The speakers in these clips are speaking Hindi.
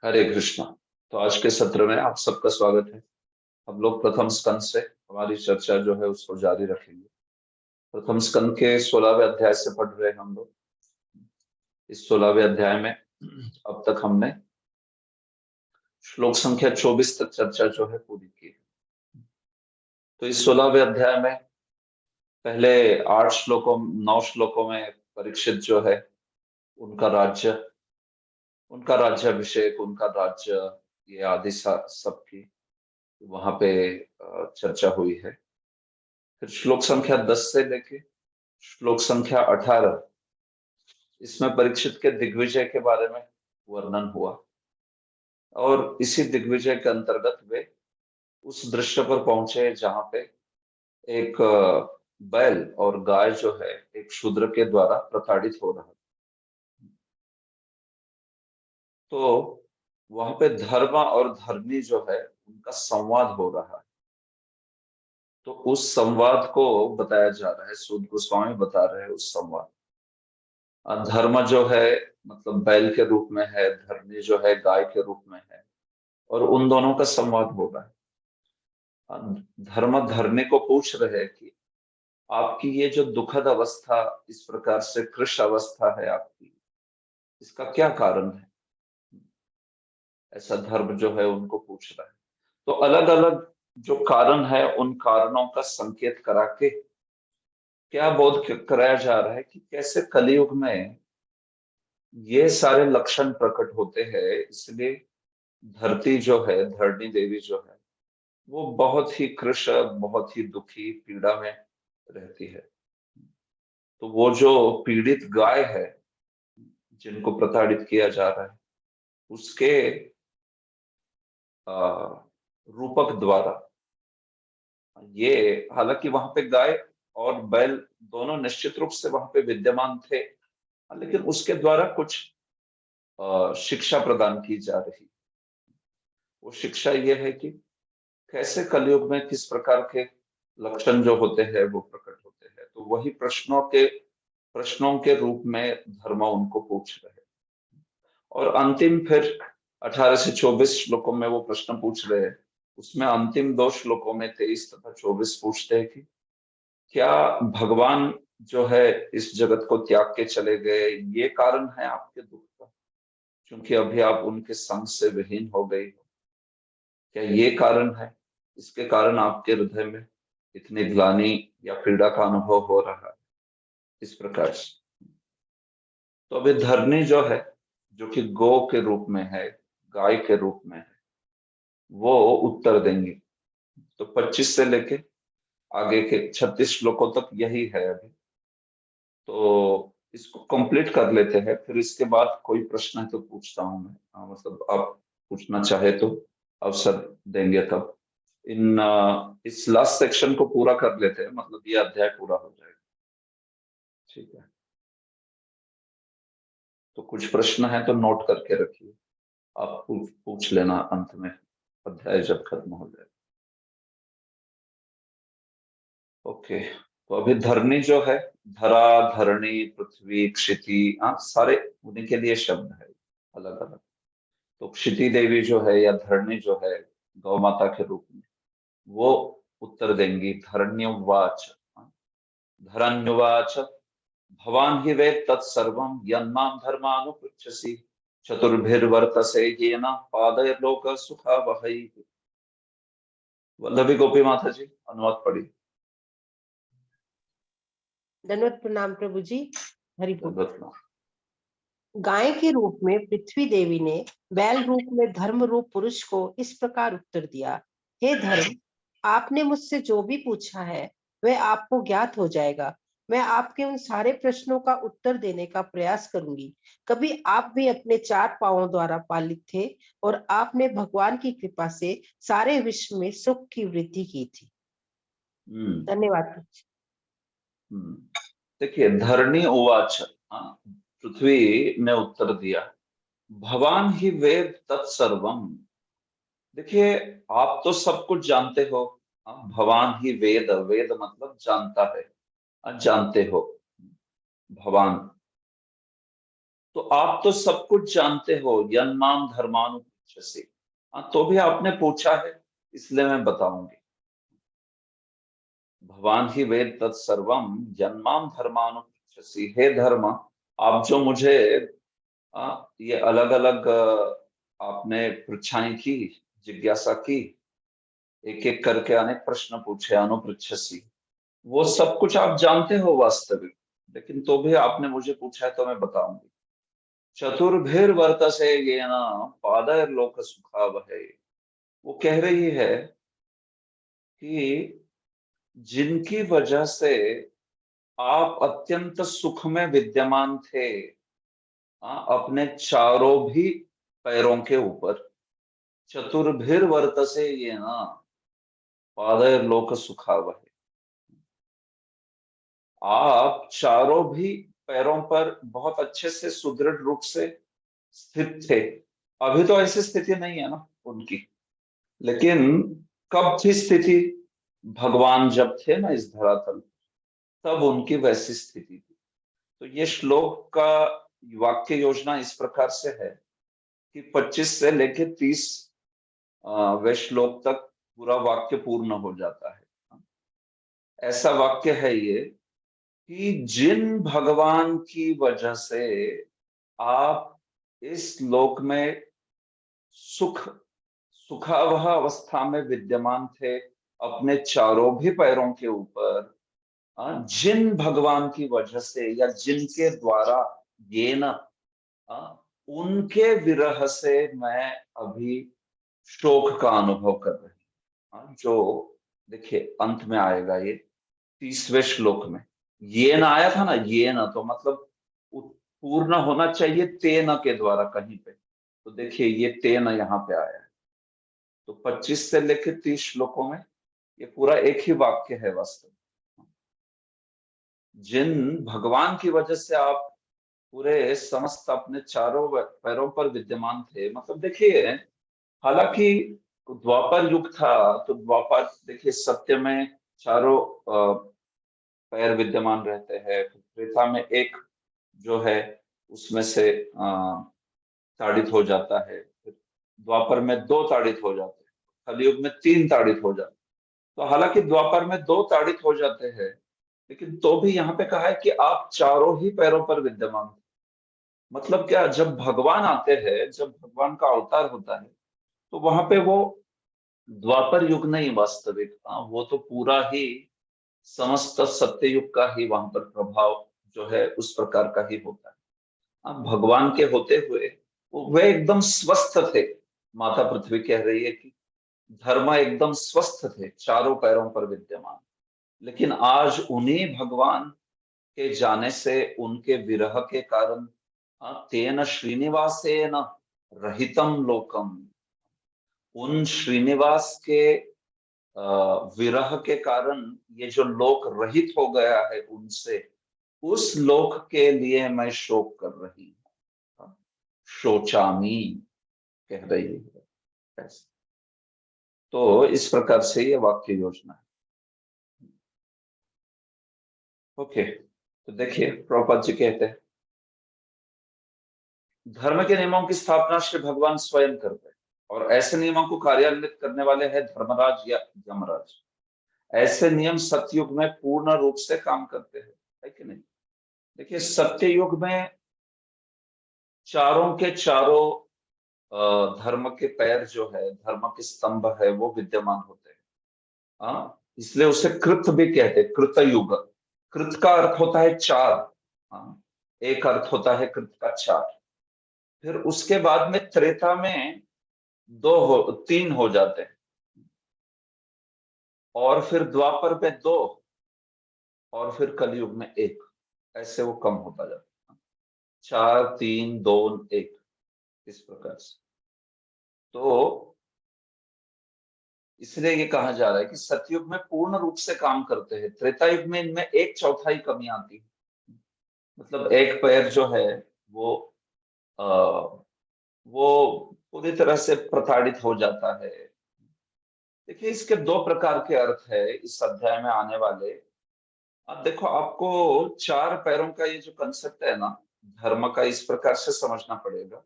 हरे कृष्णा। तो आज के सत्र में आप सबका स्वागत है। हम लोग प्रथम स्कंद से हमारी चर्चा जो है उसको जारी रखेंगे। प्रथम स्कंद के 16वें अध्याय से पढ़ रहे हैं हम लोग। इस 16वें अध्याय में अब तक हमने श्लोक संख्या 24 तक चर्चा जो है पूरी की है। तो इस 16वें अध्याय में पहले 9 श्लोकों में परीक्षित जो है उनका राज्य, उनका राज्याभिषेक, उनका राज्य, ये आदि सब की वहां पे चर्चा हुई है। फिर श्लोक संख्या 10 से लेके श्लोक संख्या 18, इसमें परीक्षित के दिग्विजय के बारे में वर्णन हुआ और इसी दिग्विजय के अंतर्गत वे उस दृश्य पर पहुंचे जहां पे एक बैल और गाय जो है एक शूद्र के द्वारा प्रताड़ित हो रहा। तो वहां पे धर्म और धर्मी जो है उनका संवाद हो रहा है। तो उस संवाद को बताया जा रहा है, सूत गोस्वामी बता रहे हैं उस संवाद। धर्म जो है मतलब बैल के रूप में है, धर्मी जो है गाय के रूप में है, और उन दोनों का संवाद हो रहा है। धर्म धर्मी को पूछ रहे हैं कि आपकी ये जो दुखद अवस्था, इस प्रकार से कृश अवस्था है आपकी, इसका क्या कारण है? ऐसा धर्म जो है उनको पूछ रहा है। तो अलग अलग जो कारण है उन कारणों का संकेत करा के क्या बोध कराया जा रहा है कि कैसे कलयुग में ये सारे लक्षण प्रकट होते हैं। इसलिए धरती जो है, धरणी देवी जो है, वो बहुत ही कृश, बहुत ही दुखी, पीड़ा में रहती है। तो वो जो पीड़ित गाय है जिनको प्रताड़ित किया जा रहा है, उसके रूपक द्वारा ये, हालांकि वहां पे गाय और बैल दोनों निश्चित रूप से वहां पे विद्यमान थे, लेकिन उसके द्वारा कुछ शिक्षा प्रदान की जा रही। वो शिक्षा ये है कि कैसे कलयुग में किस प्रकार के लक्षण जो होते हैं वो प्रकट होते हैं। तो वही प्रश्नों के रूप में धर्म उनको पूछ रहे हैं। और अंतिम फिर 18 से 24 श्लोकों में वो प्रश्न पूछ रहे हैं। उसमें अंतिम 2 श्लोकों में 23 तथा 24 पूछते हैं कि क्या भगवान जो है इस जगत को त्याग के चले गए, ये कारण है आपके दुख का, क्योंकि अभी आप उनके संग से विहीन हो गई हो? क्या ये कारण है, इसके कारण आपके हृदय में इतनी ग्लानि या पीड़ा का अनुभव हो रहा है? इस प्रकार से तो अभी धरनी जो है, जो कि गौ के रूप में है, गाय के रूप में है, वो उत्तर देंगे। तो 25 से लेके आगे के 36 श्लोकों तक यही है अभी। तो इसको कंप्लीट कर लेते हैं, फिर इसके बाद कोई प्रश्न है तो पूछता हूं मैं। मतलब आप पूछना चाहे तो अवसर देंगे तब। इस लास्ट सेक्शन को पूरा कर लेते हैं, मतलब ये अध्याय पूरा हो जाएगा। ठीक है, तो कुछ प्रश्न है तो नोट करके रखिए। आप पूछ लेना अंत में, अध्याय जब खत्म हो जाए। ओके, तो अभी धरनी जो है, धरा, धरणी, पृथ्वी, क्षिति, सारे उन्हीं के लिए शब्द है अलग अलग। तो क्षिति देवी जो है या धरणी जो है गौ माता के रूप में, वो उत्तर देंगी। धरण्युवाच, धरण्युवाच भवान ही वेद तत्सर्वं यन्मां धर्मानुपृच्छसि चतुर्भिर्वर्तसे येन पादयोलोक सुखावहै। वल्लभी गोपी माता जी, अनुवाद पढ़ी। दंडवत प्रणाम प्रभु जी। हरि बोल। दंडवत प्रणाम। गाय के रूप में पृथ्वी देवी ने बैल रूप में धर्म रूप पुरुष को इस प्रकार उत्तर दिया, हे धर्म, आपने मुझसे जो भी पूछा है वह आपको ज्ञात हो जाएगा। मैं आपके उन सारे प्रश्नों का उत्तर देने का प्रयास करूंगी। कभी आप भी अपने 4 पांवों द्वारा पालित थे और आपने भगवान की कृपा से सारे विश्व में सुख की वृद्धि की थी। धन्यवाद। देखिए, धरणी उवाच, पृथ्वी ने उत्तर दिया, भवान ही वेद तत्सर्वम। देखिए, आप तो सब कुछ जानते हो। भवान ही वेद, वेद मतलब जानता है, जानते हो भगवान। तो आप तो सब कुछ जानते हो, यन्माम धर्मानुपृच्छसि। तो भी आपने पूछा है, इसलिए मैं बताऊंगी। भगवान ही वेद तत्सर्वम यन्माम धर्मानुपृच्छसि। हे धर्म, आप जो मुझे ये अलग अलग आपने पृच्छाएं की, जिज्ञासा की, एक एक करके अनेक प्रश्न पूछे, अनुपृच्छसि, वो सब कुछ आप जानते हो वास्तविक, लेकिन तो भी आपने मुझे पूछा है तो मैं बताऊंगी। चतुर्भिर्वर्तसे येन पादैर्लोक सुखावहै। वो कह रही है कि जिनकी वजह से आप अत्यंत सुख में विद्यमान थे, अपने चारों भी पैरों के ऊपर। चतुर्भिर्वर्तसे येन पादैर्लोक सुखावहै। आप चारों भी पैरों पर बहुत अच्छे से सुदृढ़ रूप से स्थित थे। अभी तो ऐसी स्थिति नहीं है ना उनकी, लेकिन कब थी स्थिति? भगवान जब थे ना इस धरातल, तब उनकी वैसी स्थिति थी। तो ये श्लोक का वाक्य योजना इस प्रकार से है कि 25 से लेकर 30 वे श्लोक तक पूरा वाक्य पूर्ण हो जाता है। ऐसा वाक्य है ये कि जिन भगवान की वजह से आप इस लोक में सुख सुखावह अवस्था में विद्यमान थे, अपने चारों भी पैरों के ऊपर, जिन भगवान की वजह से या जिनके द्वारा ये न, उनके विरह से मैं अभी शोक का अनुभव कर रही हूं। जो देखिए अंत में आएगा ये 30वें श्लोक में, ये ना आया था ना, ये ना तो मतलब पूर्ण होना चाहिए तेन के द्वारा कहीं पे। तो देखिए ये तेन यहाँ पे आया है। तो 25 से लेकर 30 श्लोकों में ये पूरा एक ही वाक्य है वास्तव में। जिन भगवान की वजह से आप पूरे समस्त अपने चारों पैरों पर विद्यमान थे, मतलब देखिए, हालांकि द्वापर युग था, तो द्वापर देखिए सत्य में चारों पैर विद्यमान रहते हैं। त्रेता में एक जो है उसमें से ताड़ित हो जाता है, फिर द्वापर में 2 ताड़ित हो जाते हैं, कलयुग में 3 ताड़ित हो जाते हैं। तो हालांकि द्वापर में 2 ताड़ित हो जाते हैं, लेकिन तो भी यहाँ पे कहा है कि आप चारों ही पैरों पर विद्यमान थे। मतलब क्या, जब भगवान आते हैं, जब भगवान का अवतार होता है, तो वहां पे वो द्वापर युग नहीं वास्तविक, वो तो पूरा ही समस्त सत्य युग का ही वहां पर प्रभाव जो है उस प्रकार का ही होता है। भगवान के होते हुए वे एकदम स्वस्थ थे। माता पृथ्वी कह रही है कि धर्म एकदम स्वस्थ थे, चारों पैरों पर विद्यमान। लेकिन आज उन्हीं भगवान के जाने से, उनके विरह के कारण, तेन श्रीनिवासेन रहितम लोकम, उन श्रीनिवास के विरह के कारण ये जो लोक रहित हो गया है उनसे, उस लोक के लिए मैं शोक कर रही हूँ। शोचामी कह रही है ऐसे। तो इस प्रकार से ये वाक्य योजना है। ओके, तो देखिए प्रभुपाद जी कहते हैं, धर्म के नियमों की स्थापना श्री भगवान स्वयं करते हैं, और ऐसे नियमों को कार्यान्वित करने वाले हैं धर्मराज या यमराज। ऐसे नियम सतयुग में पूर्ण रूप से काम करते हैं, है कि नहीं? देखिए सत्य युग में चारों के चारों धर्म के पैर जो है, धर्म के स्तंभ है, वो विद्यमान होते हैं। इसलिए उसे कृत भी कहते हैं, कृत युग। कृत का अर्थ होता है 4। एक अर्थ होता है कृत का 4। फिर उसके बाद में त्रेता में 3 हो जाते हैं, और फिर द्वापर में 2, और फिर कलयुग में 1। ऐसे वो कम होता जाता है, 4 3 2 1, इस प्रकार से। तो इसलिए ये कहा जा रहा है कि सतयुग में पूर्ण रूप से काम करते हैं, त्रेता युग में इनमें 1/4 कमी आती है। मतलब एक पैर जो है वो आ, वो पूरी तरह से प्रताड़ित हो जाता है। देखिए इसके 2 प्रकार के अर्थ है इस अध्याय में आने वाले। अब देखो, आपको 4 पैरों का ये जो कंसेप्ट है ना, धर्म का इस प्रकार से समझना पड़ेगा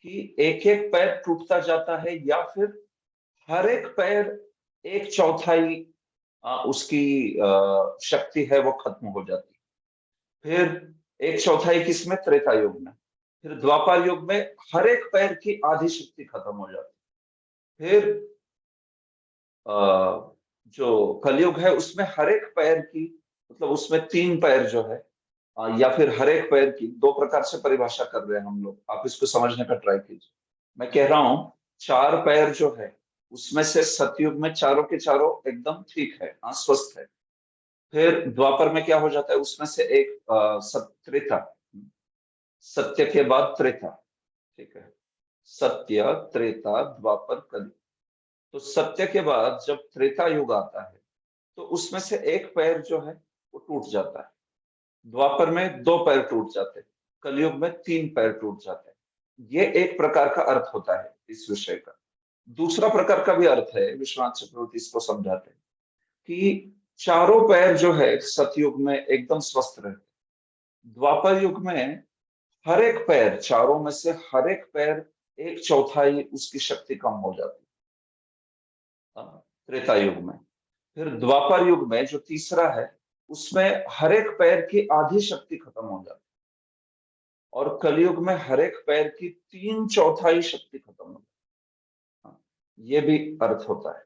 कि एक एक पैर टूटता जाता है, या फिर हर एक पैर एक चौथाई उसकी शक्ति है वो खत्म हो जाती है। फिर एक चौथाई किसमें? त्रेता युग में। फिर द्वापर युग में हर एक पैर की आधी शक्ति खत्म हो जाती है। फिर जो कलयुग है उसमें हर एक पैर की, मतलब उसमें 3 पैर जो है, या फिर हर एक पैर की, 2 प्रकार से परिभाषा कर रहे हैं हम लोग, आप इसको समझने का ट्राई कीजिए। मैं कह रहा हूं 4 पैर जो है उसमें से सतयुग में चारों के चारों एकदम ठीक है, स्वस्थ है। फिर द्वापर में क्या हो जाता है, उसमें से एक त्रेता, सत्य के बाद त्रेता, ठीक है, सत्य, त्रेता, द्वापर, कलयुग। तो सत्य के बाद जब त्रेता युग आता है तो उसमें से एक पैर जो है वो टूट जाता है। द्वापर में 2 पैर टूट जाते हैं, कलयुग में 3 पैर टूट जाते हैं। ये एक प्रकार का अर्थ होता है इस विषय का। दूसरा प्रकार का भी अर्थ है, विश्वनाथ चक्रवर्ती इसको समझाते हैं कि चारों पैर जो है सतयुग में एकदम स्वस्थ रहते, द्वापर युग में हर एक पैर, चारों में से हर एक पैर एक चौथाई उसकी शक्ति कम हो जाती है, त्रेता युग में। फिर द्वापर युग में जो तीसरा है उसमें हर एक पैर की आधी शक्ति खत्म हो जाती है, और कलयुग में हर एक पैर की 3/4 शक्ति खत्म हो जाती है। ये भी अर्थ होता है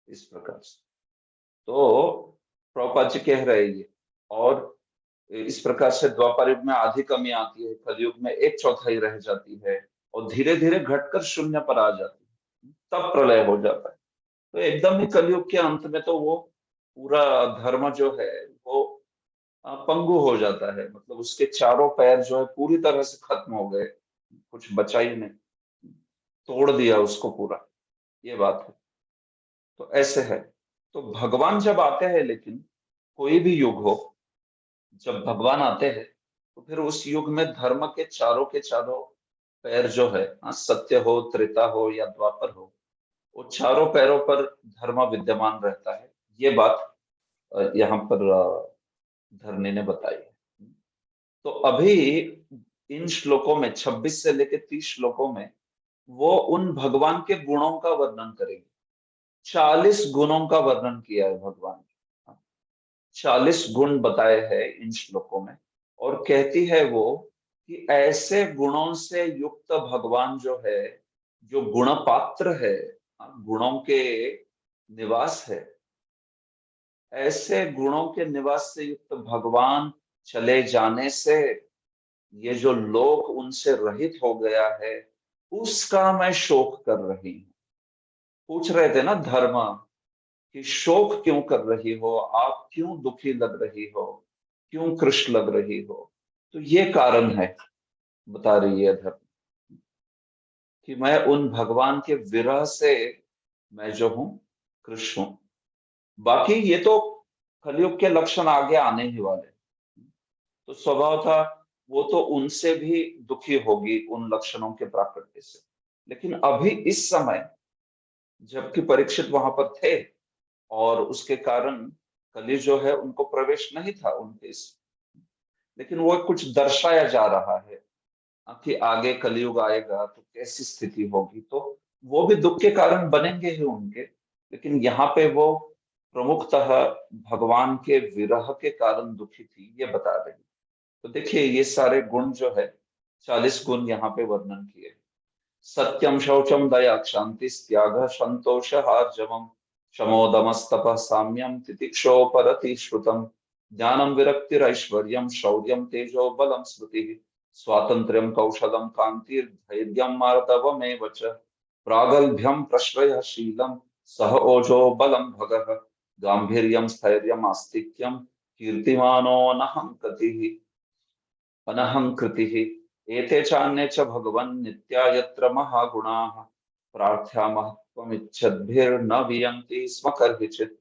इस प्रकार से। तो प्रभुपाद जी कह रहे हैं ये, और इस प्रकार से द्वापर युग में आधी कमी आती है, कलयुग में एक चौथाई रह जाती है, और धीरे धीरे घटकर शून्य पर आ जाती है, तब प्रलय हो जाता है। तो एकदम ही कलयुग के अंत में तो वो पूरा धर्म जो है वो पंगु हो जाता है, मतलब उसके चारों पैर जो है पूरी तरह से खत्म हो गए, कुछ बचा ही नहीं, तोड़ दिया उसको पूरा, ये बात है। तो ऐसे है। तो भगवान जब आते हैं, लेकिन कोई भी युग हो, जब भगवान आते हैं तो फिर उस युग में धर्म के चारों पैर जो है, सत्य हो, त्रेता हो या द्वापर हो, वो चारों पैरों पर धर्म विद्यमान रहता है। ये बात यहाँ पर धरनी ने बताई है। तो अभी इन श्लोकों में 26 से लेकर 30 श्लोकों में वो उन भगवान के गुणों का वर्णन करेंगे। 40 गुणों का वर्णन किया है भगवान ने, 40 गुण बताए हैं इन श्लोकों में। और कहती है वो कि ऐसे गुणों से युक्त भगवान जो है, जो गुण पात्र है, गुणों के निवास है, ऐसे गुणों के निवास से युक्त भगवान चले जाने से ये जो लोक उनसे रहित हो गया है, उसका मैं शोक कर रही हूँ। पूछ रहे थे ना धर्म कि शोक क्यों कर रही हो आप, क्यों दुखी लग रही हो, क्यों कृष्ण लग रही हो? तो ये कारण है, बता रही है धर्म, कि मैं उन भगवान के विरह से मैं जो हूं कृष्ण हूं। बाकी ये तो कलयुग के लक्षण आगे आने ही वाले, तो स्वभाव था वो तो उनसे भी दुखी होगी उन लक्षणों के प्राकट्य से। लेकिन अभी इस समय जबकि परीक्षित वहां पर थे, और उसके कारण कलि जो है उनको प्रवेश नहीं था उनके इस, लेकिन वो कुछ दर्शाया जा रहा है कि आगे कलयुग आएगा तो कैसी स्थिति होगी, तो वो भी दुख के कारण बनेंगे ही उनके। लेकिन यहाँ पे वो प्रमुखतः भगवान के विरह के कारण दुखी थी, ये बता रही। तो देखिए ये सारे गुण जो है, 40 गुण यहाँ पे वर्णन किए। सत्यम शौचम दया क्षांति त्याग संतोष हार्जवम शमोदमस्तप साम्यम तितिक्षोपरति श्रुतम ज्ञानम विरक्तिरैश्वर्यम शौर्यम तेजो बलम स्मृति स्वातंत्र्यम कौशलम कांतिर्धैर्यम मार्दवमेव च प्रागल्भ्यम प्रश्रयशीलम सह ओजो बलम भगः गांभीर्यम स्थैर्यम आस्तिक्यम कीर्तिमानो अनहंकृतिः एते चान्ये च भगवन् नित्या यत्र महागुणाः प्रार्थ्यामहत्वमिच्छद्भिर्न वियन्ति स्म कर्हिचित्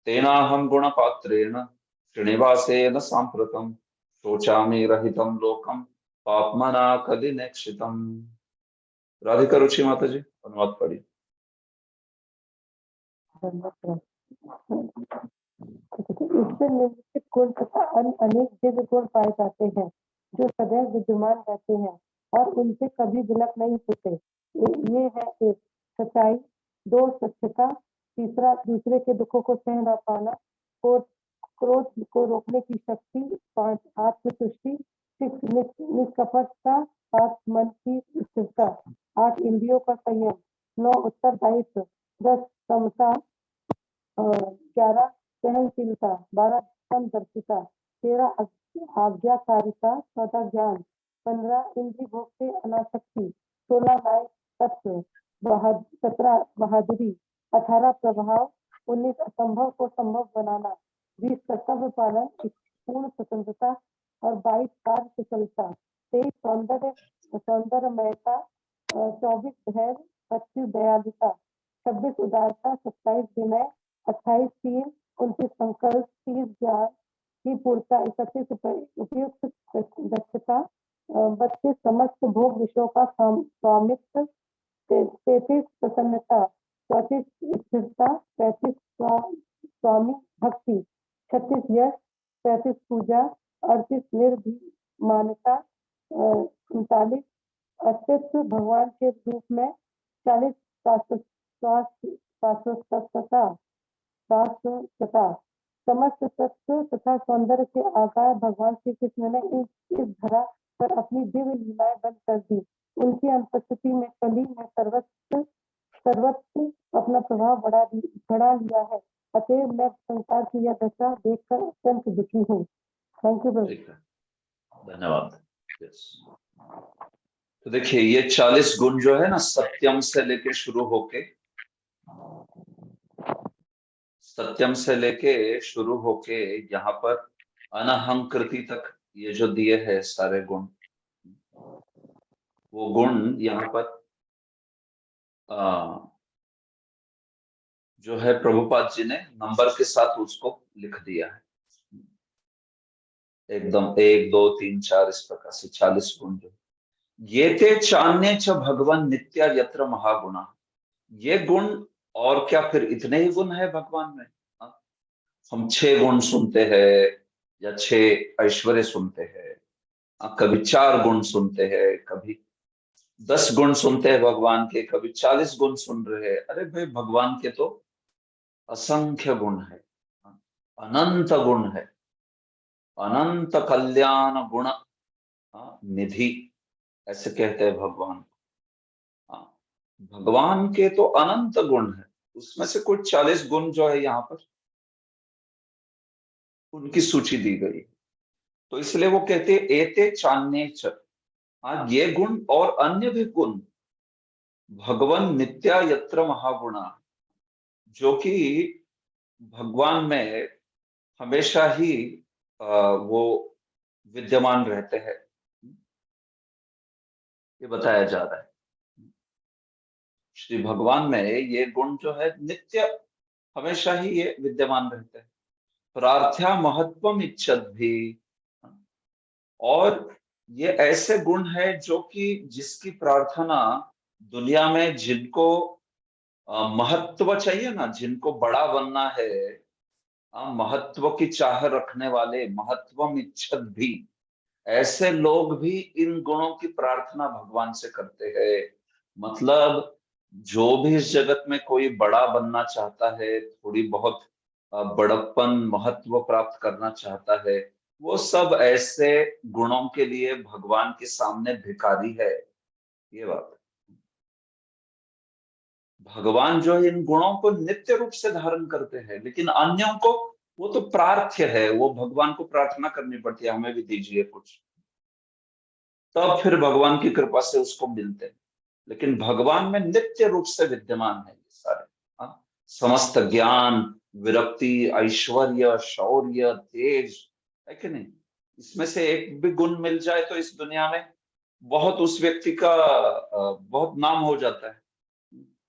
तेनाहं गुणपात्रेण श्रीनिवासेन साम्प्रतं शोचामि रहितं लोकं पाप्मना कलिनेक्षितम्। राधिका रुचि माता जी, अनुवाद पढ़िए। इसमें निम्नलिखित गुण तथा अन्य अनेक दिव्य गुण पाए जाते हैं। जो सदैव विद्यमान रहते हैं और उनसे कभी विलप नहीं होते। ये है एक सच्चाई, दो स्वच्छता, तीसरा दूसरे के दुखों को सह न पाना, क्रोध को रोकने की शक्ति, 5 आत्मतुष्टि, 6 निष्कपटता, 7 मन की स्थिरता, 8 इंद्रियों का संयम, 9 उत्तरदायित्व, 10 समता, 11 सहनशीलता, 12 समदर्शिता, 13 आज्ञाकारिता, 14 ज्ञान, 15 इंद्रिय भोग से अनासक्ति, 16 न्याय तत्व, 17 बहादुरी, 18 प्रभाव, 19 असंभव को संभव बनाना, 20 कर्तव्य पालन, 21 पूर्ण स्वतंत्रता और 22 कार्य कुशलता, 23 सौंदर्यमयता, 24 धैर्य, 25 दयालुता, 26 उदारता, 27 विनय, 28 शील, 29 संकल्प, 30 ज्ञान की पूर्णता, 31 उपयुक्त दक्षता, 32 समस्त भोग विषयों का स्वामित्व, 33 प्रसन्नता, 34 स्थिरता, 35 स्वामी भक्ति, 36 यश, 35 पूजा, 38 निर्भिमानता, 39 अस्तित्व भगवान के रूप में, 40 शाश्वतता, समस्त तत्व तथा सौंदर्य के आकार भगवान श्री कृष्ण ने इस धरा पर अपनी दिव्य लीलाएं बंद कर दी। उनकी अनुपस्थिति में कली में सर्वत्र अपना प्रभाव बढ़ा लिया है। अतएव मैं संसार की यह दशा देखकर अत्यंत दुखी हूँ। Thank you. धन्यवाद। तो देखिए ये 40 गुण जो है ना, सत्यम से लेके शुरू होके यहाँ पर अनहंकृति तक ये जो दिए हैं सारे गुण, वो गुण यहाँ पर जो है प्रभुपाद जी ने नंबर के साथ उसको लिख दिया है एकदम 1 2 3 4 इस प्रकार से 40 गुण जो ये ते चान्य च भगवान नित्या यत्र महागुणा। ये गुण और क्या फिर इतने ही गुण है भगवान में? हम 6 गुण सुनते हैं या 6 ऐश्वर्य सुनते हैं, कभी 4 गुण सुनते हैं, कभी 10 गुण सुनते हैं भगवान के, कभी 40 गुण सुन रहे हैं। अरे भाई भगवान के तो असंख्य गुण है, अनंत गुण है, अनंत कल्याण गुण निधि ऐसे कहते हैं भगवान। भगवान के तो अनंत गुण है, उसमें से कुछ 40 गुण जो है यहाँ पर उनकी सूची दी गई। तो इसलिए वो कहते हैं एते चान्य च, ये गुण और अन्य भी गुण भगवान नित्या यत्र महागुणा, जो कि भगवान में हमेशा ही वो विद्यमान रहते हैं, ये बताया जा रहा है। श्री भगवान में ये गुण जो है नित्य हमेशा ही ये विद्यमान रहते हैं। प्रार्थ्या महत्वम इच्छत भी, और ये ऐसे गुण है जो कि जिसकी प्रार्थना दुनिया में जिनको महत्व चाहिए ना, जिनको बड़ा बनना है, महत्व की चाह रखने वाले, महत्वम इच्छत भी, ऐसे लोग भी इन गुणों की प्रार्थना भगवान से करते हैं। मतलब जो भी इस जगत में कोई बड़ा बनना चाहता है, थोड़ी बहुत बड़प्पन महत्व प्राप्त करना चाहता है, वो सब ऐसे गुणों के लिए भगवान के सामने भिखारी है। ये बात भगवान जो है इन गुणों को नित्य रूप से धारण करते हैं, लेकिन अन्यों को वो तो प्रार्थ्य है, वो भगवान को प्रार्थना करनी पड़ती है, हमें भी दीजिए कुछ, तब फिर भगवान की कृपा से उसको मिलते हैं। लेकिन भगवान में नित्य रूप से विद्यमान है ये सारे, समस्त ज्ञान, विरक्ति, ऐश्वर्य, शौर्य, तेज, है कि नहीं? इसमें से एक भी गुण मिल जाए तो इस दुनिया में बहुत उस व्यक्ति का बहुत नाम हो जाता है,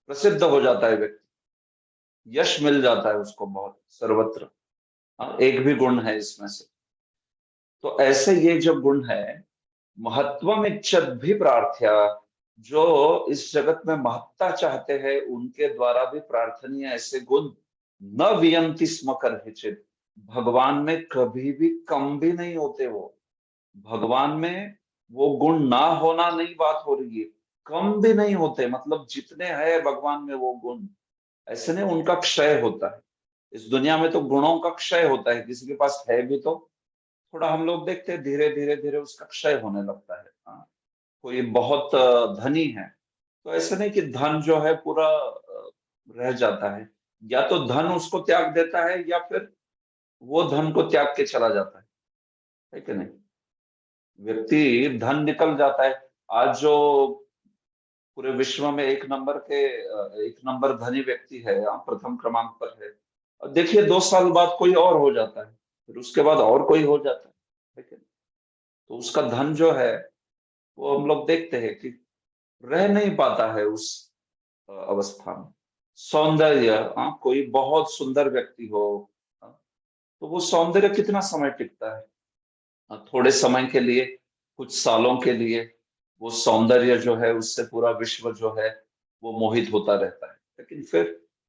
प्रसिद्ध हो जाता है व्यक्ति, यश मिल जाता है उसको बहुत सर्वत्र। एक भी गुण है इसमें से। तो ऐसे ये जो गुण है, महत्वम इच्छत भी प्रार्थ्या, जो इस जगत में महत्ता चाहते हैं उनके द्वारा भी प्रार्थनीय ऐसे गुण न वियंति स्म कर्हिचित, भगवान में कभी भी कम भी नहीं होते वो। भगवान में वो गुण ना होना नहीं बात हो रही है, कम भी नहीं होते, मतलब जितने हैं भगवान में वो गुण, ऐसे नहीं उनका क्षय होता है। इस दुनिया में तो गुणों का क्षय होता है, किसी के पास है भी तो थोड़ा हम लोग देखते हैं धीरे धीरे धीरे उसका क्षय होने लगता है। हाँ, कोई बहुत धनी है तो ऐसे नहीं कि धन जो है पूरा रह जाता है, या तो धन उसको त्याग देता है या फिर वो धन को त्याग के चला जाता है कि नहीं। व्यक्ति धन निकल जाता है। आज जो पूरे विश्व में एक नंबर धनी व्यक्ति है, प्रथम क्रमांक पर है, और देखिए 2 साल बाद कोई और हो जाता है, फिर उसके बाद और कोई हो जाता है, ठीक है। तो उसका धन जो है वो हम लोग देखते हैं कि रह नहीं पाता है उस अवस्था में। सौंदर्य, कोई बहुत सुंदर व्यक्ति हो, हाँ, तो वो सौंदर्य कितना समय टिकता है? थोड़े समय के लिए, कुछ सालों के लिए वो सौंदर्य जो है उससे पूरा विश्व जो है वो मोहित होता रहता है, लेकिन फिर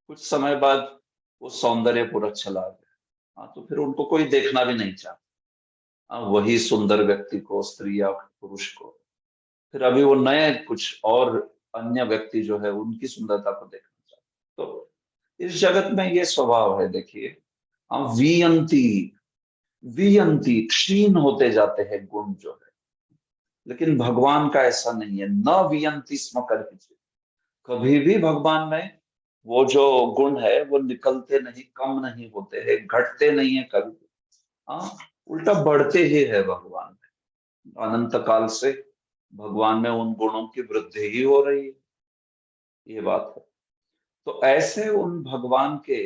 कुछ समय बाद वो सौंदर्य पूरा चला गया। तो फिर उनको कोई देखना भी नहीं चाहता। वही सुंदर व्यक्ति को, स्त्री या पुरुष को, फिर अभी वो नए कुछ और अन्य व्यक्ति जो है उनकी सुंदरता को देखना चाहते। तो इस जगत में ये स्वभाव है, देखिए, वियंती वियंती क्षीण होते जाते हैं गुण जो है, लेकिन भगवान का ऐसा नहीं है। न वियंती स्म कर्हिचित्, कभी भी भगवान में वो जो गुण है वो निकलते नहीं, कम नहीं होते हैं, घटते नहीं है कभी। हाँ, उल्टा बढ़ते ही है भगवान में। अनंत काल से भगवान में उन गुणों की वृद्धि ही हो रही है, ये बात है। तो ऐसे उन भगवान के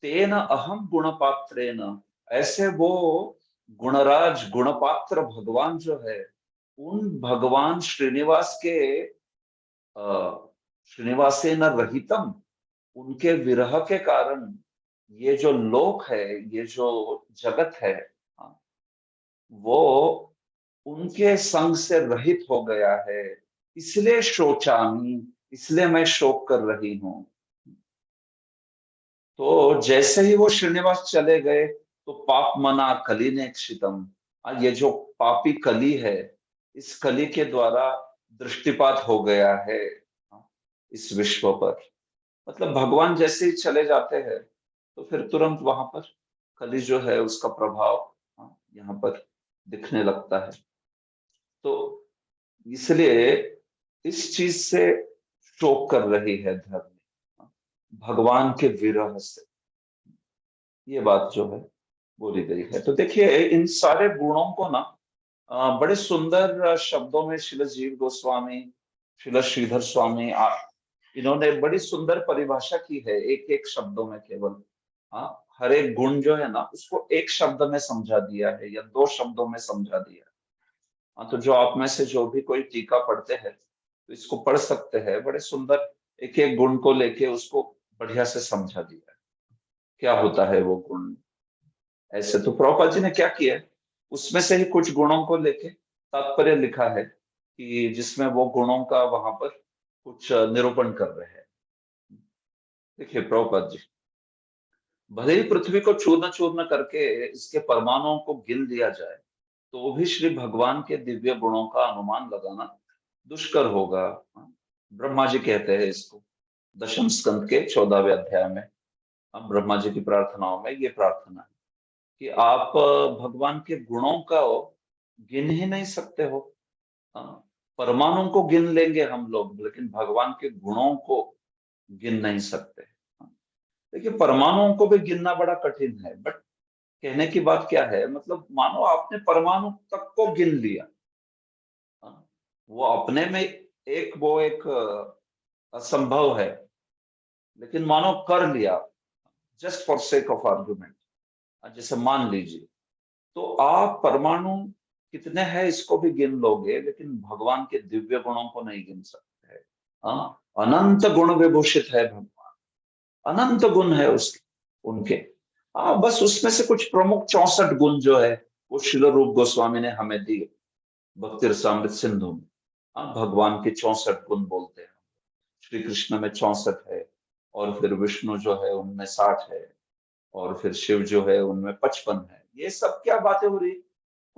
तेन अहम गुण पात्रेन, ऐसे वो गुणराज गुणपात्र भगवान जो है, उन भगवान श्रीनिवास के श्रीनिवासेन रहितम, उनके विरह के कारण ये जो लोक है, ये जो जगत है, हाँ, वो उनके संग से रहित हो गया है, इसलिए शोचामी, इसलिए मैं शोक कर रही हूं। तो जैसे ही वो श्रीनिवास चले गए तो पाप मना कली ने क्षितम, ये जो पापी कली है, इस कली के द्वारा दृष्टिपात हो गया है इस विश्व पर। मतलब भगवान जैसे ही चले जाते हैं तो फिर तुरंत वहां पर कली जो है उसका प्रभाव यहाँ पर दिखने लगता है। तो इसलिए इस चीज से शोक कर रही है धर्म, भगवान के विरह से, ये बात जो है बोली गई है। तो देखिए इन सारे गुणों को ना बड़े सुंदर शब्दों में श्रील जीव गोस्वामी, श्रील श्रीधर स्वामी, इन्होंने बड़ी सुंदर परिभाषा की है, एक एक शब्दों में केवल। हर एक गुण जो है ना उसको एक शब्द में समझा दिया है या 2 शब्दों में समझा दिया है। तो जो आप में से जो भी कोई टीका पढ़ते हैं तो इसको पढ़ सकते हैं, बड़े सुंदर एक एक गुण को लेके उसको बढ़िया से समझा दिया है, क्या होता है वो गुण। ऐसे तो प्रभुपाद जी ने क्या किया है, उसमें से ही कुछ गुणों को लेके तात्पर्य लिखा है कि जिसमें वो गुणों का वहां पर कुछ निरूपण कर रहे हैं। देखिए प्रभुपाद जी, भले ही पृथ्वी को चूर्ण चूर्ण करके इसके परमाणुओं को गिन लिया जाए तो भी श्री भगवान के दिव्य गुणों का अनुमान लगाना दुष्कर होगा। ब्रह्मा जी कहते हैं इसको, दशम स्कंद के 14वें अध्याय में ब्रह्मा जी की प्रार्थनाओं में ये प्रार्थना है कि आप भगवान के गुणों का गिन ही नहीं सकते हो। परमाणु को गिन लेंगे हम लोग, लेकिन भगवान के गुणों को गिन नहीं सकते। देखिए परमाणुओं को भी गिनना बड़ा कठिन है, बट कहने की बात क्या है, मतलब मानो आपने परमाणु तक को गिन लिया, वो अपने में एक असंभव है, लेकिन मानो कर लिया, just for sake of argument, जैसे मान लीजिए तो आप परमाणु कितने हैं इसको भी गिन लोगे, लेकिन भगवान के दिव्य गुणों को नहीं गिन सकते हैं। अनंत गुण विभूषित है भगवान, अनंत गुण है उसके उनके। बस उसमें से कुछ प्रमुख 64 गुण जो है वो श्रील रूप गोस्वामी ने हमें दिए भक्ति रसामृत सिंधु में। भगवान के 64 गुण बोलते हैं, श्री कृष्ण में 64 है, और फिर विष्णु जो है उनमें 60 है, और फिर शिव जो है उनमें 55 है। ये सब क्या बातें हो रही,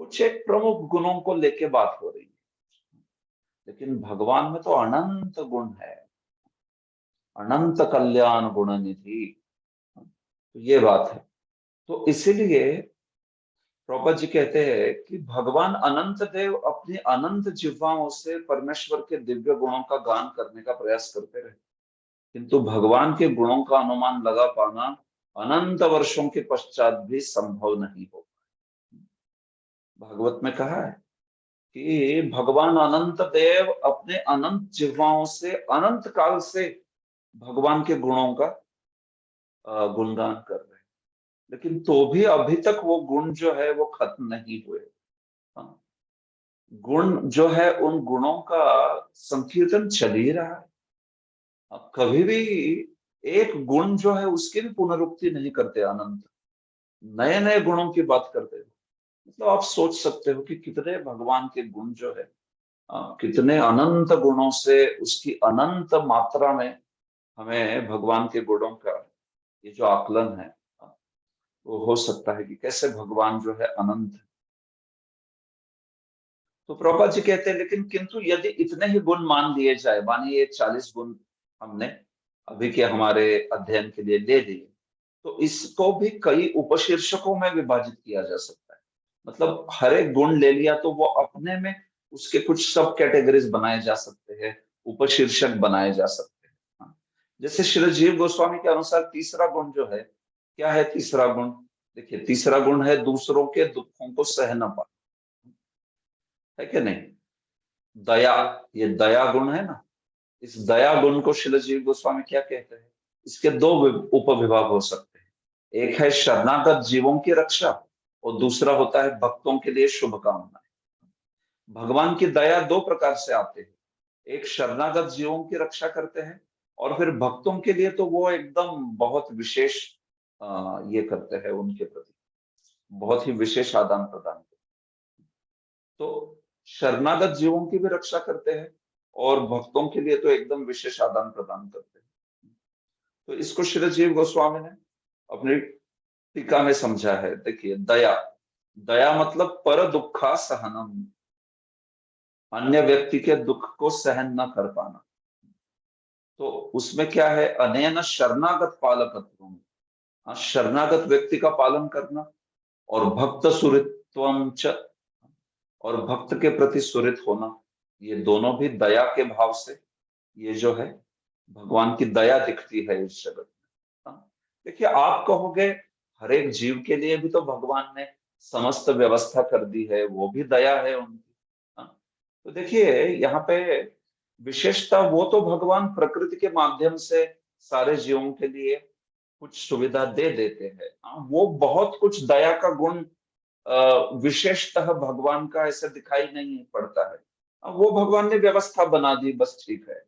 कुछ एक प्रमुख गुणों को लेके बात हो रही है, लेकिन भगवान में तो अनंत गुण है, अनंत कल्याण गुण निधि। तो ये बात है। तो इसीलिए प्रभुपाद जी कहते हैं कि भगवान अनंत देव अपनी अनंत जिह्वाओं से परमेश्वर के दिव्य गुणों का गान करने का प्रयास करते रहे, किंतु भगवान के गुणों का अनुमान लगा पाना अनंत वर्षों के पश्चात भी संभव नहीं हो। भागवत में कहा है कि भगवान अनंत देव अपने अनंत जिह्वाओं से अनंत काल से भगवान के गुणों का गुणगान कर रहे हैं, लेकिन तो भी अभी तक वो गुण जो है वो खत्म नहीं हुए। हाँ, गुण जो है उन गुणों का संकीर्तन चल ही रहा है। अब कभी भी एक गुण जो है उसकी भी पुनरुक्ति नहीं करते, अनंत नए नए गुणों की बात करते हो। मतलब आप सोच सकते हो कि कितने भगवान के गुण जो है, कितने अनंत गुणों से उसकी अनंत मात्रा में हमें भगवान के गुणों का ये जो आकलन है वो हो सकता है कि कैसे भगवान जो है अनंत है। तो प्रभुपाद जी कहते हैं लेकिन किंतु यदि इतने ही गुण मान लिए जाए, मानिए ये 40 गुण हमने अभी के हमारे अध्ययन के लिए ले लिए, तो इसको भी कई उपशीर्षकों में विभाजित किया जा सकता है। मतलब हर एक गुण ले लिया तो वो अपने में उसके कुछ सब कैटेगरीज बनाए जा सकते हैं, उपशीर्षक बनाए जा सकते हैं। हाँ। जैसे श्री जीव गोस्वामी के अनुसार तीसरा गुण जो है, क्या है तीसरा गुण? देखिए तीसरा गुण है दूसरों के दुखों को सह न पाना, है कि नहीं? दया, ये दया गुण है ना। इस दया गुण को श्री जीव गोस्वामी क्या कहते हैं? इसके दो उपविभाग हो सकते हैं। एक है शरणागत जीवों की रक्षा और दूसरा होता है भक्तों के लिए शुभकामनाएं। भगवान की दया दो प्रकार से आते हैं, एक शरणागत जीवों की रक्षा करते हैं और फिर भक्तों के लिए तो वो एकदम बहुत विशेष ये करते हैं, उनके प्रति बहुत ही विशेष आदान प्रदान करते हैं। तो शरणागत जीवों की भी रक्षा करते हैं और भक्तों के लिए तो एकदम विशेष आदान प्रदान करते हैं। तो इसको श्री जीव गोस्वामी ने अपनी टीका में समझा है। देखिए दया, दया मतलब पर दुखा सहनम, अन्य व्यक्ति के दुख को सहन न कर पाना। तो उसमें क्या है? अनेन शरणागत पालकत्वम, शरणागत व्यक्ति का पालन करना, और भक्त सुहृत्वम च, और भक्त के प्रति सुहृद होना, ये दोनों भी दया के भाव से ये जो है भगवान की दया दिखती है इस जगत में। हाँ। देखिए आप कहोगे हर एक जीव के लिए भी तो भगवान ने समस्त व्यवस्था कर दी है, वो भी दया है उनकी। हाँ। तो देखिए यहाँ पे विशेषता, वो तो भगवान प्रकृति के माध्यम से सारे जीवों के लिए कुछ सुविधा दे देते हैं। हाँ, वो बहुत कुछ दया का गुण विशेषतः भगवान का ऐसे दिखाई नहीं पड़ता है। वो भगवान ने व्यवस्था बना दी बस, ठीक है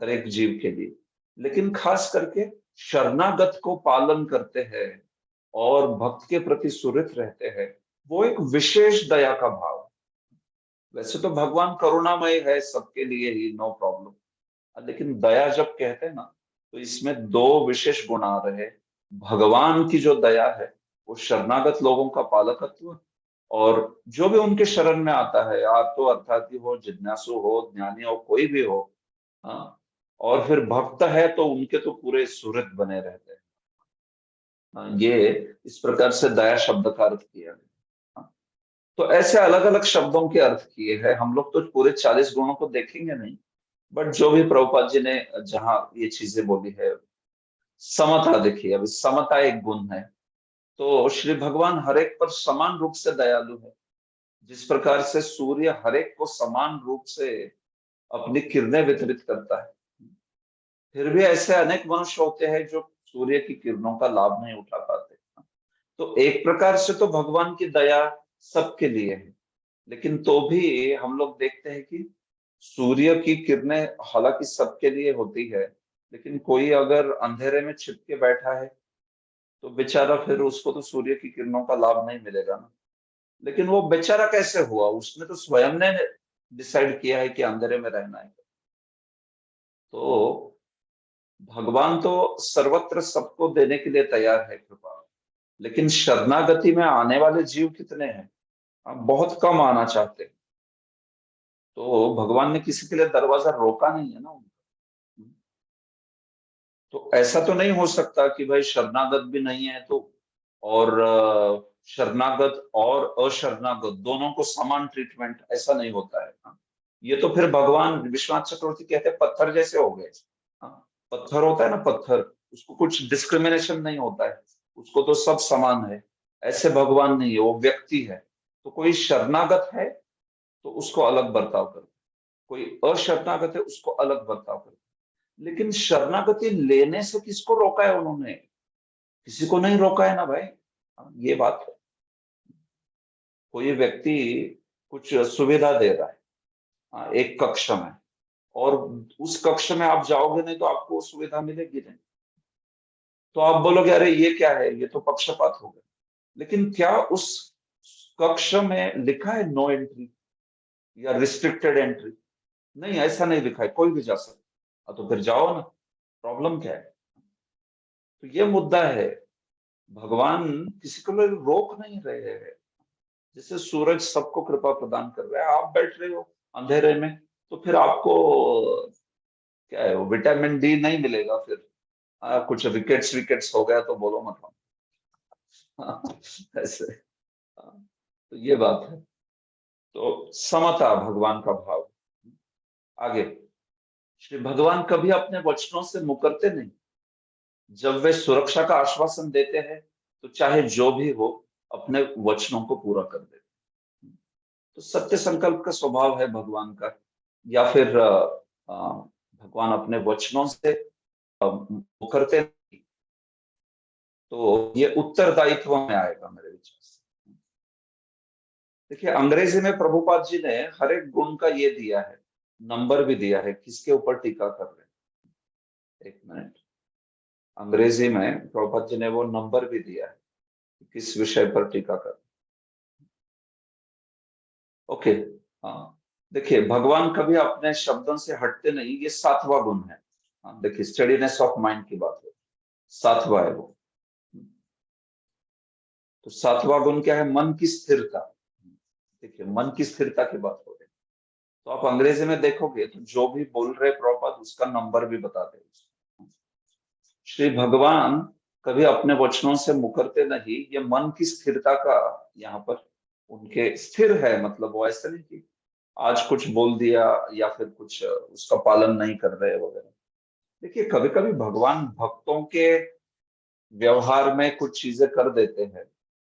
हर एक जीव के लिए। लेकिन खास करके शरणागत को पालन करते हैं और भक्त के प्रति सुहृद रहते हैं, वो एक विशेष दया का भाव है। वैसे तो भगवान करुणामय है सबके लिए ही, नो प्रॉब्लम, लेकिन दया जब कहते हैं ना तो इसमें दो विशेष गुण आ रहे हैं। भगवान की जो दया है वो शरणागत लोगों का पालकत्व, और जो भी उनके शरण में आता है, आप तो अर्थार्थी हो, जिज्ञासु हो, ज्ञानी हो, कोई भी हो, हाँ, और फिर भक्त है तो उनके तो पूरे सुहृद बने रहते हैं। ये इस प्रकार से दया शब्द का अर्थ किया गया। हाँ, तो ऐसे अलग अलग शब्दों के अर्थ किए हैं। हम लोग तो पूरे 40 गुणों को देखेंगे नहीं, बट जो भी प्रभुपाद जी ने जहां ये चीजें बोली है, समता देखिए, अभी समता एक गुण है। तो श्री भगवान हर एक पर समान रूप से दयालु है। जिस प्रकार से सूर्य हर एक को समान रूप से अपनी किरणें वितरित करता है, फिर भी ऐसे अनेक मनुष्य होते हैं जो सूर्य की किरणों का लाभ नहीं उठा पाते। तो एक प्रकार से तो भगवान की दया सबके लिए है, लेकिन तो भी हम लोग देखते हैं कि सूर्य की किरणें हालांकि सबके लिए होती है, लेकिन कोई अगर अंधेरे में छिप के बैठा है तो बेचारा फिर उसको तो सूर्य की किरणों का लाभ नहीं मिलेगा ना। लेकिन वो बेचारा कैसे हुआ? उसने तो स्वयं ने डिसाइड किया है कि अंधेरे में रहना है। तो भगवान तो सर्वत्र सबको देने के लिए तैयार है कृपा, लेकिन शरणागति में आने वाले जीव कितने हैं? बहुत कम आना चाहते, तो भगवान ने किसी के लिए दरवाजा रोका नहीं है ना उनका। तो ऐसा तो नहीं हो सकता कि भाई शरणागत भी नहीं है तो, और शरणागत और अशरणागत दोनों को समान ट्रीटमेंट, ऐसा नहीं होता है। हाँ। ये तो फिर भगवान विश्वनाथ चक्रवर्ती कहते हैं पत्थर जैसे हो गए। हाँ, पत्थर होता है ना, पत्थर, उसको कुछ डिस्क्रिमिनेशन नहीं होता है, उसको तो सब समान है। ऐसे भगवान नहीं है, वो व्यक्ति है। तो कोई शरणागत है तो उसको अलग बर्ताव करो, कोई अशरणागत है उसको अलग बर्ताव करो। लेकिन शरणागति लेने से किसको रोका है उन्होंने? किसी को नहीं रोका है ना भाई। ये बात है। कोई व्यक्ति कुछ सुविधा दे रहा है, एक कक्ष में, और उस कक्ष में आप जाओगे नहीं तो आपको सुविधा मिलेगी नहीं, तो आप बोलोगे अरे ये क्या है, ये तो पक्षपात हो गया। लेकिन क्या उस कक्ष में लिखा है नो एंट्री या रिस्ट्रिक्टेड एंट्री? नहीं, ऐसा नहीं लिखा है, कोई भी जा सकता। तो फिर जाओ ना, प्रॉब्लम क्या है? तो ये मुद्दा है। भगवान किसी को रोक नहीं रहे हैं। जैसे सूरज सबको कृपा प्रदान कर रहा है, आप बैठ रहे हो अंधेरे में, तो फिर आपको क्या है, विटामिन डी नहीं मिलेगा फिर। कुछ विकेट्स विकेट्स हो गया तो बोलो मत हम। ऐसे। तो ये बात है। तो समता भगवान का भाव। आगे, श्री भगवान कभी अपने वचनों से मुकरते नहीं। जब वे सुरक्षा का आश्वासन देते हैं तो चाहे जो भी हो, अपने वचनों को पूरा कर देते हैं। तो सत्य संकल्प का स्वभाव है भगवान का, या फिर भगवान अपने वचनों से मुकरते नहीं। तो ये उत्तरदायित्व में आएगा मेरे विचार से। देखिए, अंग्रेजी में प्रभुपाद जी ने हर एक गुण का ये दिया है, नंबर भी दिया है, किसके ऊपर टीका कर रहे हैं। एक मिनट, अंग्रेजी में प्रभुपाद जी ने वो नंबर भी दिया है, किस विषय पर टीका कर। ओके। हाँ, देखिए, भगवान कभी अपने शब्दों से हटते नहीं, ये 7वां गुण है। हाँ, देखिए, स्टडीनेस ऑफ माइंड की बात है, 7वां है वो। तो 7वां गुण क्या है? मन की स्थिरता। देखिए, मन की स्थिरता की बात हो रही है, तो आप अंग्रेजी में देखोगे तो जो भी बोल रहे प्रभुपाद उसका नंबर भी बताते हैं। श्री भगवान कभी अपने वचनों से मुकरते नहीं, ये मन की स्थिरता का यहाँ पर उनके स्थिर है। मतलब वो ऐसा नहीं कि आज कुछ बोल दिया या फिर कुछ उसका पालन नहीं कर रहे वगैरह। देखिए, कभी कभी भगवान भक्तों के व्यवहार में कुछ चीजें कर देते हैं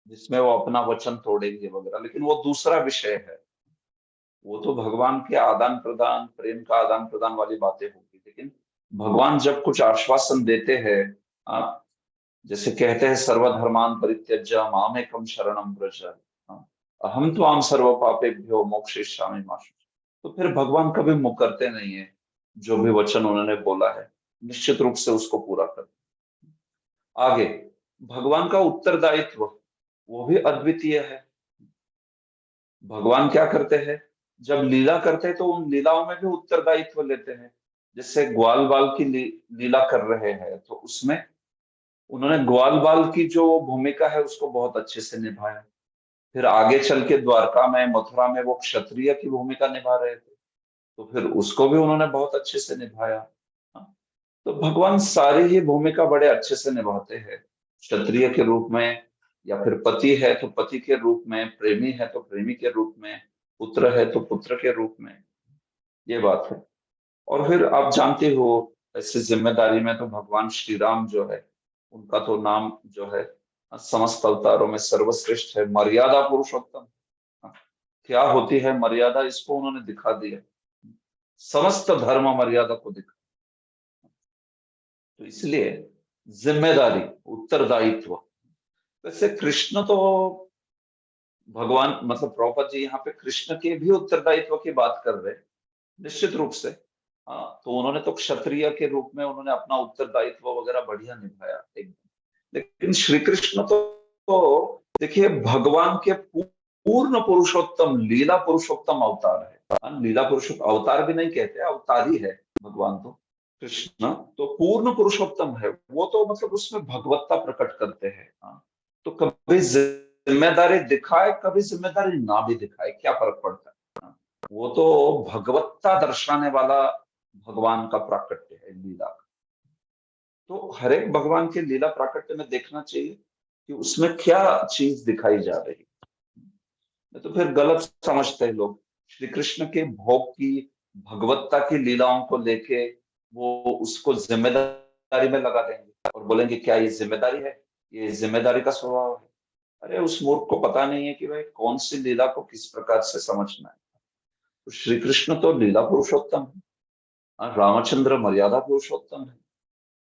जिसमें वो अपना वचन तोड़ेंगे वगैरह, लेकिन वो दूसरा विषय है। वो तो भगवान के आदान प्रदान, प्रेम का आदान प्रदान वाली बातें होगी। लेकिन भगवान जब कुछ आश्वासन देते हैं, जैसे कहते हैं सर्वधर्मान परित्यज्य मामेकम शरणम व्रज, अहम त्वाम सर्व पापेभ्यो मोक्षयिष्यामि मा शुचि। तो फिर भगवान कभी मुकरते नहीं है, जो भी वचन उन्होंने बोला है निश्चित रूप से उसको पूरा कर। आगे, भगवान का उत्तरदायित्व वो भी अद्वितीय है। भगवान क्या करते हैं, जब लीला करते हैं तो उन लीलाओं में भी उत्तरदायित्व लेते हैं। जैसे ग्वाल बाल की लीला कर रहे हैं, तो उसमें उन्होंने ग्वाल बाल की जो भूमिका है उसको बहुत अच्छे से निभाया। फिर आगे चल के द्वारका में, मथुरा में वो क्षत्रिय की भूमिका निभा रहे थे, तो फिर उसको भी उन्होंने बहुत अच्छे से निभाया। हाँ, तो भगवान सारी ही भूमिका बड़े अच्छे से निभाते हैं। क्षत्रिय के रूप में, या फिर पति है तो पति के रूप में, प्रेमी है तो प्रेमी के रूप में, पुत्र है तो पुत्र के रूप में। ये बात है। और फिर आप जानते हो, ऐसे जिम्मेदारी में तो भगवान श्री राम जो है, उनका तो नाम जो है समस्त अवतारों में सर्वश्रेष्ठ है, मर्यादा पुरुषोत्तम। क्या होती है मर्यादा, इसको उन्होंने दिखा दिया, समस्त धर्म मर्यादा को दिखा। तो इसलिए जिम्मेदारी, उत्तरदायित्व। वैसे कृष्ण तो भगवान, मतलब प्रभुपाद जी यहाँ पे कृष्ण के भी उत्तरदायित्व की बात कर रहे हैं, निश्चित रूप से। हाँ, तो उन्होंने तो क्षत्रिय के रूप में उन्होंने अपना उत्तरदायित्व वगैरह बढ़िया निभाया एकदम। लेकिन श्री कृष्ण तो देखिए, भगवान के पूर्ण पुरुषोत्तम, लीला पुरुषोत्तम अवतार है। लीला पुरुषोत्तम, अवतार भी नहीं कहते, अवतार ही है भगवान तो। कृष्ण तो पूर्ण पुरुषोत्तम है, वो तो मतलब उसमें भगवत्ता प्रकट करते हैं। हाँ, तो कभी जिम्मेदारी दिखाए, कभी जिम्मेदारी ना भी दिखाए, क्या फर्क पड़ता है। वो तो भगवत्ता दर्शाने वाला भगवान का प्राकट्य है, लीला का। तो हर एक भगवान के लीला प्राकट्य में देखना चाहिए कि उसमें क्या चीज दिखाई जा रही है। तो फिर गलत समझते हैं लोग श्री कृष्ण के भोग की, भगवत्ता की लीलाओं को लेके वो उसको जिम्मेदारी में लगा देंगे और बोलेंगे क्या ये जिम्मेदारी है, ये जिम्मेदारी का स्वभाव है। अरे उस मूर्ख को पता नहीं है कि भाई कौन सी लीला को किस प्रकार से समझना है। तो श्री कृष्ण तो लीला पुरुषोत्तम है, रामचंद्र मर्यादा पुरुषोत्तम है।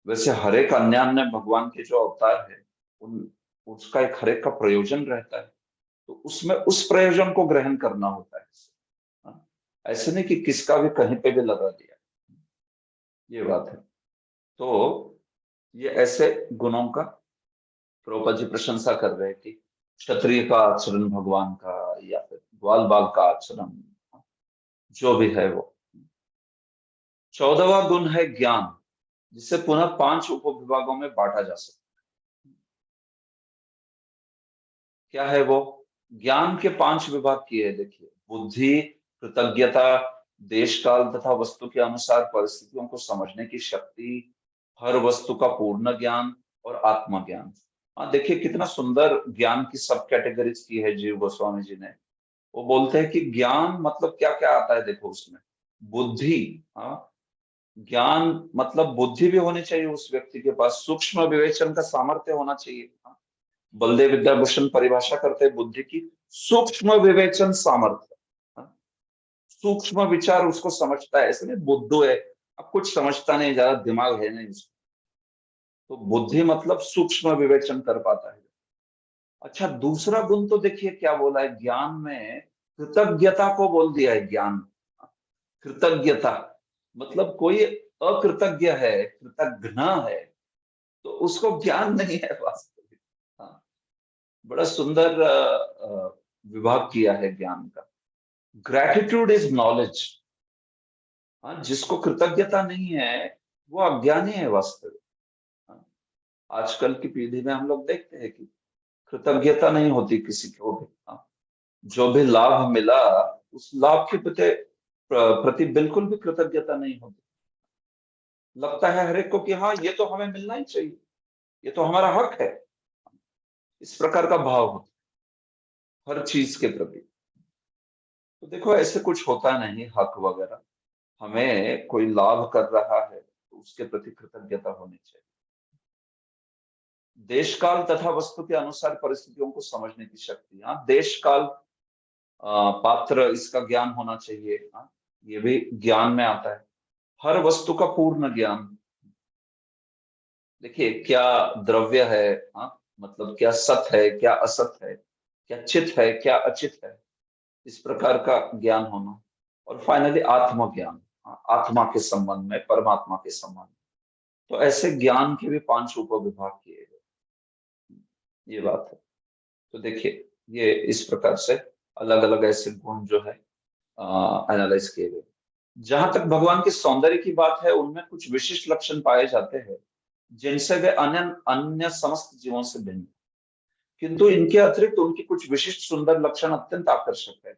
वैसे हर एक अन्य अन्य भगवान के जो अवतार है उन उसका एक हर एक का प्रयोजन रहता है, तो उसमें उस प्रयोजन को ग्रहण करना होता है। हाँ, ऐसे नहीं कि किसका भी कहीं पे भी लगा दिया, ये बात है। तो ये ऐसे गुणों का प्रभुपाद जी प्रशंसा कर रहे हैं कि क्षत्रिय का आचरण भगवान का, या फिर ग्वाल बाल का आचरण, जो भी है वो। 14वां गुण है ज्ञान, जिसे पुनः 5 उपविभागों में बांटा जा सकता है। क्या है वो? ज्ञान के 5 विभाग किए हैं, देखिए। बुद्धि, कृतज्ञता, देश काल तथा वस्तु के अनुसार परिस्थितियों को समझने की शक्ति, हर वस्तु का पूर्ण ज्ञान और आत्मज्ञान। हाँ, देखिए कितना सुंदर ज्ञान की सब कैटेगरीज की है जीव गोस्वामी जी ने। वो बोलते हैं कि ज्ञान मतलब क्या क्या आता है, देखो उसमें। बुद्धि, हाँ, ज्ञान मतलब बुद्धि भी होनी चाहिए उस व्यक्ति के पास, सूक्ष्म विवेचन का सामर्थ्य होना चाहिए। हाँ, बलदेव विद्याभूषण परिभाषा करते हैं बुद्धि की, सूक्ष्म विवेचन सामर्थ्य। हाँ, सूक्ष्म विचार उसको समझता है, ऐसे नहीं बुद्धू है, अब कुछ समझता नहीं, ज्यादा दिमाग है नहीं उसको। तो बुद्धि मतलब सूक्ष्म विवेचन कर पाता है। अच्छा, दूसरा गुण तो देखिए क्या बोला है ज्ञान में, कृतज्ञता को बोल दिया है ज्ञान। कृतज्ञता मतलब कोई अकृतज्ञ है, कृतघ्न है, तो उसको ज्ञान नहीं है वास्तविक। हाँ, बड़ा सुंदर विभाग किया है ज्ञान का। Gratitude is knowledge. हाँ, जिसको कृतज्ञता नहीं है वो अज्ञानी है वास्तविक। हाँ, आजकल की पीढ़ी में हम लोग देखते हैं कि कृतज्ञता नहीं होती किसी को भी। हाँ, जो भी लाभ मिला उस लाभ के प्रति बिल्कुल भी कृतज्ञता नहीं होती। लगता है हर एक को कि हाँ ये तो हमें मिलना ही चाहिए, ये तो हमारा हक है। इस प्रकार का भाव होता है हर चीज के प्रति। तो देखो ऐसे कुछ होता नहीं हक वगैरह, हमें कोई लाभ कर रहा है तो उसके प्रति कृतज्ञता होनी चाहिए। देश काल तथा वस्तु के अनुसार परिस्थितियों को समझने की शक्ति, हाँ देश काल, पात्र, इसका ज्ञान होना चाहिए। हाँ, ये भी ज्ञान में आता है। हर वस्तु का पूर्ण ज्ञान, देखिए क्या द्रव्य है, हाँ मतलब क्या सत है, क्या असत है, क्या चित है, क्या अचित है, इस प्रकार का ज्ञान होना। और फाइनली आत्मज्ञान, हाँ, आत्मा के संबंध में, परमात्मा के संबंध में। तो ऐसे ज्ञान के भी 5 उपविभाग किए गए, ये बात है। तो देखिए ये इस प्रकार से अलग अलग ऐसे गुण जो है एनालाइज किए गए। जहां तक भगवान के सौंदर्य की बात है, उनमें कुछ विशिष्ट लक्षण पाए जाते हैं जिनसे वे अन्य अन्य समस्त जीवों से भिन्न, किंतु इनके अतिरिक्त उनकी कुछ विशिष्ट सुंदर लक्षण अत्यंत आकर्षक है,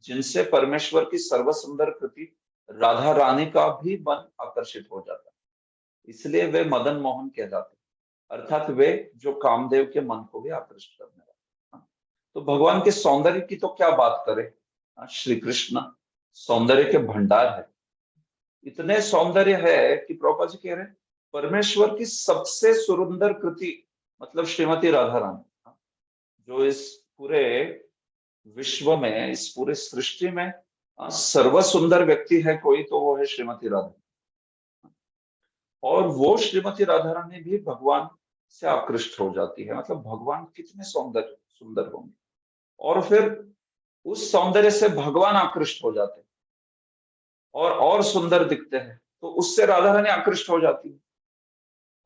जिनसे परमेश्वर की सर्व सुंदर कृति राधा रानी का भी मन आकर्षित हो जाता है। इसलिए वे मदन मोहन कहलाते हैं, अर्थात वे जो कामदेव के मन को भी आकर्षित करने वाले। तो भगवान के सौंदर्य की तो क्या बात करें। श्री कृष्ण सौंदर्य के भंडार है। इतने सौंदर्य है कि प्रभुपाद जी कह रहे हैं परमेश्वर की सबसे सुंदर कृति मतलब श्रीमती राधा रानी, जो इस पूरे विश्व में, इस पूरे सृष्टि में सर्व सुंदर व्यक्ति है कोई तो वो है श्रीमती राधा। और वो श्रीमती राधा रानी भी भगवान से आकृष्ट हो जाती है, मतलब भगवान कितने सौंदर्य सुंदर होंगे, और फिर उस सौंदर्य से भगवान आकृष्ट हो जाते हैं और सुंदर दिखते हैं, तो उससे राधा रानी आकृष्ट हो जाती है,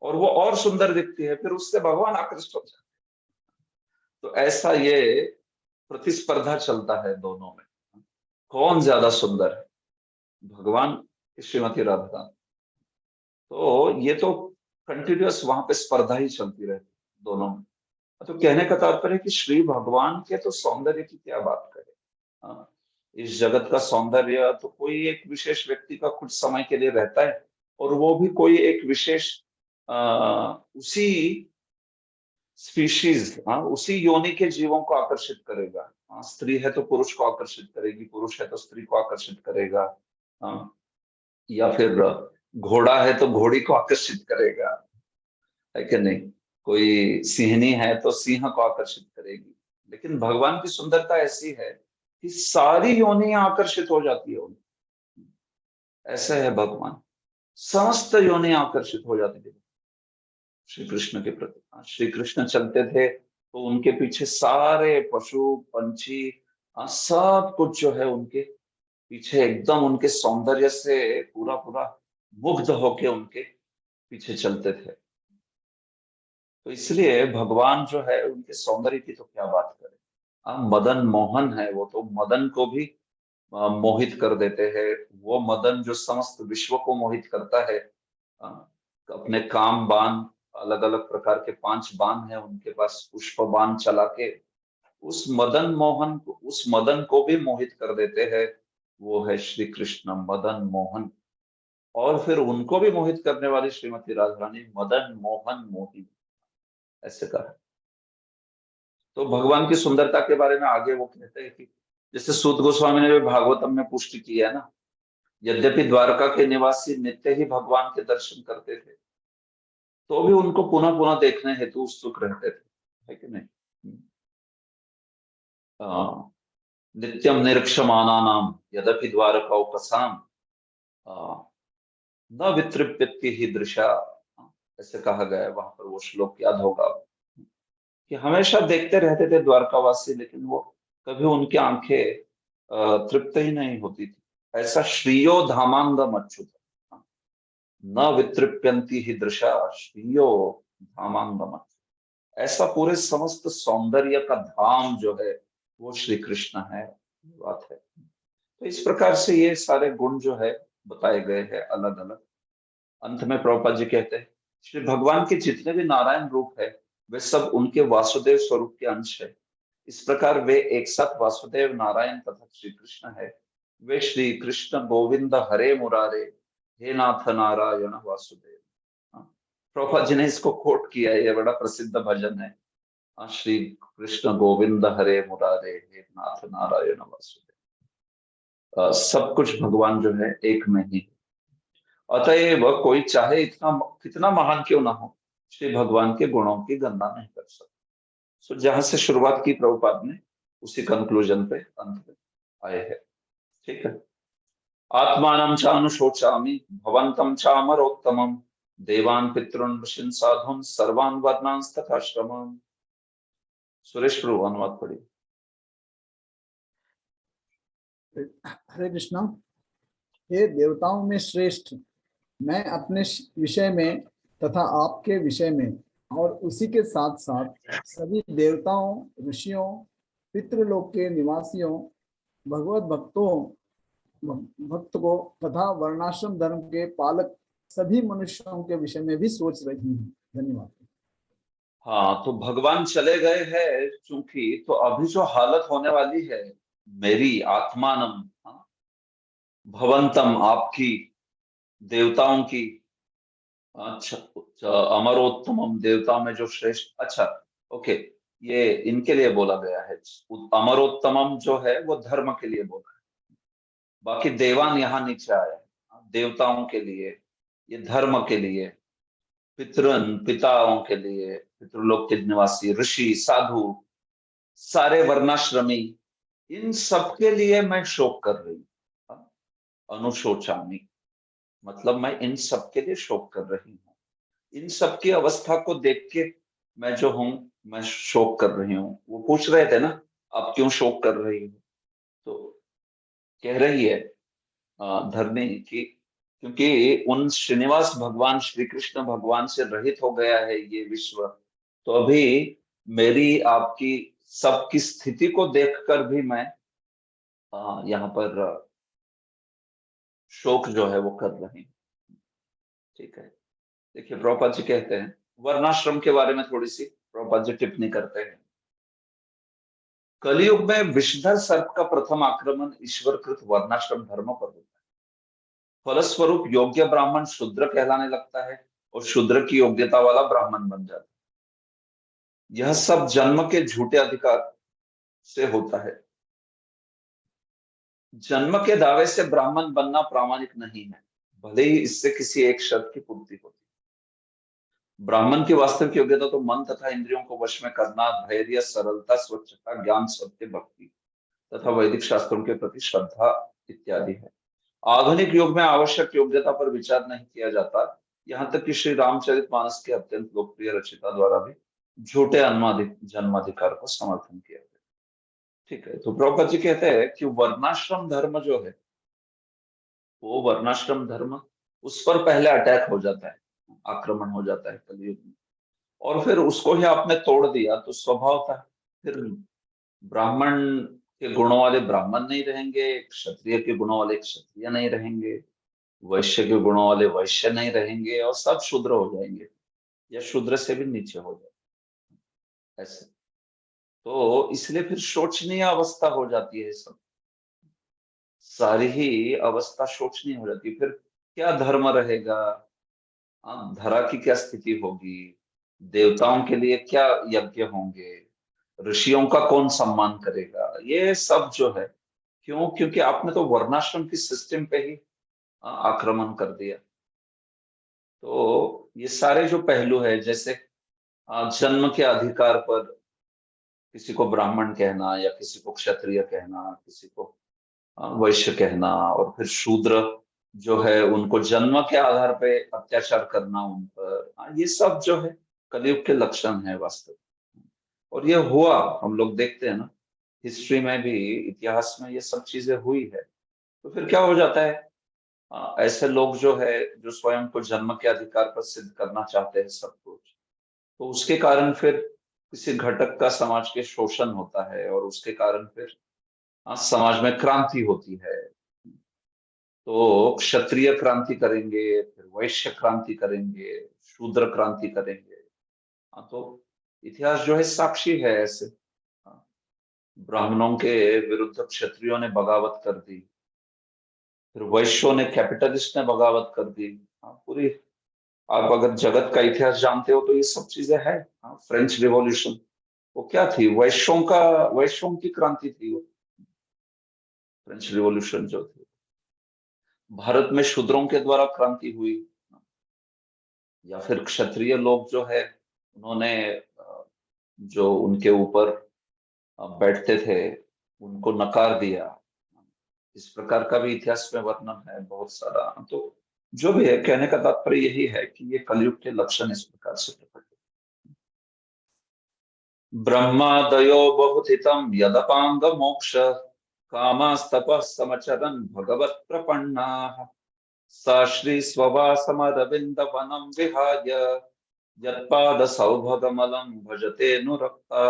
और वो और सुंदर दिखती है, फिर उससे भगवान आकृष्ट हो जाते हैं। तो ऐसा ये प्रतिस्पर्धा चलता है दोनों में, कौन ज्यादा सुंदर है, भगवान की श्रीमती राधा रानी। तो ये तो कंटिन्यूअस वहां पे स्पर्धा ही चलती रहती दोनों में। तो कहने का तात्पर्य है कि श्री भगवान के तो सौंदर्य की क्या बात करें। हाँ, इस जगत का सौंदर्य तो कोई एक विशेष व्यक्ति का कुछ समय के लिए रहता है, और वो भी कोई एक विशेष उसी स्पीशीज, हाँ, उसी योनि के जीवों को आकर्षित करेगा। हाँ, स्त्री है तो पुरुष को आकर्षित करेगी, पुरुष है तो स्त्री को आकर्षित करेगा। हाँ, या फिर घोड़ा है तो घोड़ी को आकर्षित करेगा, है कि नहीं। कोई सिंहनी है तो सिंह को आकर्षित करेगी। लेकिन भगवान की सुंदरता ऐसी है कि सारी योनियां आकर्षित हो जाती है उनकी। ऐसा है भगवान, समस्त योनियां आकर्षित हो जाती है श्री कृष्ण के प्रति। श्री कृष्ण चलते थे तो उनके पीछे सारे पशु पंछी, सब कुछ जो है उनके पीछे एकदम उनके सौंदर्य से पूरा पूरा मुग्ध होके उनके पीछे चलते थे। तो इसलिए भगवान जो है उनके सौंदर्य की तो क्या बात करें। मदन मोहन है, वो तो मदन को भी मोहित कर देते हैं। वो मदन जो समस्त विश्व को मोहित करता है, अ, अपने काम बाण, अलग अलग प्रकार के 5 बाण है उनके पास, पुष्प बाण चला के उस मदन मोहन को, उस मदन को भी मोहित कर देते हैं। वो है श्री कृष्ण मदन मोहन। और फिर उनको भी मोहित करने वाली श्रीमती राधा रानी मदन मोहन मोहिनी, ऐसे कहा। तो भगवान की सुंदरता के बारे में आगे वो कहते हैं कि जैसे सूत गोस्वामी ने भी भागवतम में पुष्टि किया है ना, यद्यपि द्वारका के निवासी नित्य ही भगवान के दर्शन करते थे, तो भी उनको पुनः पुनः देखने हेतु उत्सुक रहते थे, है कि नहीं। नित्यम निरीक्षमाना नाम यद्यपि द्वारकाउपसाम न वितृप्यति ही दृशा, ऐसे कहा गया है वहां पर। वो श्लोक याद होगा कि हमेशा देखते रहते थे द्वारकावासी, लेकिन वो कभी उनकी आंखें तृप्त ही नहीं होती थी। ऐसा श्रीयो धामांगम अच्युत न वितृप्यंती ही दृशा श्रीयो धामांगम, ऐसा पूरे समस्त सौंदर्य का धाम जो है वो श्री कृष्ण है, बात है। तो इस प्रकार से ये सारे गुण जो है बताए गए हैं अलग अलग। अंत में प्रभुपाद जी कहते हैं श्री भगवान के जितने भी नारायण रूप है वे सब उनके वासुदेव स्वरूप के अंश है। इस प्रकार वे एक साथ वासुदेव नारायण तथा श्री कृष्ण है। वे श्री कृष्ण गोविंद हरे मुरारे, हे नाथ नारायण वासुदेव। हाँ, प्रभुपाद जी ने इसको कोट किया है, ये बड़ा प्रसिद्ध भजन है। श्री कृष्ण गोविंद हरे मुरारे, हे नाथ नारायण वासुदेव। सब कुछ भगवान जो है एक में ही। अतएव कोई चाहे इतना कितना महान क्यों ना हो, श्री भगवान के गुणों की गणना नहीं कर सकता। सो जहां से शुरुआत की प्रभुपाद ने, उसी कंक्लूजन पे अंत में आए हैं। ठीक है। आत्मानं चानुशोचामि भवन्तं चामरोत्तमं देवान् पितॄन् ऋषीन् साधून् सर्वान् वर्णांस्तथाश्रमम्। सुरेश प्रभु अनुवाद पढ़िए। हरे कृष्णा। हे देवताओं में श्रेष्ठ, मैं अपने विषय में तथा आपके विषय में और उसी के साथ साथ सभी देवताओं, ऋषियों, पितृलोक के निवासियों, भगवत भक्त को तथा वर्णाश्रम धर्म के पालक सभी मनुष्यों के विषय में भी सोच रही हूँ। धन्यवाद। हाँ, तो भगवान चले गए हैं चूंकि, तो अभी जो हालत होने वाली है मेरी आत्मानम, भवंतम आपकी, देवताओं की, अच्छा, अमरोत्तमम देवता में जो श्रेष्ठ, अच्छा, ओके, ये इनके लिए बोला गया है। अमरोत्तमम जो है वो धर्म के लिए बोला है, बाकी देवान यहाँ नीचे आया है देवताओं के लिए, ये धर्म के लिए, पितरन पिताओं के लिए, पितृलोक के निवासी, ऋषि, साधु, सारे वर्णाश्रमी, इन सबके लिए मैं शोक कर रही हूँ। अनुशोचामी मतलब मैं इन सब के लिए शोक कर रही हूँ। इन सब की अवस्था को देख के मैं जो हूँ, मैं शोक कर रही हूँ। वो पूछ रहे थे ना, आप क्यों शोक कर रही हो, तो कह रही है धरनी की, क्योंकि उन श्रीनिवास भगवान श्री कृष्ण भगवान से रहित हो गया है ये विश्व, तो अभी मेरी आपकी सबकी स्थिति को देखकर भी मैं यहाँ पर शोक जो है वो कर रही हूँ। ठीक है। देखिए प्रभुपाद जी कहते हैं वर्णाश्रम के बारे में थोड़ी सी प्रभुपाद जी टिप्पणी करते हैं, कलयुग में विषधर सर्प का प्रथम आक्रमण ईश्वरकृत वर्णाश्रम धर्म पर होता है। फलस्वरूप योग्य ब्राह्मण शूद्र कहलाने लगता है और शूद्र की योग्यता वाला ब्राह्मण बन जाता है। यह सब जन्म के झूठे अधिकार से होता है। जन्म के दावे से ब्राह्मण बनना प्रामाणिक नहीं है, भले ही इससे किसी एक शर्त की पूर्ति होती है। ब्राह्मण की वास्तविक योग्यता तो मन तथा इंद्रियों को वश में करना, धैर्य, सरलता, स्वच्छता, ज्ञान, सत्य, भक्ति तथा वैदिक शास्त्रों के प्रति श्रद्धा इत्यादि है। आधुनिक युग में आवश्यक योग्यता पर विचार नहीं किया जाता, यहाँ तक कि श्री रामचरितमानस के अत्यंत लोकप्रिय रचिता द्वारा भी झूठे जन्माधिकार को समर्थन किया गया। ठीक है, तो प्रभुपाद जी कहते हैं कि वर्णाश्रम धर्म जो है, वो वर्णाश्रम धर्म उस पर पहले अटैक हो जाता है, आक्रमण हो जाता है कलयुग में, और फिर उसको ही आपने तोड़ दिया तो स्वभाव था फिर ब्राह्मण के गुणों वाले ब्राह्मण नहीं रहेंगे, क्षत्रिय के गुणों वाले क्षत्रिय नहीं रहेंगे, वैश्य के गुणों वाले वैश्य नहीं रहेंगे, और सब शूद्र हो जाएंगे या शूद्र से भी नीचे हो जाए ऐसे। तो इसलिए फिर शोचनीय अवस्था हो जाती है, सब सारी ही अवस्था शोचनीय हो जाती है। फिर क्या धर्म रहेगा, धरा की क्या स्थिति होगी, देवताओं के लिए क्या यज्ञ होंगे, ऋषियों का कौन सम्मान करेगा, ये सब जो है क्यों, क्योंकि आपने तो वर्णाश्रम की सिस्टम पे ही आक्रमण कर दिया। तो ये सारे जो पहलू है, जैसे जन्म के अधिकार पर किसी को ब्राह्मण कहना या किसी को क्षत्रिय कहना, किसी को वैश्य कहना, और फिर शूद्र जो है उनको जन्म के आधार पे अत्याचार करना उन पर, ये सब जो है कलयुग के लक्षण है वास्तव। और ये हुआ, हम लोग देखते हैं ना हिस्ट्री में भी, इतिहास में ये सब चीजें हुई है। तो फिर क्या हो जाता है, ऐसे लोग जो है जो स्वयं को जन्म के अधिकार पर सिद्ध करना चाहते हैं सब कुछ, तो उसके कारण फिर किसी घटक का समाज के शोषण होता है, और उसके कारण फिर समाज में क्रांति होती है। तो क्षत्रिय क्रांति करेंगे, फिर वैश्य क्रांति करेंगे, शूद्र क्रांति करेंगे। तो इतिहास जो है साक्षी है ऐसे। ब्राह्मणों के विरुद्ध क्षत्रियों ने बगावत कर दी, फिर वैश्यों ने, कैपिटलिस्ट ने बगावत कर दी। पूरी, आप अगर जगत का इतिहास जानते हो तो ये सब चीजें है। फ्रेंच रिवॉल्यूशन वो क्या थी, वैश्यों की क्रांति थी वो, फ्रेंच रिवॉल्यूशन जो थी। भारत में शूद्रों के द्वारा क्रांति हुई, या फिर क्षत्रिय लोग जो है उन्होंने जो उनके ऊपर बैठते थे उनको नकार दिया। इस प्रकार का भी इतिहास में वर्णन है बहुत सारा। तो जो भी है, कहने का तात्पर्य यही है कि ये कलयुग के लक्षण इस प्रकार से प्रकट है। ब्रह्मादयो बहुतितं यदपांग मोक्ष कामास्तपः समचरन् भगवत् प्रपन्नाः सा श्री स्ववासमरविंद वनं विहाय यत्पाद सौभगमलं भजते नुरक्ता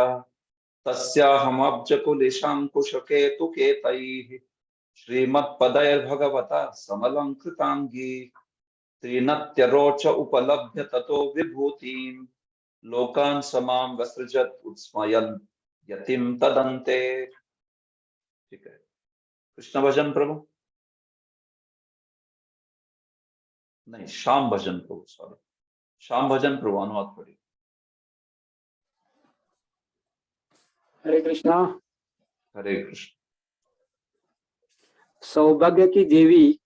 तस्याहमब्जकुलिशाङ्कुशकेतुकेतैः श्रीमत्पदैर्भगवता समलंकृतांगी त्रिनत्यरोच उपलभ्य ततो विभूतिं लोकान् समां वसृजत् उत्स्मयन् यतिं तदन्ते। ठीक है, कृष्ण भजन प्रभु, नहीं श्याम भजन प्रभु, सॉरी, श्याम भजन प्रभु, अनुवाद पढ़िए। हरे कृष्णा। हरे कृष्ण। सौभाग्य की देवी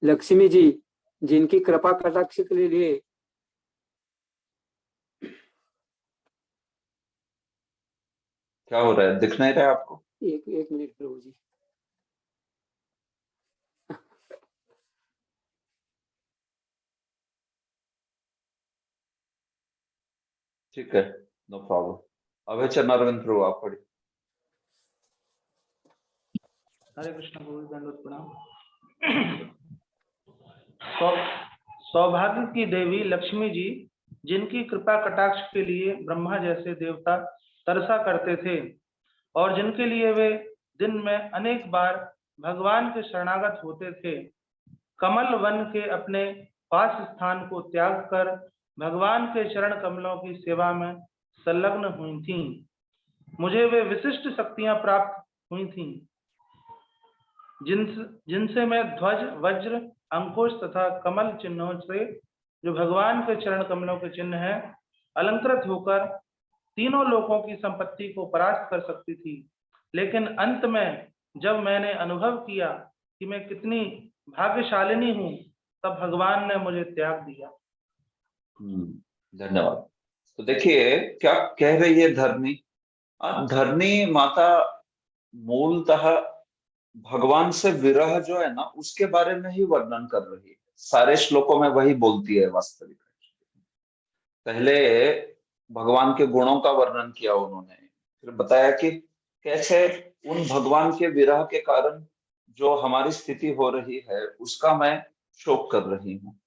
लक्ष्मी जी, जिनकी कृपा कटाक्ष के लिए क्या हो रहा है, दिख नहीं रहा है आपको? एक मिनट प्रभु जी। ठीक है, नो प्रॉब्लम। अभय चरण अरविंद प्रभु आप पढ़िए। हरे कृष्ण प्रभु, दंडवत प्रणाम। सौभाग्य की देवी लक्ष्मी जी, जिनकी कृपा कटाक्ष के लिए ब्रह्मा जैसे देवता तरसा करते थे और जिनके लिए वे दिन में अनेक बार भगवान के शरणागत होते थे, कमल वन के अपने वास स्थान को त्याग कर भगवान के चरण कमलों की सेवा में संलग्न हुई थीं। मुझे वे विशिष्ट शक्तियां प्राप्त हुई थीं जिनसे मैं ध्वज, वज्र, अंकुश तथा कमल चिन्हों से, जो भगवान के चरण कमलों के चिन्ह हैं, अलंकृत होकर तीनों लोकों की संपत्ति को परास्त कर सकती थी। लेकिन अंत में जब मैंने अनुभव किया कि मैं कितनी भाग्यशालिनी हूं, तब भगवान ने मुझे त्याग दिया। धन्यवाद। तो देखिए क्या कह रही है धरनी। धरनी माता मूलतः भगवान से विरह जो है ना, उसके बारे में ही वर्णन कर रही है। सारे श्लोकों में वही बोलती है वास्तविक। पहले भगवान के गुणों का वर्णन किया उन्होंने, फिर बताया कि कैसे उन भगवान के विरह के कारण जो हमारी स्थिति हो रही है उसका मैं शोक कर रही हूँ।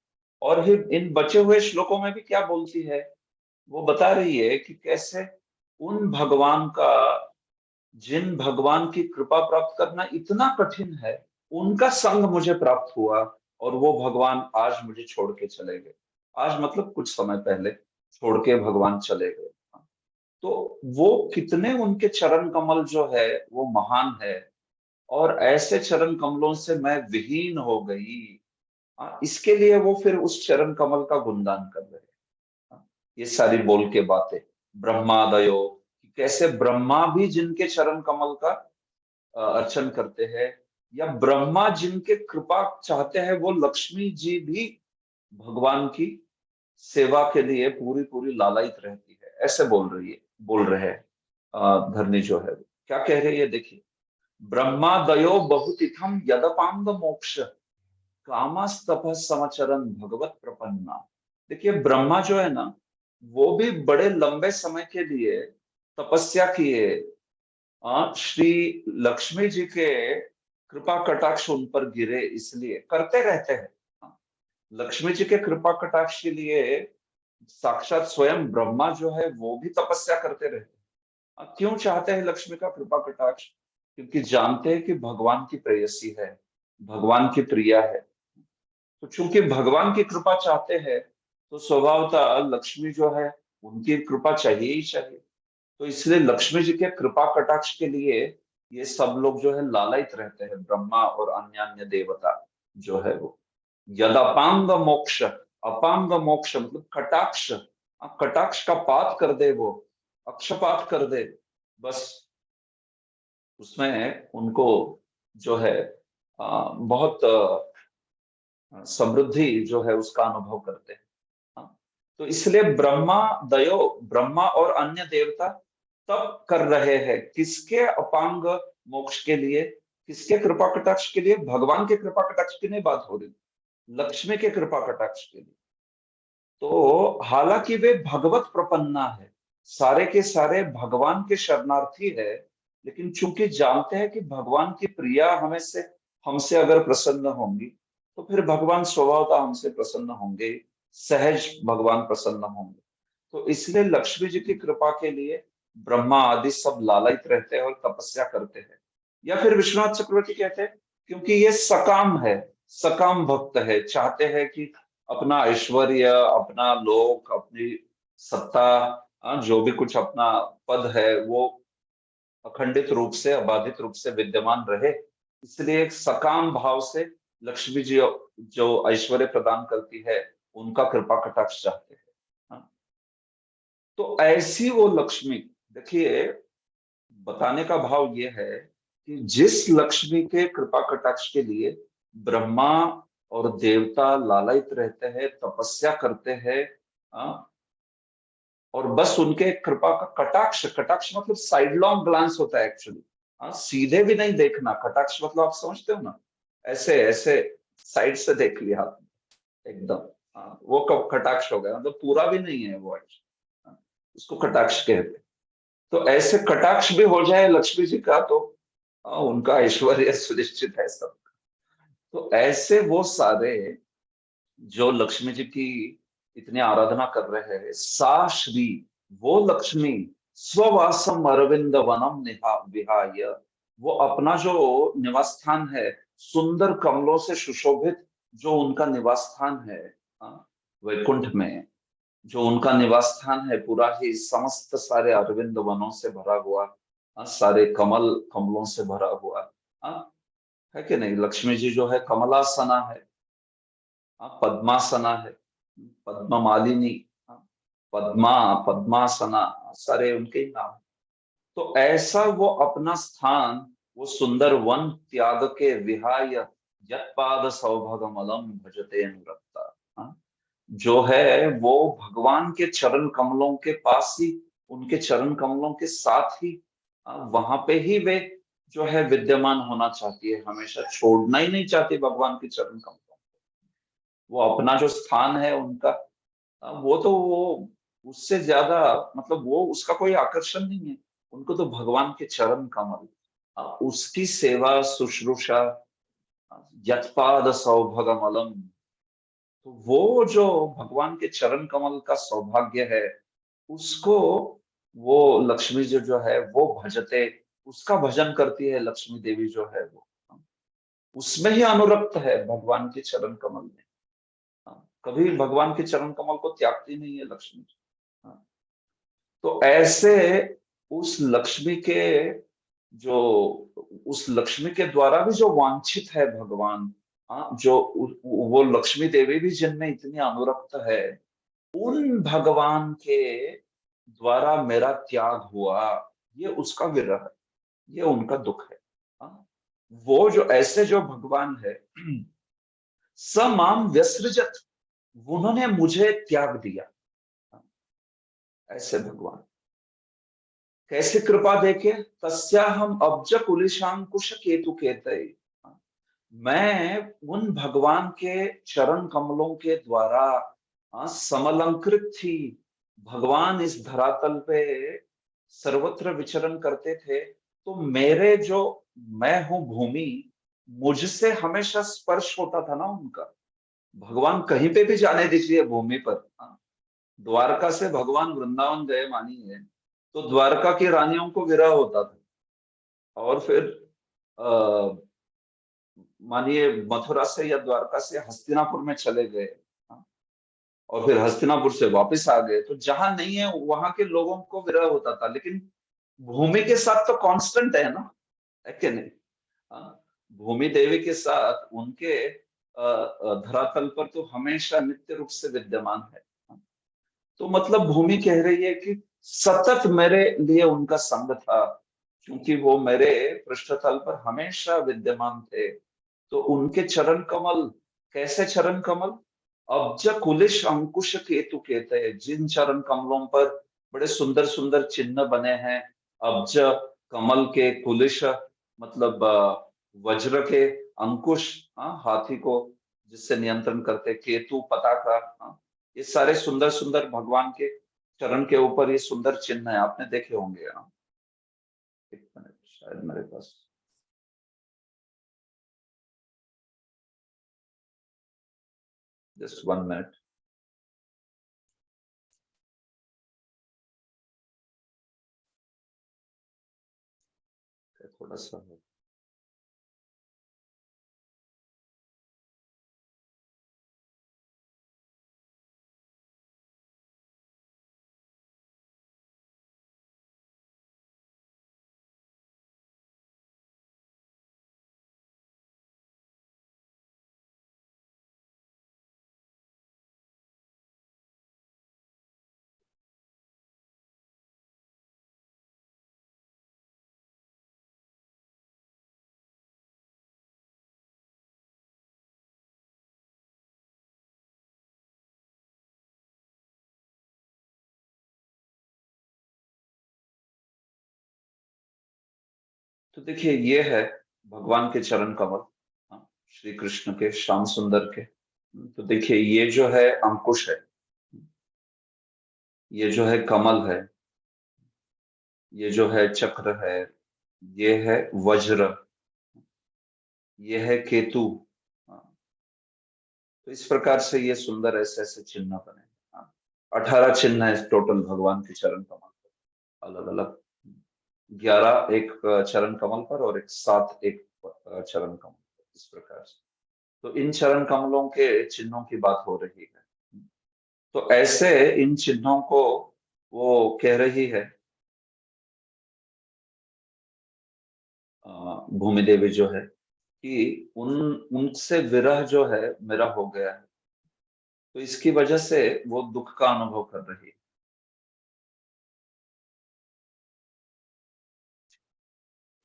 और फिर इन बचे हुए श्लोकों में भी क्या बोलती है, वो बता रही है कि कैसे उन भगवान का, जिन भगवान की कृपा प्राप्त करना इतना कठिन है, उनका संग मुझे प्राप्त हुआ और वो भगवान आज मुझे छोड़ के चले गए। आज मतलब कुछ समय पहले छोड़ के भगवान चले गए। तो वो कितने उनके चरण कमल जो है वो महान है, और ऐसे चरण कमलों से मैं विहीन हो गई। इसके लिए वो फिर उस चरण कमल का गुणगान कर रहे हैं। ये सारी बोल के बातें ब्रह्मादयो, कैसे ब्रह्मा भी जिनके चरण कमल का अर्चन करते हैं, या ब्रह्मा जिनके कृपा चाहते हैं, वो लक्ष्मी जी भी भगवान की सेवा के लिए पूरी पूरी लालायित रहती है। ऐसे बोल रहे हैं धरनी जो है। क्या कह रही है देखिए, ब्रह्मादयो बहुतिथम यदपांग मोक्ष कामस्तप समचरण भगवत प्रपन्ना। देखिए ब्रह्मा जो है ना, वो भी बड़े लंबे समय के लिए तपस्या किए, श्री लक्ष्मी जी के कृपा कटाक्ष उन पर गिरे, इसलिए करते रहते हैं। लक्ष्मी जी के कृपा कटाक्ष के लिए साक्षात स्वयं ब्रह्मा जो है वो भी तपस्या करते रहते हैं। क्यों चाहते हैं लक्ष्मी का कृपा कटाक्ष? क्योंकि जानते हैं कि भगवान की प्रेयसी है, भगवान की प्रिया है। तो चूंकि भगवान की कृपा चाहते हैं, तो स्वभावतः लक्ष्मी जो है उनकी कृपा चाहिए ही चाहिए। तो इसलिए लक्ष्मी जी के कृपा कटाक्ष के लिए ये सब लोग जो है लालायित रहते हैं, ब्रह्मा और अन्य अन्य देवता जो है वो। यद अपांग मोक्ष, अपांग मोक्ष मतलब कटाक्ष, कटाक्ष का पात कर दे, वो अक्षपात कर दे, बस उसमें उनको जो है बहुत समृद्धि जो है उसका अनुभव करते हैं। तो इसलिए ब्रह्मा और अन्य देवता तब कर रहे हैं किसके अपांग मोक्ष के लिए, किसके कृपा कटाक्ष के लिए? भगवान के कृपा कटाक्ष की नहीं बात हो रही, लक्ष्मी के कृपा कटाक्ष के लिए। तो हालांकि वे भगवत प्रपन्ना है, सारे के सारे भगवान के शरणार्थी है, लेकिन चूंकि जानते हैं कि भगवान की प्रिया हमसे अगर प्रसन्न होंगी, तो फिर भगवान स्वभावतः हमसे प्रसन्न होंगे, सहज भगवान प्रसन्न होंगे। तो इसलिए लक्ष्मी जी की कृपा के लिए ब्रह्मा आदि सब लालायित रहते हैं और तपस्या करते हैं। या फिर विश्वनाथ चक्रवर्ती कहते हैं क्योंकि ये सकाम है, सकाम भक्त है, चाहते हैं कि अपना ऐश्वर्य, अपना लोक, अपनी सत्ता, जो भी कुछ अपना पद है वो अखंडित रूप से, अबाधित रूप से विद्यमान रहे। इसलिए एक सकाम भाव से लक्ष्मी जी जो ऐश्वर्य प्रदान करती है उनका कृपा कटाक्ष चाहते हैं। तो ऐसी वो लक्ष्मी, देखिए बताने का भाव ये है कि जिस लक्ष्मी के कृपा कटाक्ष के लिए ब्रह्मा और देवता लालायित रहते हैं, तपस्या करते हैं, और बस उनके कृपा का कटाक्ष, कटाक्ष मतलब साइडलॉन्ग ग्लांस होता है एक्चुअली। सीधे भी नहीं देखना, कटाक्ष मतलब आप समझते हो ना, ऐसे ऐसे साइड से देख लिया एकदम, वो कब कटाक्ष हो गया, मतलब पूरा भी नहीं है वो, उसको कटाक्ष कहते। तो ऐसे कटाक्ष भी हो जाए लक्ष्मी जी का, तो उनका ऐश्वर्य सुनिश्चित है सब। तो ऐसे वो सारे जो लक्ष्मी जी की इतनी आराधना कर रहे हैं, सा श्री वो लक्ष्मी स्ववासम अरविंद वनम विहाय, वो अपना जो निवास स्थान है, सुंदर कमलों से सुशोभित जो उनका निवास स्थान है वैकुंठ में, जो उनका निवास स्थान है पूरा ही समस्त सारे अरविंद वनों से भरा हुआ, सारे कमलों से भरा हुआ, है कि नहीं। लक्ष्मी जी जो है कमलासना है, पद्मासना है, पद्ममालिनी, पद्मा, पद्मासना, सारे उनके ही नाम। तो ऐसा वो अपना स्थान, वो सुंदर वन त्याग के विहाय यत्पाद सौभगमलम भजते अनुरक्ता, जो है वो भगवान के चरण कमलों के पास ही, उनके चरण कमलों के साथ ही, वहां पे ही वे जो है विद्यमान होना चाहती है, हमेशा छोड़ना ही नहीं चाहती भगवान के चरण कमलों को। वो अपना जो स्थान है उनका, वो तो वो उससे ज्यादा, मतलब वो उसका कोई आकर्षण नहीं है, उनको तो भगवान के चरण कमल, उसकी सेवा शुश्रूषा, यत्पाद सौभगमलम। तो वो जो भगवान के चरण कमल का सौभाग्य है, उसको वो लक्ष्मी जी जो है वो भजते, उसका भजन करती है लक्ष्मी देवी जो है वो, उसमें ही अनुरक्त है भगवान के चरण कमल में। कभी भगवान के चरण कमल को त्यागती नहीं है लक्ष्मी जी। तो ऐसे उस लक्ष्मी के जो, उस लक्ष्मी के द्वारा भी जो वांछित है भगवान, जो वो लक्ष्मी देवी भी जिनमें इतनी अनुरक्त है, उन भगवान के द्वारा मेरा त्याग हुआ, ये उसका विरह है, ये उनका दुख है। वो जो ऐसे जो भगवान है, स माम व्यसृजत, उन्होंने मुझे त्याग दिया। ऐसे भगवान कैसे कृपा देखे, तस्या हम अब्ज कुलिशांकुश केतु केतय। मैं उन भगवान के चरण कमलों के द्वारा समलंकृत थी। भगवान इस धरातल पे सर्वत्र विचरण करते थे, तो मेरे जो, मैं हूं भूमि, मुझसे हमेशा स्पर्श होता था ना उनका। भगवान कहीं पे भी जाने दीजिए भूमि पर, द्वारका से भगवान वृंदावन गए मानिए, तो द्वारका की रानियों को विरह होता था। और फिर मानिए मथुरा से या द्वारका से हस्तिनापुर में चले गए, और फिर हस्तिनापुर से वापस आ गए, तो जहां नहीं है वहां के लोगों को विरह होता था, लेकिन भूमि के साथ तो कांस्टेंट है ना, है कि नहीं। भूमि देवी के साथ उनके धरातल पर तो हमेशा नित्य रूप से विद्यमान है। तो मतलब भूमि कह रही है कि सतत मेरे लिए उनका संग था, क्योंकि वो मेरे पृष्ठतल पर हमेशा विद्यमान थे। तो उनके चरण कमल, कैसे चरण कमल, अब्ज कुलिश अंकुश केतु कहते हैं, जिन चरण कमलों पर बड़े सुंदर सुंदर चिन्ह बने हैं। अब्ज कमल के, कुलिश मतलब वज्र के, अंकुश हाथी को जिससे नियंत्रण करते, केतु पताका, ये सारे सुंदर सुंदर भगवान के चरण के ऊपर ये सुंदर चिन्ह है, आपने देखे होंगे। एक मिनट, शायद मेरे पास, जस्ट 1 मिनट। थोड़ा सा है। तो देखिए ये है भगवान के चरण कमल, श्री कृष्ण के, श्याम सुंदर के। तो देखिए ये जो है अंकुश है, ये जो है कमल है, ये जो है चक्र है, ये है वज्र, ये है केतु। तो इस प्रकार से ये सुंदर ऐसे ऐसे चिन्ह बने। 18 चिन्ह है टोटल भगवान के चरण कमल पर, अलग अलग। 11 एक चरण कमल पर और एक 7 एक चरण कमल पर, इस प्रकार से। तो इन चरण कमलों के चिन्हों की बात हो रही है। तो ऐसे इन चिन्हों को वो कह रही है, भूमि देवी जो है, कि उनसे विरह जो है मेरा हो गया है, तो इसकी वजह से वो दुख का अनुभव कर रही है।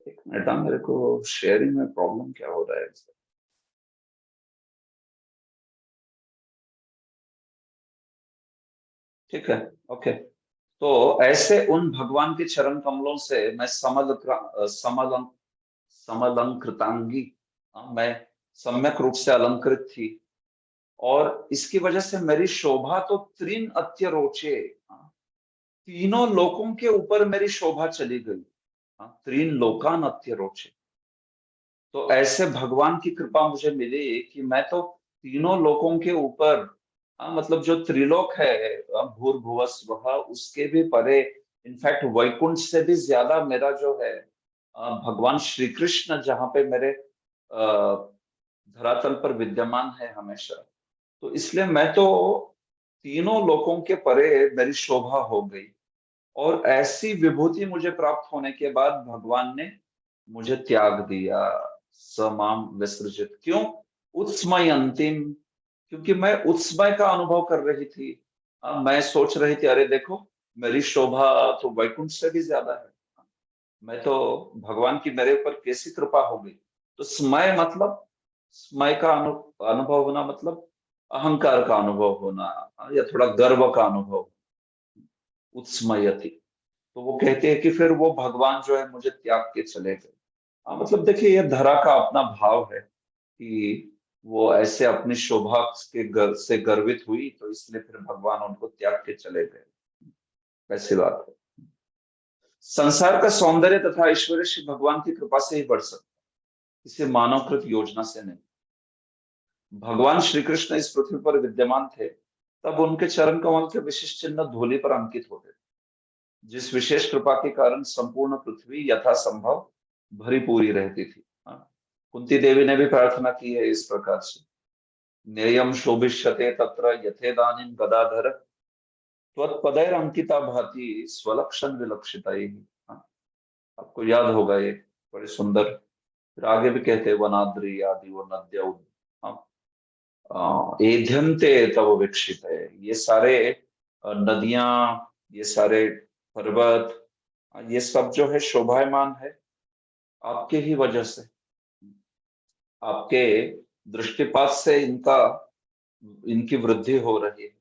एक मिनट, मेरे को शेयरिंग में प्रॉब्लम क्या हो रहा है इससे? ठीक है, ओके। तो ऐसे उन भगवान के चरण कमलों से मैं समलंकृतांगी, मैं सम्यक रूप से अलंकृत थी, और इसकी वजह से मेरी शोभा तो त्रीन अत्यरोचे, तीनों लोकों के ऊपर मेरी शोभा चली गई। त्रीन लोकान अत्यरोचे। तो ऐसे भगवान की कृपा मुझे मिली कि मैं तो तीनों लोकों के ऊपर, मतलब जो त्रिलोक है, भूर्भुवः स्वः, उसके भी परे, इनफैक्ट वैकुंठ से भी ज्यादा मेरा जो है भगवान श्री कृष्ण जहाँ पे मेरे धरातल पर विद्यमान है हमेशा, तो इसलिए मैं तो तीनों लोकों के परे मेरी शोभा हो गई। और ऐसी विभूति मुझे प्राप्त होने के बाद भगवान ने मुझे त्याग दिया। समाम विसर्जित, क्यों? उत्स्मय अंतिम, क्योंकि मैं उत्स्मय का अनुभव कर रही थी। मैं सोच रही थी, अरे देखो मेरी शोभा तो वैकुंठ से भी ज्यादा है, मैं तो, भगवान की मेरे ऊपर कैसी कृपा हो गई। तो स्मय मतलब, स्मय का अनुभव होना मतलब अहंकार का अनुभव होना, या थोड़ा गर्व का अनुभव, उत्स्मयति। तो वो कहते हैं कि फिर वो भगवान जो है मुझे त्याग के चले गए। मतलब देखिए, ये धरा का अपना भाव है कि वो ऐसे अपनी शोभा के से गर्वित हुई, तो इसलिए फिर भगवान उनको त्याग के चले गए, ऐसी बात है। संसार का सौंदर्य तथा ऐश्वर्य श्री भगवान की कृपा से ही बढ़ सकता है, किसी मानवकृत योजना से नहीं। भगवान श्री कृष्ण इस पृथ्वी पर विद्यमान थे, तब उनके चरण कमल के विशिष्ट चिन्ह धूलि पर अंकित होते थे, जिस विशेष कृपा के कारण संपूर्ण पृथ्वी यथासंभव भरी पूरी रहती थी। कुंती देवी ने भी प्रार्थना की है इस प्रकार से, नेयम शोभिष्यते तत्र यथेदानीं गदाधर त्वत्पदैर अंकिता भाति स्वलक्षण विलक्षितैः। आपको याद होगा ये, बड़े सुंदर। फिर आगे भी कहते हैं, वनाद्रि आदि वो नद्या एध्यन्ते तव विक्षित है। ये सारे नदियां, ये सारे पर्वत, ये सब जो है शोभायमान है आपके ही वजह से, आपके दृष्टिपात से इनकी वृद्धि हो रही है।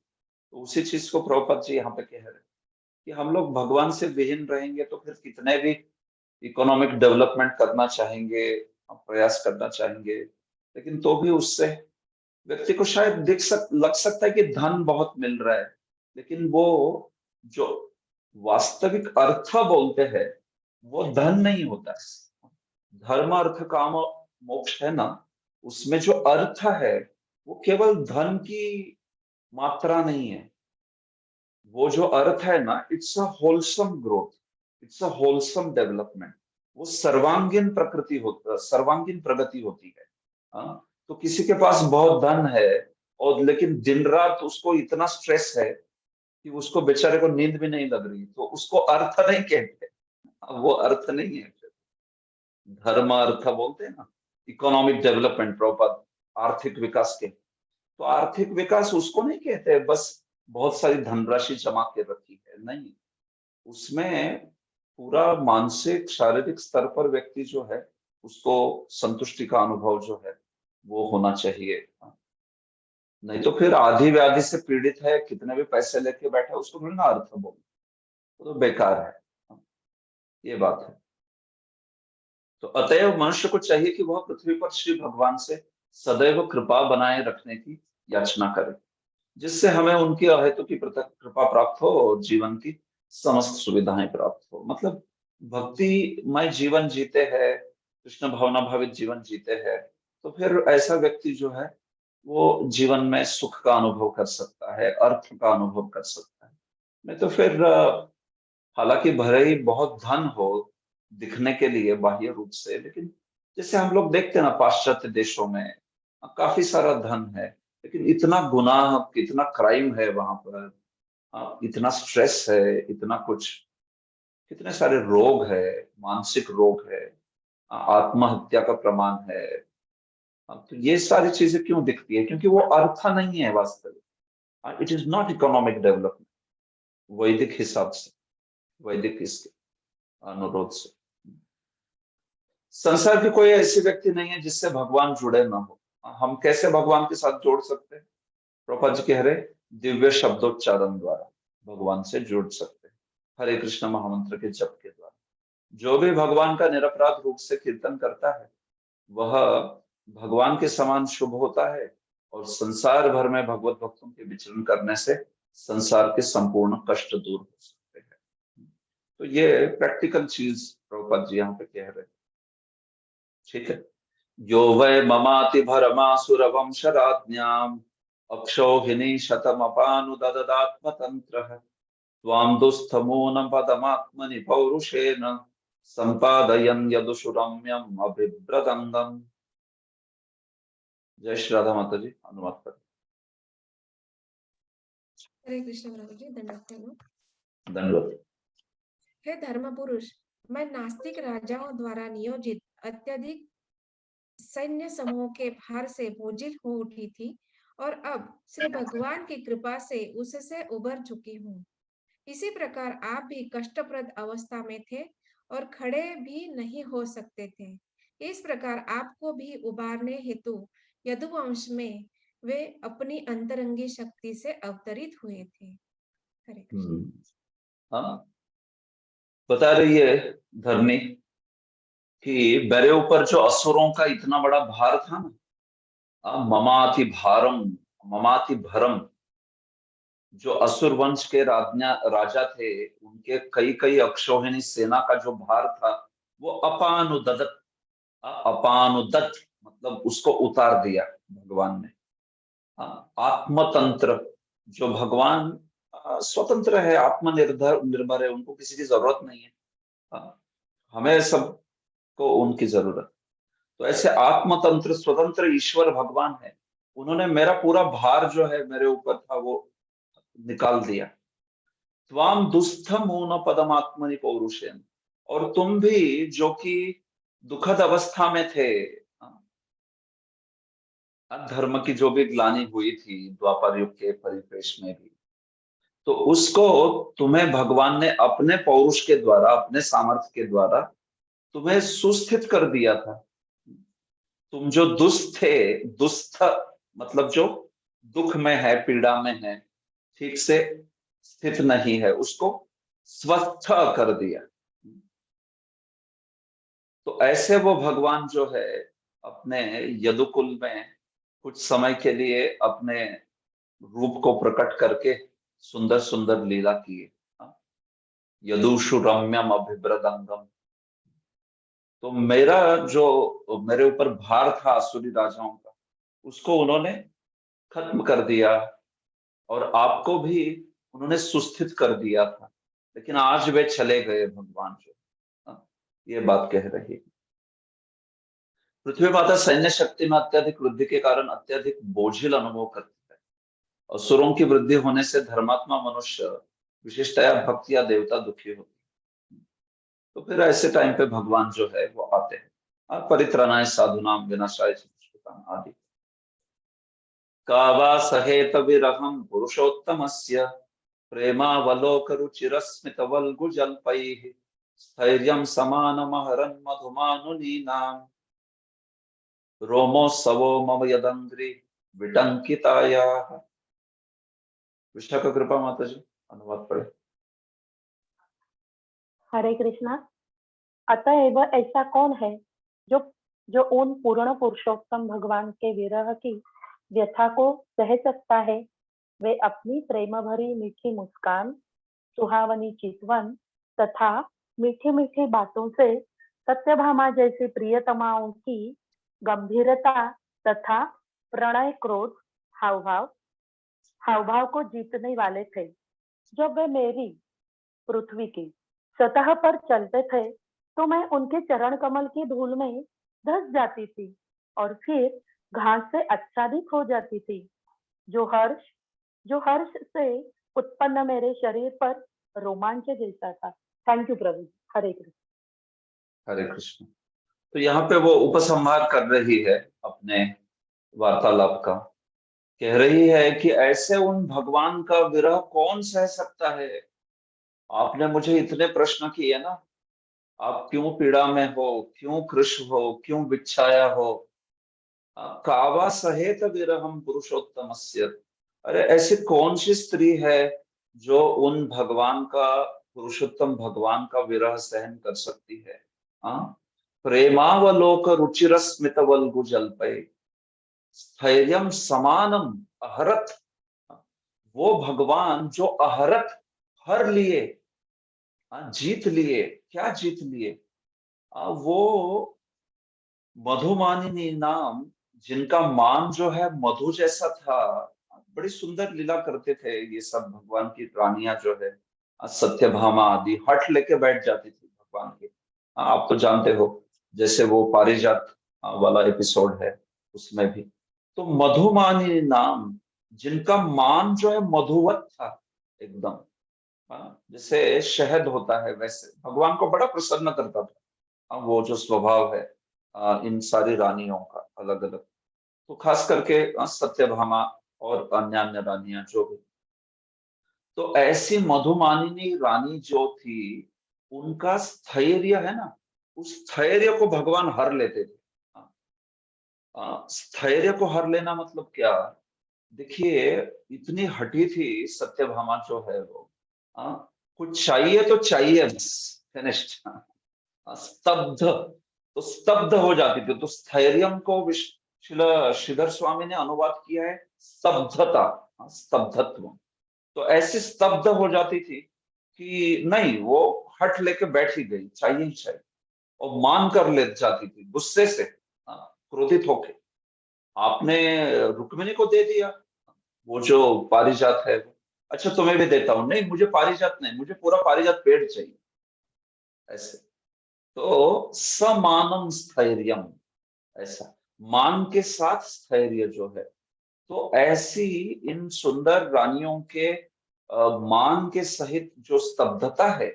तो उसी चीज को प्रभुपाद जी यहाँ पे कह रहे हैं कि हम लोग भगवान से विहीन रहेंगे तो फिर कितने भी इकोनॉमिक डेवलपमेंट करना चाहेंगे, प्रयास करना चाहेंगे, लेकिन तो भी उससे व्यक्ति को शायद लग सकता है कि धन बहुत मिल रहा है, लेकिन वो जो वास्तविक अर्थ बोलते हैं वो धन नहीं होता है। धर्म अर्थ काम मोक्ष है ना, उसमें जो अर्थ है वो केवल धन की मात्रा नहीं है। वो जो अर्थ है ना, it's a wholesome growth, it's a wholesome development. वो सर्वांगीण सर्वांगीण प्रगति होती है। तो किसी के पास बहुत धन है और लेकिन दिन रात उसको इतना स्ट्रेस है कि उसको बेचारे को नींद भी नहीं लग रही, तो उसको अर्थ नहीं कहते। वो अर्थ नहीं है। धर्म अर्थ बोलते हैं ना, इकोनॉमिक डेवलपमेंट, प्रॉपर आर्थिक विकास के, तो आर्थिक विकास उसको नहीं कहते बस बहुत सारी धनराशि जमा के रखी है, नहीं। उसमें पूरा मानसिक शारीरिक स्तर पर व्यक्ति जो है उसको संतुष्टि का अनुभव जो है वो होना चाहिए। नहीं तो फिर आधी व्याधि से पीड़ित है, कितने भी पैसे लेके बैठे, उसको थोड़ी ना अर्थ बोल, वो तो बेकार है। ये बात है। तो अतएव मनुष्य को चाहिए कि वह पृथ्वी पर श्री भगवान से सदैव कृपा बनाए रखने की याचना करे, जिससे हमें उनकी अहेतु की पृथक कृपा प्राप्त हो और जीवन की समस्त सुविधाएं प्राप्त हो। मतलब भक्तिमय जीवन जीते हैं, कृष्ण भावना भावित जीवन जीते हैं, तो फिर ऐसा व्यक्ति जो है वो जीवन में सुख का अनुभव कर सकता है, अर्थ का अनुभव कर सकता है। नहीं तो फिर हालांकि भले ही बहुत धन हो दिखने के लिए बाह्य रूप से, लेकिन जैसे हम लोग देखते हैं ना पाश्चात्य देशों में काफी सारा धन है, लेकिन इतना गुनाह, कितना क्राइम है वहां पर, इतना स्ट्रेस है, इतना कुछ, कितने सारे रोग है, मानसिक रोग है, आत्महत्या का प्रमाण है। तो ये सारी चीजें क्यों दिखती है? क्योंकि वो अर्थ नहीं है वास्तविक। It is not economic development वैदिक हिसाब से, वैदिक इसके अनुरोध से। संसार की कोई ऐसी व्यक्ति नहीं है जिससे भगवान जुड़े ना हो। हम कैसे भगवान के साथ जोड़ सकते हैं? प्रभुपाद जी कह रहे, दिव्य शब्दोच्चारण द्वारा भगवान से जुड़ सकते हैं, हरे कृष्ण महामंत्र के जप के द्वारा। जो भी भगवान का निरपराध रूप से कीर्तन करता है वह भगवान के समान शुभ होता है, और संसार भर में भगवत भक्तों के विचरण करने से संसार के संपूर्ण कष्ट दूर हो सकते हैं। तो ये प्रैक्टिकल चीज प्रभुपाद जी यहाँ पे कह रहे हैं। ठीक है। यो वै ममाति भरमासुरवंशराज्ञाम् अक्षौहिणी शतमपानुदददात्मतन्त्रः त्वां दुःस्थमूनं पदमात्मनि पौरुषेण संपादयन् यदुषुरम्यम् अभिव्रतंगम्। जय श्री राधा माता जी। अनुवाद करें। हरे कृष्ण प्रभु जी, दंडवत। दंडवत। हे धर्म पुरुष, मैं नास्तिक राजाओं द्वारा नियोजित अत्यधिक सैन्य समूह के भार से बोझिल हो उठी थी, और अब श्री भगवान की कृपा से उससे उबर चुकी हूँ। इसी प्रकार आप भी कष्टप्रद अवस्था में थे और खड़े भी नहीं हो सकते थे। इस प्रकार आपको भी उबारने हेतु यदुवंश में वे अपनी अंतरंगी शक्ति से अवतरित हुए थे। हरे कृष्ण। हाँ, बता रही है धरनी कि मेरे ऊपर जो असुरों का इतना बड़ा भार था ना, ममाति भारम, ममाति भरम, जो असुर वंश के राजा थे, उनके कई कई अक्षौहिणी सेना का जो भार था वो अपानुदत, अपानुदत मतलब उसको उतार दिया भगवान ने। आत्मतंत्र, जो भगवान स्वतंत्र है, आत्मनिर्भर निर्भर है, उनको किसी की जरूरत नहीं है, हमें सबको उनकी जरूरत। तो ऐसे आत्मतंत्र स्वतंत्र ईश्वर भगवान है, उन्होंने मेरा पूरा भार जो है मेरे ऊपर था वो निकाल दिया। त्वाम दुस्थम ऊन पदमात्मनि पौरुषेण, और तुम भी जो कि दुखद अवस्था में थे, धर्म की जो भी ग्लानि हुई थी द्वापर युग के परिवेश में भी, तो उसको तुम्हें भगवान ने अपने पौरुष के द्वारा, अपने सामर्थ्य के द्वारा तुम्हें सुस्थित कर दिया था। तुम जो दुष्ट थे, दुस्थ मतलब जो दुख में है, पीड़ा में है, ठीक से स्थित नहीं है, उसको स्वस्थ कर दिया। तो ऐसे वो भगवान जो है अपने यदुकुल में कुछ समय के लिए अपने रूप को प्रकट करके सुंदर सुंदर लीला किए। यदुषु रम्यम अभिव्रतंगम। तो मेरा जो मेरे ऊपर भार था आसुरी राजाओं का, उसको उन्होंने खत्म कर दिया, और आपको भी उन्होंने सुस्थित कर दिया था, लेकिन आज वे चले गए भगवान जो, ये बात कह रही है। पृथ्वी माता सैन्य शक्ति में अत्यधिक वृद्धि के कारण अत्यधिक बोझिल अनुभव करती है। असुरों की वृद्धि होने से धर्मात्मा मनुष्य, विशेषतया भक्त या देवता दुखी होते हैं। तो फिर ऐसे टाइम पे भगवान जो है वो आते हैं, परित्राणाय साधुनाम विनाशाय च दुष्कृताम आदि। कावा सहेत विरहम पुरुषोत्तमस्य प्रेमावलोक रुचिरस्मित वल्गुजल्पैः स्थैर्यं समानमहरन् मधुमानुनीनाम् रोमोत्सवो मम यदंग्रि विटंकितायाः। विशाख कृपा माता जी, अनुवाद पढ़े। हरे कृष्णा। अतएव ऐसा कौन है जो जो उन पूर्ण पुरुषोत्तम भगवान के विरह की व्यथा को सह सकता है? वे अपनी प्रेम भरी मीठी मुस्कान, सुहावनी चितवन तथा मीठी मीठी बातों से सत्यभामा जैसी प्रियतमाओं की गंभीरता तथा प्रणय क्रोध हावभाव को जीतने वाले थे। जब वे मेरी पृथ्वी की सतह पर चलते थे तो मैं उनके चरण कमल की धूल में धस जाती थी और फिर घास से आच्छादित हो जाती थी। जो हर्ष से उत्पन्न मेरे शरीर पर रोमांच गिरता था। थैंक यू प्रभु। हरे कृष्ण। हरे कृष्ण। तो यहाँ पे वो उपसंहार कर रही है अपने वार्तालाप का। कह रही है कि ऐसे उन भगवान का विरह कौन सह सकता है। आपने मुझे इतने प्रश्न किए ना, आप क्यों पीड़ा में हो, क्यों कृश हो, क्यों विच्छाया हो, कावा सहेत विरहम पुरुषोत्तमस्य। अरे ऐसी कौन सी स्त्री है जो उन भगवान का, पुरुषोत्तम भगवान का विरह सहन कर सकती है। प्रेमावलोक रुचिरस्मितवल्गु जल्पै स्थैर्यम समानम अहरत। वो भगवान जो अहरत हर लिए, जीत लिए, क्या जीत लिए, वो मधुमानिनी नाम, जिनका मान जो है मधु जैसा था। बड़ी सुंदर लीला करते थे ये सब भगवान की रानियां जो है, सत्यभामा आदि हट लेके बैठ जाती थी भगवान के। आप तो जानते हो, जैसे वो पारिजात वाला एपिसोड है उसमें भी। तो मधुमानिनी नाम, जिनका मान जो है मधुवत था एकदम, जैसे शहद होता है वैसे भगवान को बड़ा प्रसन्न करता था वो जो स्वभाव है इन सारी रानियों का अलग अलग। तो खास करके सत्यभामा और अन्य अन्य रानियां जो भी। तो ऐसी मधुमानिनी रानी जो थी, उनका स्थैर्य है ना, उस स्थैर्य को भगवान हर लेते थे। स्थैर्य को हर लेना मतलब क्या? देखिए, इतनी हठी थी सत्यभामा जो है वो, कुछ चाहिए तो चाहिए बस, फिनिश्ड। स्तब्ध, तो स्तब्ध हो जाती थी। तो स्थैर्यम को श्रीधर स्वामी ने अनुवाद किया है स्तब्धता, स्तब्धत्व। तो ऐसी स्तब्ध हो जाती थी कि नहीं, वो हट लेके बैठ ही गई, चाहिए ही चाहिए। और मान कर ले जाती थी गुस्से से, क्रोधित होके। आपने रुक्मिणी को दे दिया वो जो पारिजात है, अच्छा तुम्हें भी देता हूं। नहीं, मुझे पारिजात नहीं, मुझे पूरा पारिजात पेड़ चाहिए, ऐसे। तो समानम स्थैर्यम, ऐसा मान के साथ स्थैर्य जो है। तो ऐसी इन सुंदर रानियों के मान के सहित जो स्तब्धता है,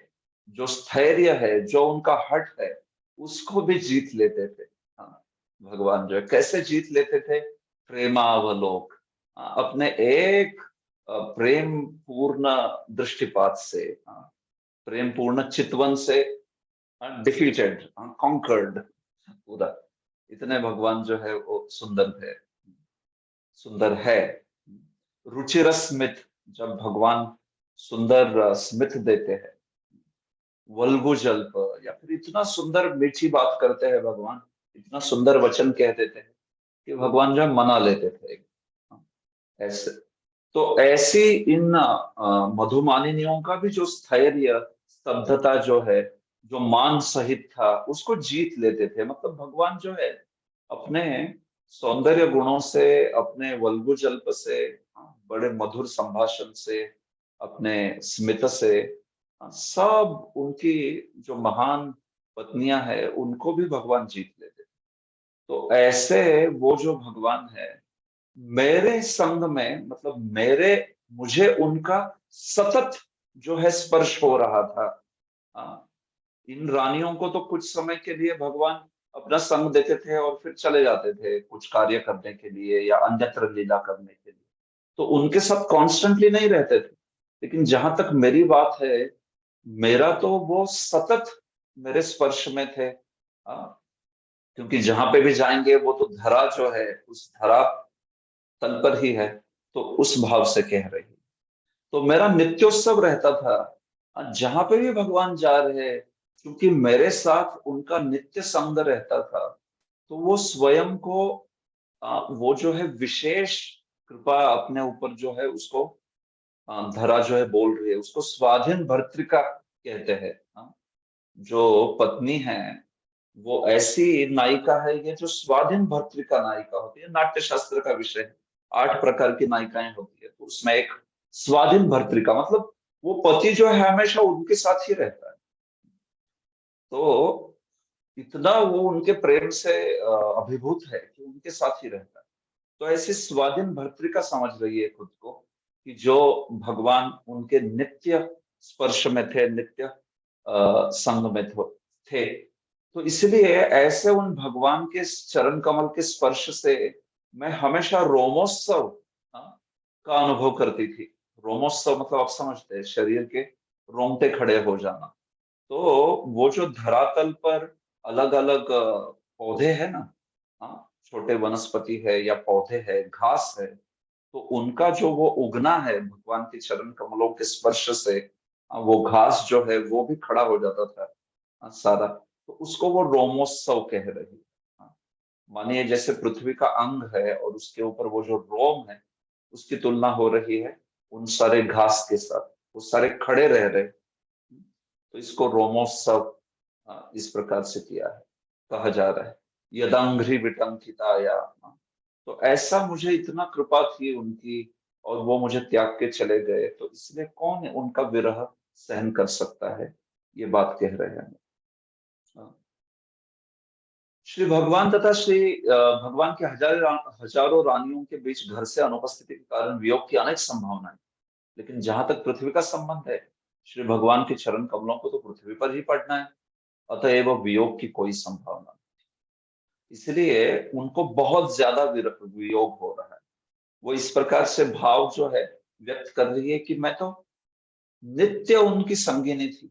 जो स्थैर्य है, जो उनका हट है, उसको भी जीत लेते थे। भगवान जो है कैसे जीत लेते थे? प्रेमावलोक, अपने एक प्रेम पूर्ण दृष्टिपात से, प्रेम पूर्ण चितवन से डिफीटेड, कॉन्कर्ड पूरा। इतने भगवान जो है वो सुंदर थे, सुंदर है। रुचिरस स्मित, जब भगवान सुंदर स्मित देते हैं, वल्गु जल्प, या फिर इतना सुंदर मीठी बात करते हैं भगवान, इतना सुंदर वचन कह देते हैं कि भगवान जो है मना लेते थे ऐसे। तो ऐसी इन मधुमानिनियों का भी जो स्थैर्य, स्तब्धता जो है, जो मान सहित था, उसको जीत लेते थे। मतलब भगवान जो है अपने सौंदर्य गुणों से, अपने वल्गु जल्प से, बड़े मधुर संभाषण से, अपने स्मित से, सब उनकी जो महान पत्नियां हैं उनको भी भगवान जीत लेते थे। तो ऐसे वो जो भगवान है, मेरे संग में, मतलब मुझे उनका सतत जो है स्पर्श हो रहा था। इन रानियों को तो कुछ समय के लिए भगवान अपना संग देते थे और फिर चले जाते थे कुछ कार्य करने के लिए या अन्यत्र लीला करने के लिए। तो उनके साथ कॉन्स्टेंटली नहीं रहते थे। लेकिन जहां तक मेरी बात है, मेरा तो वो सतत मेरे स्पर्श में थे। क्योंकि जहां पे भी जाएंगे वो तो धरा जो है, उस धरा तल पर ही है। तो उस भाव से कह रही। तो मेरा नित्योत्सव रहता था जहां पे भी भगवान जा रहे, क्योंकि मेरे साथ उनका नित्य संग रहता था। तो वो स्वयं को वो जो है विशेष कृपा अपने ऊपर जो है उसको धरा जो है बोल रही है, उसको स्वाधीन भर्तृका कहते हैं। जो पत्नी है वो ऐसी नायिका है ये जो स्वाधीन भर्तृका नायिका होती है। नाट्य शास्त्र का विषय है, 8 प्रकार की नायिकाएं होती है, तो उसमें एक स्वाधीन भर्तृका, मतलब वो पति जो है हमेशा उनके साथ ही रहता है। तो इतना वो उनके प्रेम से अभिभूत है कि उनके साथ ही रहता है। तो ऐसी स्वाधीन भर्तृका समझ रही है खुद को कि जो भगवान उनके नित्य स्पर्श में थे, नित्य संग में थे। तो इसलिए ऐसे उन भगवान के चरण कमल के स्पर्श से मैं हमेशा रोमोत्सव का अनुभव करती थी। रोमोत्सव मतलब आप समझते हैं, शरीर के रोंगटे खड़े हो जाना। तो वो जो धरातल पर अलग अलग पौधे हैं ना, छोटे वनस्पति है या पौधे है, घास है, तो उनका जो वो उगना है भगवान के चरण कमलों के स्पर्श से, वो घास जो है वो भी खड़ा हो जाता था सारा। तो उसको वो रोमोत्सव कह रही है। मानिए जैसे पृथ्वी का अंग है और उसके ऊपर वो जो रोम है, उसकी तुलना हो रही है उन सारे घास के साथ, वो सारे खड़े रह रहे। तो इसको रोमोत्सव इस प्रकार से किया है, कहा जा रहा है। यदांघ्रि विटंकिताया। तो ऐसा मुझे इतना कृपा थी उनकी, और वो मुझे त्याग के चले गए, तो इसलिए कौन उनका विरह सहन कर सकता है, ये बात कह रहे हैं। श्री भगवान तथा श्री भगवान की हजारों रानियों के बीच घर से अनुपस्थिति के कारण वियोग की अनेक संभावनाएं, लेकिन जहां तक पृथ्वी का संबंध है, श्री भगवान के चरण कमलों को तो पृथ्वी पर ही पड़ना है, अतएव वियोग की कोई संभावना नहीं। इसलिए उनको बहुत ज्यादा वियोग हो रहा है। वो इस प्रकार से भाव जो है व्यक्त कर रही है कि मैं तो नित्य उनकी संगिनी थी,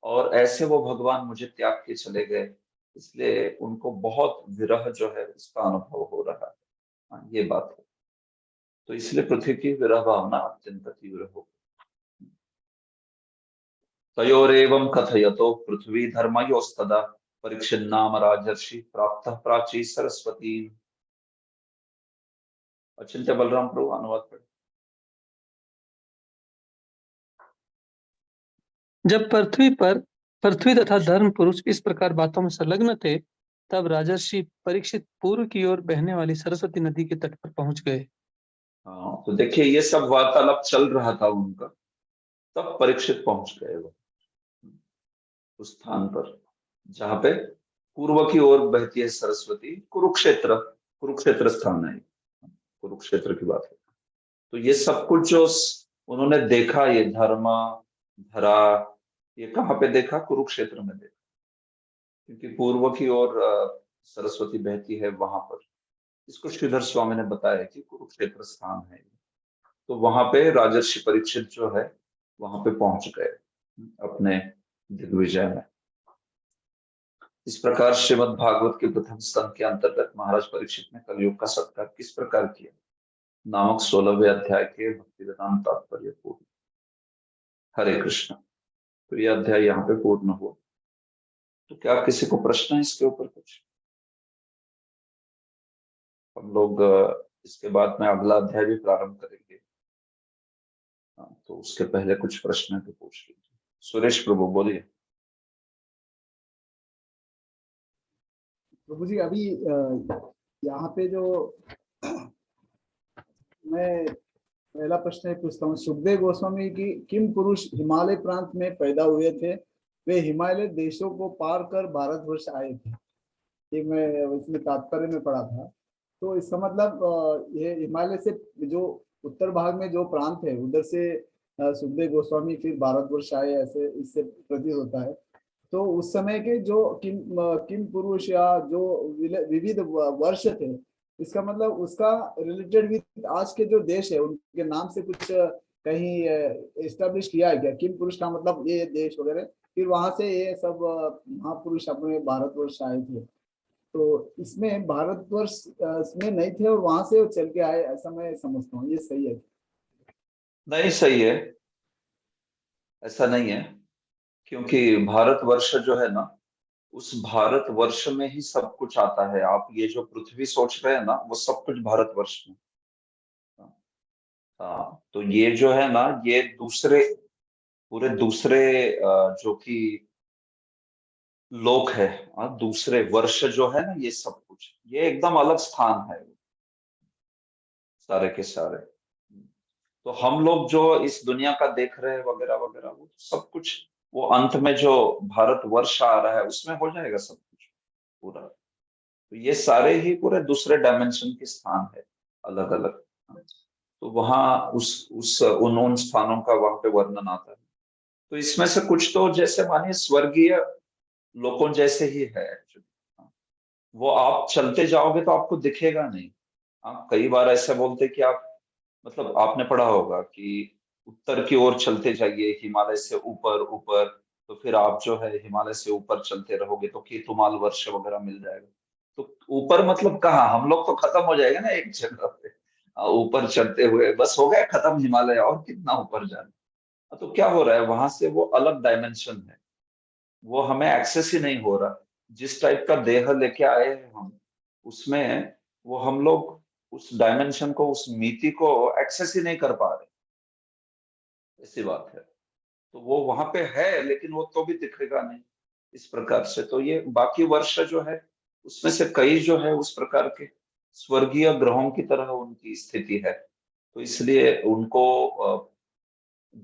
और ऐसे वो भगवान मुझे त्याग के चले गए, इसलिए उनको बहुत विरह जो है उसका अनुभव हो रहा है। ये बात है। तो इसलिए पृथ्वी की विरह भावना अत्यंत तीव्र हो। तयोरेवं कथयतो पृथ्वी धर्मयोस्तदा परीक्षिन्नाम राजर्षि प्राप्त प्राची सरस्वती। अचिंत्य बलराम प्रभु अनुवाद पढ़े। जब पृथ्वी तथा धर्म पुरुष इस प्रकार बातों में संलग्न थे, तब राजर्षि परीक्षित पूर्व की ओर बहने वाली सरस्वती नदी के तट पर पहुंच गए। हाँ, तो देखिए ये सब वार्तालाप चल रहा था उनका, तब परीक्षित पहुंच गए वो उस स्थान पर जहां पे पूर्व की ओर बहती है सरस्वती। कुरुक्षेत्र स्थान है, कुरुक्षेत्र की बात है। तो ये सब कुछ जो उन्होंने देखा, ये धर्म धरा, ये कहाँ पे देखा? कुरुक्षेत्र में देखा, क्योंकि पूर्व की ओर सरस्वती बहती है वहां पर। इसको श्रीधर स्वामी ने बताया कि कुरुक्षेत्र स्थान है। तो वहां पे राजर्षि परीक्षित जो है वहां पे पहुंच गए अपने दिग्विजय में। इस प्रकार श्रीमद् भागवत के प्रथम स्कंद के अंतर्गत महाराज परीक्षित ने कलयुग का सत्कार किस प्रकार किया नामक 16वें अध्याय के भक्ति वेदांत तात्पर्य पूर्ण। हरे कृष्ण। तो यह अध्याय यहाँ पे पूर्ण हुआ। तो क्या किसी को प्रश्न है इसके ऊपर? कुछ हम लोग इसके बाद में अगला अध्याय भी प्रारंभ करेंगे, तो उसके पहले कुछ प्रश्न है तो पूछ लीजिए। सुरेश प्रभु बोलिए। प्रभु जी अभी यहाँ पे जो मैं पहला प्रश्न पूछता हूँ, सुखदेव गोस्वामी की किम पुरुष हिमालय प्रांत में पैदा हुए थे, वे हिमालय देशों को पार कर भारतवर्ष आए थे। ये मैं इसमें तात्पर्य में पढ़ा था। तो इसका मतलब ये हिमालय से जो उत्तर भाग में जो प्रांत है उधर से सुखदेव गोस्वामी फिर भारतवर्ष आए, ऐसे इससे प्रतीत होता है। तो उस समय के जो किम पुरुष या जो विविध वर्ष थे, इसका मतलब उसका रिलेटेड विद आज के जो देश है उनके नाम से कुछ कहीं एस्टेब्लिश किया है क्या? किम पुरुष का मतलब ये देश वगैरह, फिर वहां से ये सब महापुरुष अपने भारतवर्ष आए थे। तो इसमें भारतवर्ष में नहीं थे और वहां से चल के आए, ऐसा मैं समझता हूँ। ये सही है? नहीं सही है, ऐसा नहीं है, क्योंकि भारतवर्ष जो है ना, उस भारतवर्ष में ही सब कुछ आता है। आप ये जो पृथ्वी सोच रहे हैं ना, वो सब कुछ भारतवर्ष में। हाँ, तो ये जो है ना, ये पूरे दूसरे जो कि लोक है, दूसरे वर्ष जो है ना, ये सब कुछ ये एकदम अलग स्थान है सारे के सारे। तो हम लोग जो इस दुनिया का देख रहे हैं वगैरह वगैरह, वो सब कुछ वो अंत में जो भारतवर्ष आ रहा है उसमें हो जाएगा सब कुछ पूरा। तो ये सारे ही पूरे दूसरे डायमेंशन के स्थान है। अलग अलग। तो वहाँ उन स्थानों का वहां पे वर्णन आता है। तो इसमें से कुछ तो जैसे मानिए स्वर्गीय लोकों जैसे ही है एक्चुअली। वो आप चलते जाओगे तो आपको दिखेगा नहीं। आप कई बार ऐसे बोलते कि आप मतलब आपने पढ़ा होगा कि उत्तर की ओर चलते जाइए हिमालय से ऊपर ऊपर, तो फिर आप जो है हिमालय से ऊपर चलते रहोगे तो केतुमाल वर्ष वगैरह मिल जाएगा। तो ऊपर मतलब कहाँ, हम लोग तो खत्म हो जाएगा ना एक जगह पे। ऊपर चढ़ते हुए बस हो गया खत्म हिमालय, और कितना ऊपर जाना। तो क्या हो रहा है वहां से, वो अलग डायमेंशन है, वो हमें एक्सेस ही नहीं हो रहा। जिस टाइप का देह लेके आए हैं हम, उसमें वो हम लोग उस डायमेंशन को, उस मिति को एक्सेस ही नहीं कर पा रहे। ऐसी बात है। तो वो वहां पे है लेकिन वो तो भी दिखेगा नहीं इस प्रकार से। तो ये बाकी वर्ष जो है उसमें से कई जो है उस प्रकार के स्वर्गीय ग्रहों की तरह उनकी स्थिति है। तो इसलिए उनको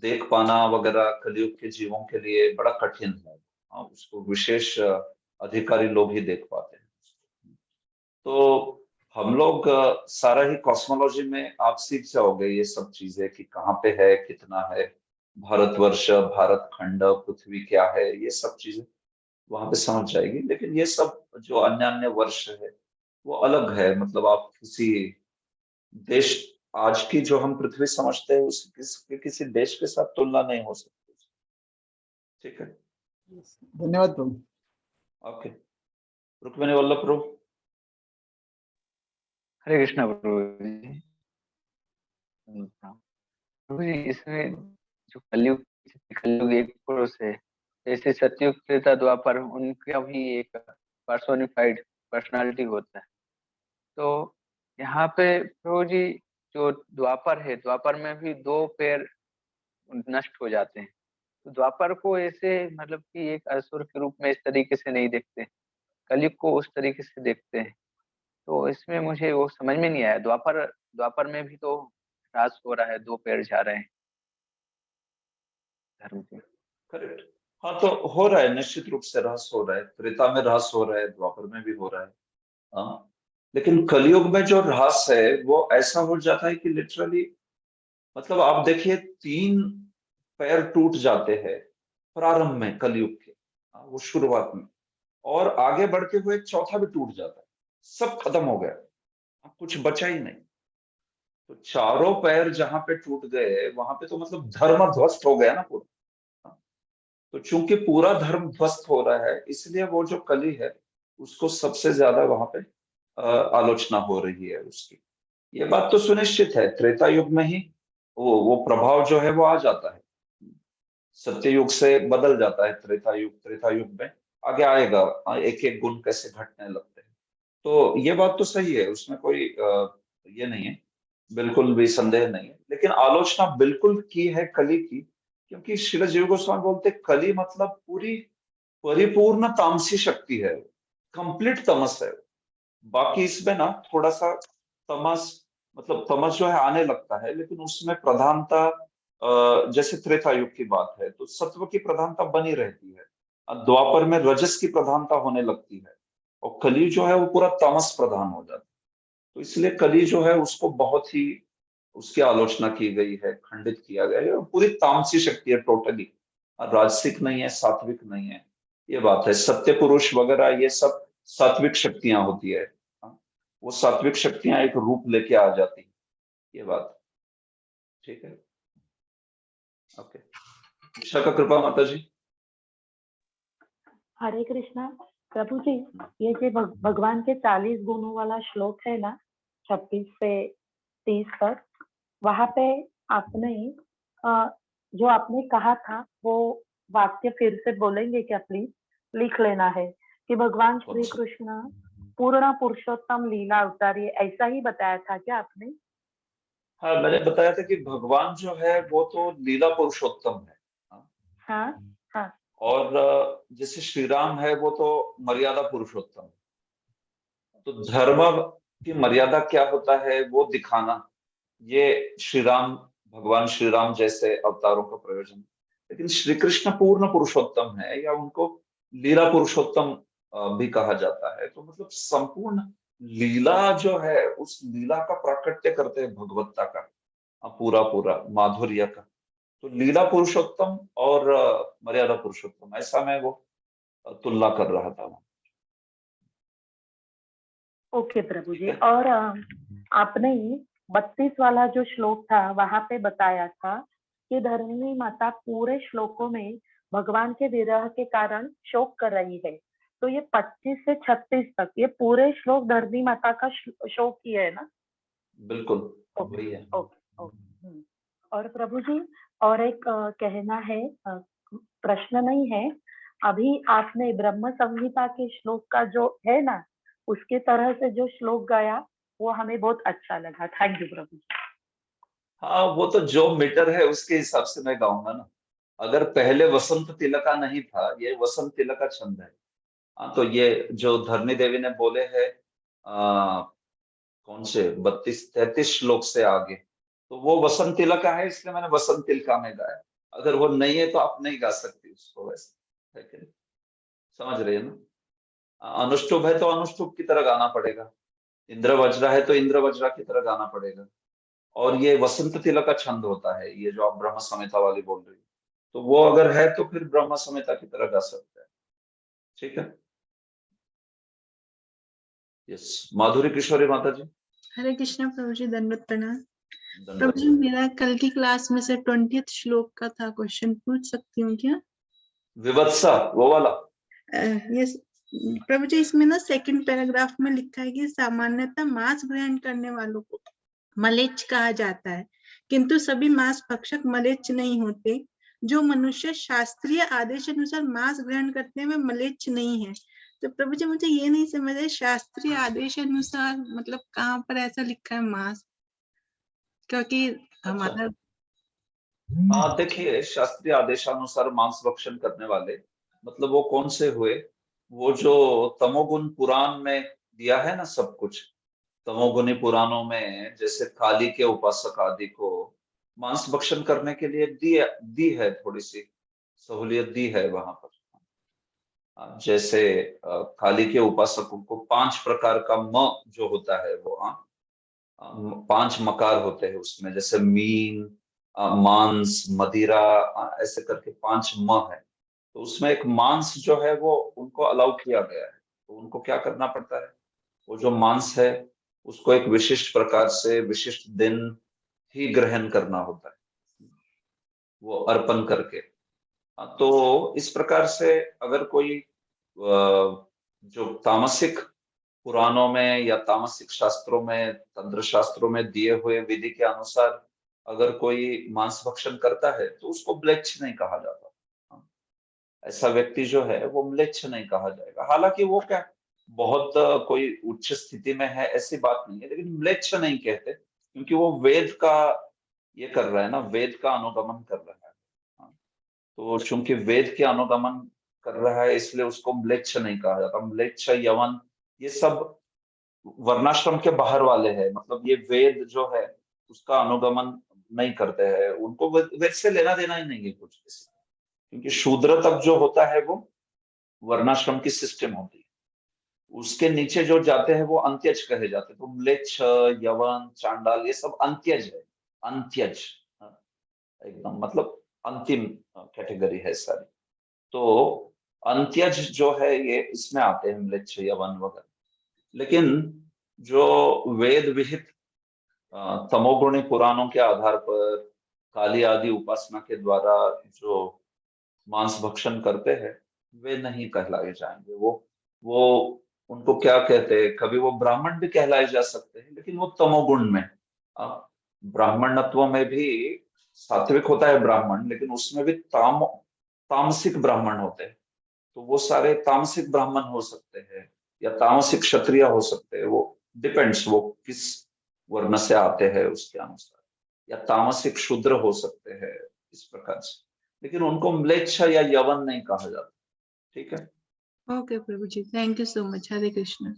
देख पाना वगैरह कलयुग के जीवों के लिए बड़ा कठिन है। उसको विशेष अधिकारी लोग ही देख पाते हैं। तो हम लोग सारा ही कॉस्मोलॉजी में आप सीख जाओगे ये सब चीजें कि कहाँ पे है, कितना है, भारतवर्ष, भारत खंड, पृथ्वी क्या है, ये सब चीजें वहां पे समझ जाएगी। लेकिन ये सब जो अन्य अन्य वर्ष है वो अलग है। मतलब आप किसी देश, आज की जो हम पृथ्वी समझते हैं उसकी किसी देश के साथ तुलना नहीं हो सकती। ठीक है, धन्यवाद प्रभु। ओके। रुक्मिणी वल्लभ प्रभु। हरे कृष्णा प्रभु जी। प्रभु जी, इसमें जो कलयुग एक पुरुष है, जैसे सतयुग त्रेता द्वापर, उनका भी एक पर्सोनिफाइड पर्सनालिटी होता है। तो यहाँ पे प्रभु जी जो द्वापर है, द्वापर में भी दो पैर नष्ट हो जाते हैं। तो द्वापर को ऐसे मतलब कि एक असुर के रूप में इस तरीके से नहीं देखते, कलयुग को उस तरीके से देखते हैं। तो इसमें मुझे वो समझ में नहीं आया, द्वापर द्वापर में भी तो ह्रास हो रहा है, दो पैर जा रहे हैं धर्म के। करेक्ट। हाँ, तो हो रहा है, निश्चित रूप से ह्रास हो रहा है। त्रेता में ह्रास हो रहा है, द्वापर में भी हो रहा है। हाँ, लेकिन कलयुग में जो ह्रास है वो ऐसा हो जाता है कि लिटरली मतलब आप देखिए 3 पैर टूट जाते हैं प्रारंभ में कलयुग के, वो शुरुआत में, और आगे बढ़ते हुए चौथा भी टूट जाता है। सब खत्म हो गया, अब कुछ बचा ही नहीं। तो चारों पैर जहां पे टूट गए वहां पे तो मतलब धर्म ध्वस्त हो गया ना पूरा। तो चूंकि पूरा धर्म ध्वस्त हो रहा है इसलिए वो जो कली है उसको सबसे ज्यादा वहां पे आलोचना हो रही है उसकी। ये बात तो सुनिश्चित है, त्रेता युग में ही वो प्रभाव जो है वो आ जाता है। सत्य युग से बदल जाता है त्रेता युग में आगे आएगा, एक एक गुण कैसे घटने लगते हैं। तो ये बात तो सही है, उसमें कोई ये नहीं है, बिल्कुल भी संदेह नहीं है। लेकिन आलोचना बिल्कुल की है कली की, क्योंकि श्रील जीव गोस्वामी बोलते कली मतलब पूरी परिपूर्ण तामसी शक्ति है, कंप्लीट तमस है। बाकी इसमें ना थोड़ा सा तमस, मतलब तमस जो है आने लगता है, लेकिन उसमें प्रधानता जैसे त्रेता युग की बात है तो सत्व की प्रधानता बनी रहती है। द्वापर में रजस की प्रधानता होने लगती है, और कली जो है वो पूरा तमस प्रधान हो जाता है। तो इसलिए कली जो है उसको बहुत ही उसकी आलोचना की गई है, खंडित किया गया है। और पूरी तामसी शक्ति है टोटली, राजसिक नहीं है, सात्विक नहीं है। ये बात है, सत्य पुरुष वगैरह ये सब सात्विक शक्तियां होती है। वो सात्विक शक्तियां एक रूप लेके आ जाती है। ये बात ठीक है। ओके, विशाखा कृपा माता जी। हरे कृष्णा प्रभु जी। ये जो भगवान के 40 गुणों वाला श्लोक है ना, 26 से 30 तक, वहां पे आपने जो आपने कहा था वो वाक्य फिर से बोलेंगे क्या प्लीज? लिख लेना है कि भगवान श्री कृष्ण पूर्ण पुरुषोत्तम लीला अवतारी, ऐसा ही बताया था क्या आपने? हाँ, मैंने बताया था कि भगवान जो है वो तो लीला पुरुषोत्तम है। हाँ हाँ। और जैसे श्री राम है वो तो मर्यादा पुरुषोत्तम है। तो धर्म की मर्यादा क्या होता है वो दिखाना, ये श्री राम, भगवान श्री राम जैसे अवतारों का प्रयोजन है। लेकिन श्री कृष्ण पूर्ण पुरुषोत्तम है, या उनको लीला पुरुषोत्तम भी कहा जाता है। तो मतलब संपूर्ण लीला जो है उस लीला का प्राकट्य करते हैं भगवत्ता का पूरा पूरा माधुर्य का। तो लीला पुरुषोत्तम और मर्यादा पुरुषोत्तम, ऐसा मैं वो तुलना कर रहा था वहाँ। ओके प्रभु ठीक जी। है। और आपने 32 वाला जो श्लोक था वहां पे बताया था कि धरणी माता पूरे श्लोकों में भगवान के विरह के कारण शोक कर रही है। तो ये 25 से 36 तक ये पूरे श्लोक धरणी माता का शोक ही है ना? बिल्कुल ओके वही है। Okay okay. और प्रभु जी और एक कहना है, प्रश्न नहीं है। अभी आपने ब्रह्म संहिता के श्लोक का जो है ना उसके तरह से जो श्लोक गाया वो हमें बहुत अच्छा लगा। थैंक यू प्रभु जी। हाँ, वो तो जो मीटर है उसके हिसाब से मैं गाऊंगा ना। अगर पहले वसंत तिलका नहीं था, ये वसंत तिलका छंद है। हाँ, तो ये जो धरणी देवी ने बोले हैं कौन से 32-33 श्लोक से आगे, तो वो वसंत तिलका है, इसलिए मैंने वसंत तिलका में गाया। अगर वो नहीं है तो आप नहीं गा सकती उसको, वैसे है कि नहीं? समझ रही है ना? अनुष्टुप है तो अनुष्टुप की तरह गाना पड़ेगा, इंद्र वज्रा है तो इंद्र वज्रा की तरह गाना पड़ेगा। और ये वसंत तिलक का छंद होता है, ये जो आप ब्रह्म संहिता वाली बोल रही हो, तो वो अगर है तो फिर ब्रह्म संहिता की तरह गा सकते हैं। ठीक है। यस, माधुरी किशोरी माता जी। हरे कृष्णा प्रभु जी, दंडवत प्रणाम। धन्यवाद। प्रभु जी, मेरा कल की क्लास में से 20th श्लोक का था क्वेश्चन, पूछ सकती हूँ क्या? विवत्सा वो वाला। यस प्रभु जी, इसमें ना सेकंड पैराग्राफ में लिखा है कि सामान्यतः मांस ग्रहण करने वालों को मलेच्छ कहा जाता है, किंतु सभी मांस भक्षक मलेच्छ नहीं होते। जो मनुष्य शास्त्रीय आदेश अनुसार मांस ग्रहण करते हैं वे मलेच्छ नहीं है। तो प्रभु जी, मुझे ये नहीं समझ है, शास्त्रीय आदेश अनुसार मतलब कहाँ पर ऐसा लिखा है मांस? क्योंकि हमारा हाँ, देखिए, शास्त्रीय आदेशानुसार मांस भक्षण करने वाले मतलब वो कौन से हुए? वो जो तमोगुण पुराण में दिया है ना सब कुछ, तमोगुणी पुराणों में जैसे काली के उपासक आदि को मांस भक्षण करने के लिए दी है, थोड़ी सी सहूलियत दी है वहां पर। जैसे काली के उपासकों को 5 प्रकार का म जो होता है वो 5 मकार होते हैं उसमें, जैसे मीन, मांस, मदिरा, ऐसे करके 5 म है। तो उसमें एक मांस जो है वो उनको अलाउ किया गया है। तो उनको क्या करना पड़ता है? वो जो मांस है उसको एक विशिष्ट प्रकार से विशिष्ट दिन ही ग्रहण करना होता है, वो अर्पण करके। तो इस प्रकार से अगर कोई जो तामसिक पुराणों में या तामसिक शास्त्रों में, तंत्र शास्त्रों में दिए हुए विधि के अनुसार अगर कोई मांस भक्षण करता है तो उसको म्लेच्छ नहीं कहा जाता। ऐसा व्यक्ति जो है वो म्लेच्छ नहीं कहा जाएगा। हालांकि वो क्या बहुत कोई उच्च स्थिति में है ऐसी बात नहीं है, लेकिन म्लेच्छ नहीं कहते क्योंकि वो वेद का ये कर रहा है ना, वेद का अनुगमन कर रहा है। तो चूंकि वेद के अनुगमन कर रहा है इसलिए उसको म्लेच्छ नहीं कहा जाता। म्लेच्छ, यवन, ये सब वर्णाश्रम के बाहर वाले हैं, मतलब ये वेद जो है उसका अनुगमन नहीं करते हैं, उनको वेद से लेना देना ही नहीं है कुछ, क्योंकि शूद्र तक जो होता है वो वर्णाश्रम की सिस्टम होती है। उसके नीचे जो जाते हैं वो अंत्यज कहे जाते हैं। तो म्लेच्छ, यवन, चांडाल ये सब अंत्यज है, अंत्यज एकदम मतलब अंतिम कैटेगरी है सारी। तो अंत्यज जो है ये इसमें आते हैं, म्लेच्छ, यवन वगैरह। लेकिन जो वेद विहित तमोगुणी पुराणों के आधार पर काली आदि उपासना के द्वारा जो मांस भक्षण करते हैं वे नहीं कहलाए जाएंगे। वो उनको क्या कहते हैं, कभी वो ब्राह्मण भी कहलाए जा सकते हैं, लेकिन वो तमोगुण में। ब्राह्मणत्व में भी सात्विक होता है ब्राह्मण, लेकिन उसमें भी तामसिक ब्राह्मण होते हैं। तो वो सारे तामसिक ब्राह्मण हो सकते हैं या तामसिक क्षत्रिय हो सकते हैं, वो डिपेंड्स वो किस वर्ण से आते हैं उसके अनुसार, या तामसिक शूद्र हो सकते हैं इस प्रकार से। लेकिन उनको म्लेच्छ या यवन नहीं कहा जाता। ठीक है। Okay Prabhu ji, thank you so much. Hare Krishna.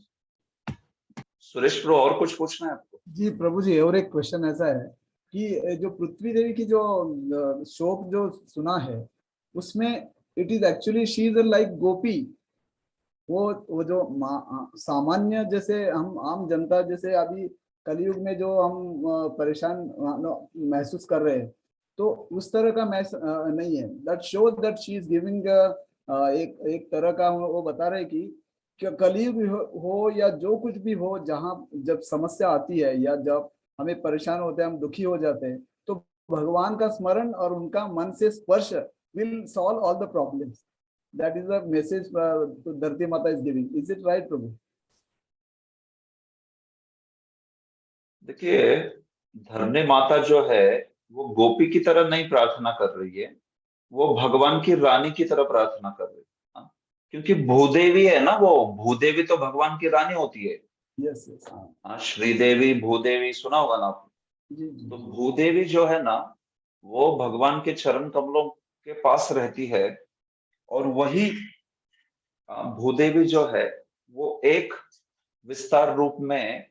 Suresh Prabhu, और कुछ पूछना है आपको? जी प्रभु जी, और एक क्वेश्चन ऐसा है कि जो पृथ्वी देवी की जो शोक जो सुना है उसमें it is actually she is like gopi, वो जो सामान्य, जैसे हम आम जनता, जैसे अभी कलयुग में जो हम परेशान महसूस कर रहे हैं, तो उस तरह का नहीं है। That shows that she is giving एक तरह का वो बता रहे कि कलयुग हो या जो कुछ भी हो, जहाँ जब समस्या आती है या जब हमें परेशान होते हैं, हम दुखी हो जाते हैं, तो भगवान का स्मरण और उनका मन से स्पर्श will solve all the problems. That is the message Dharti Mata is giving. Is it right, Prabhu? देखिए, धरणी माता जो है वो गोपी की तरह नहीं प्रार्थना कर रही है, वो भगवान की रानी की तरह प्रार्थना कर रही है। क्योंकि भूदेवी है ना, वो भूदेवी तो भगवान की रानी होती है। Yes, yes. हाँ, श्रीदेवी, भूदेवी सुना होगा ना आपने। तो भूदेवी जो है ना, वो भगवान के चरण कमलों के पास रहती है, और वही भूदेवी जो है वो एक विस्तार रूप में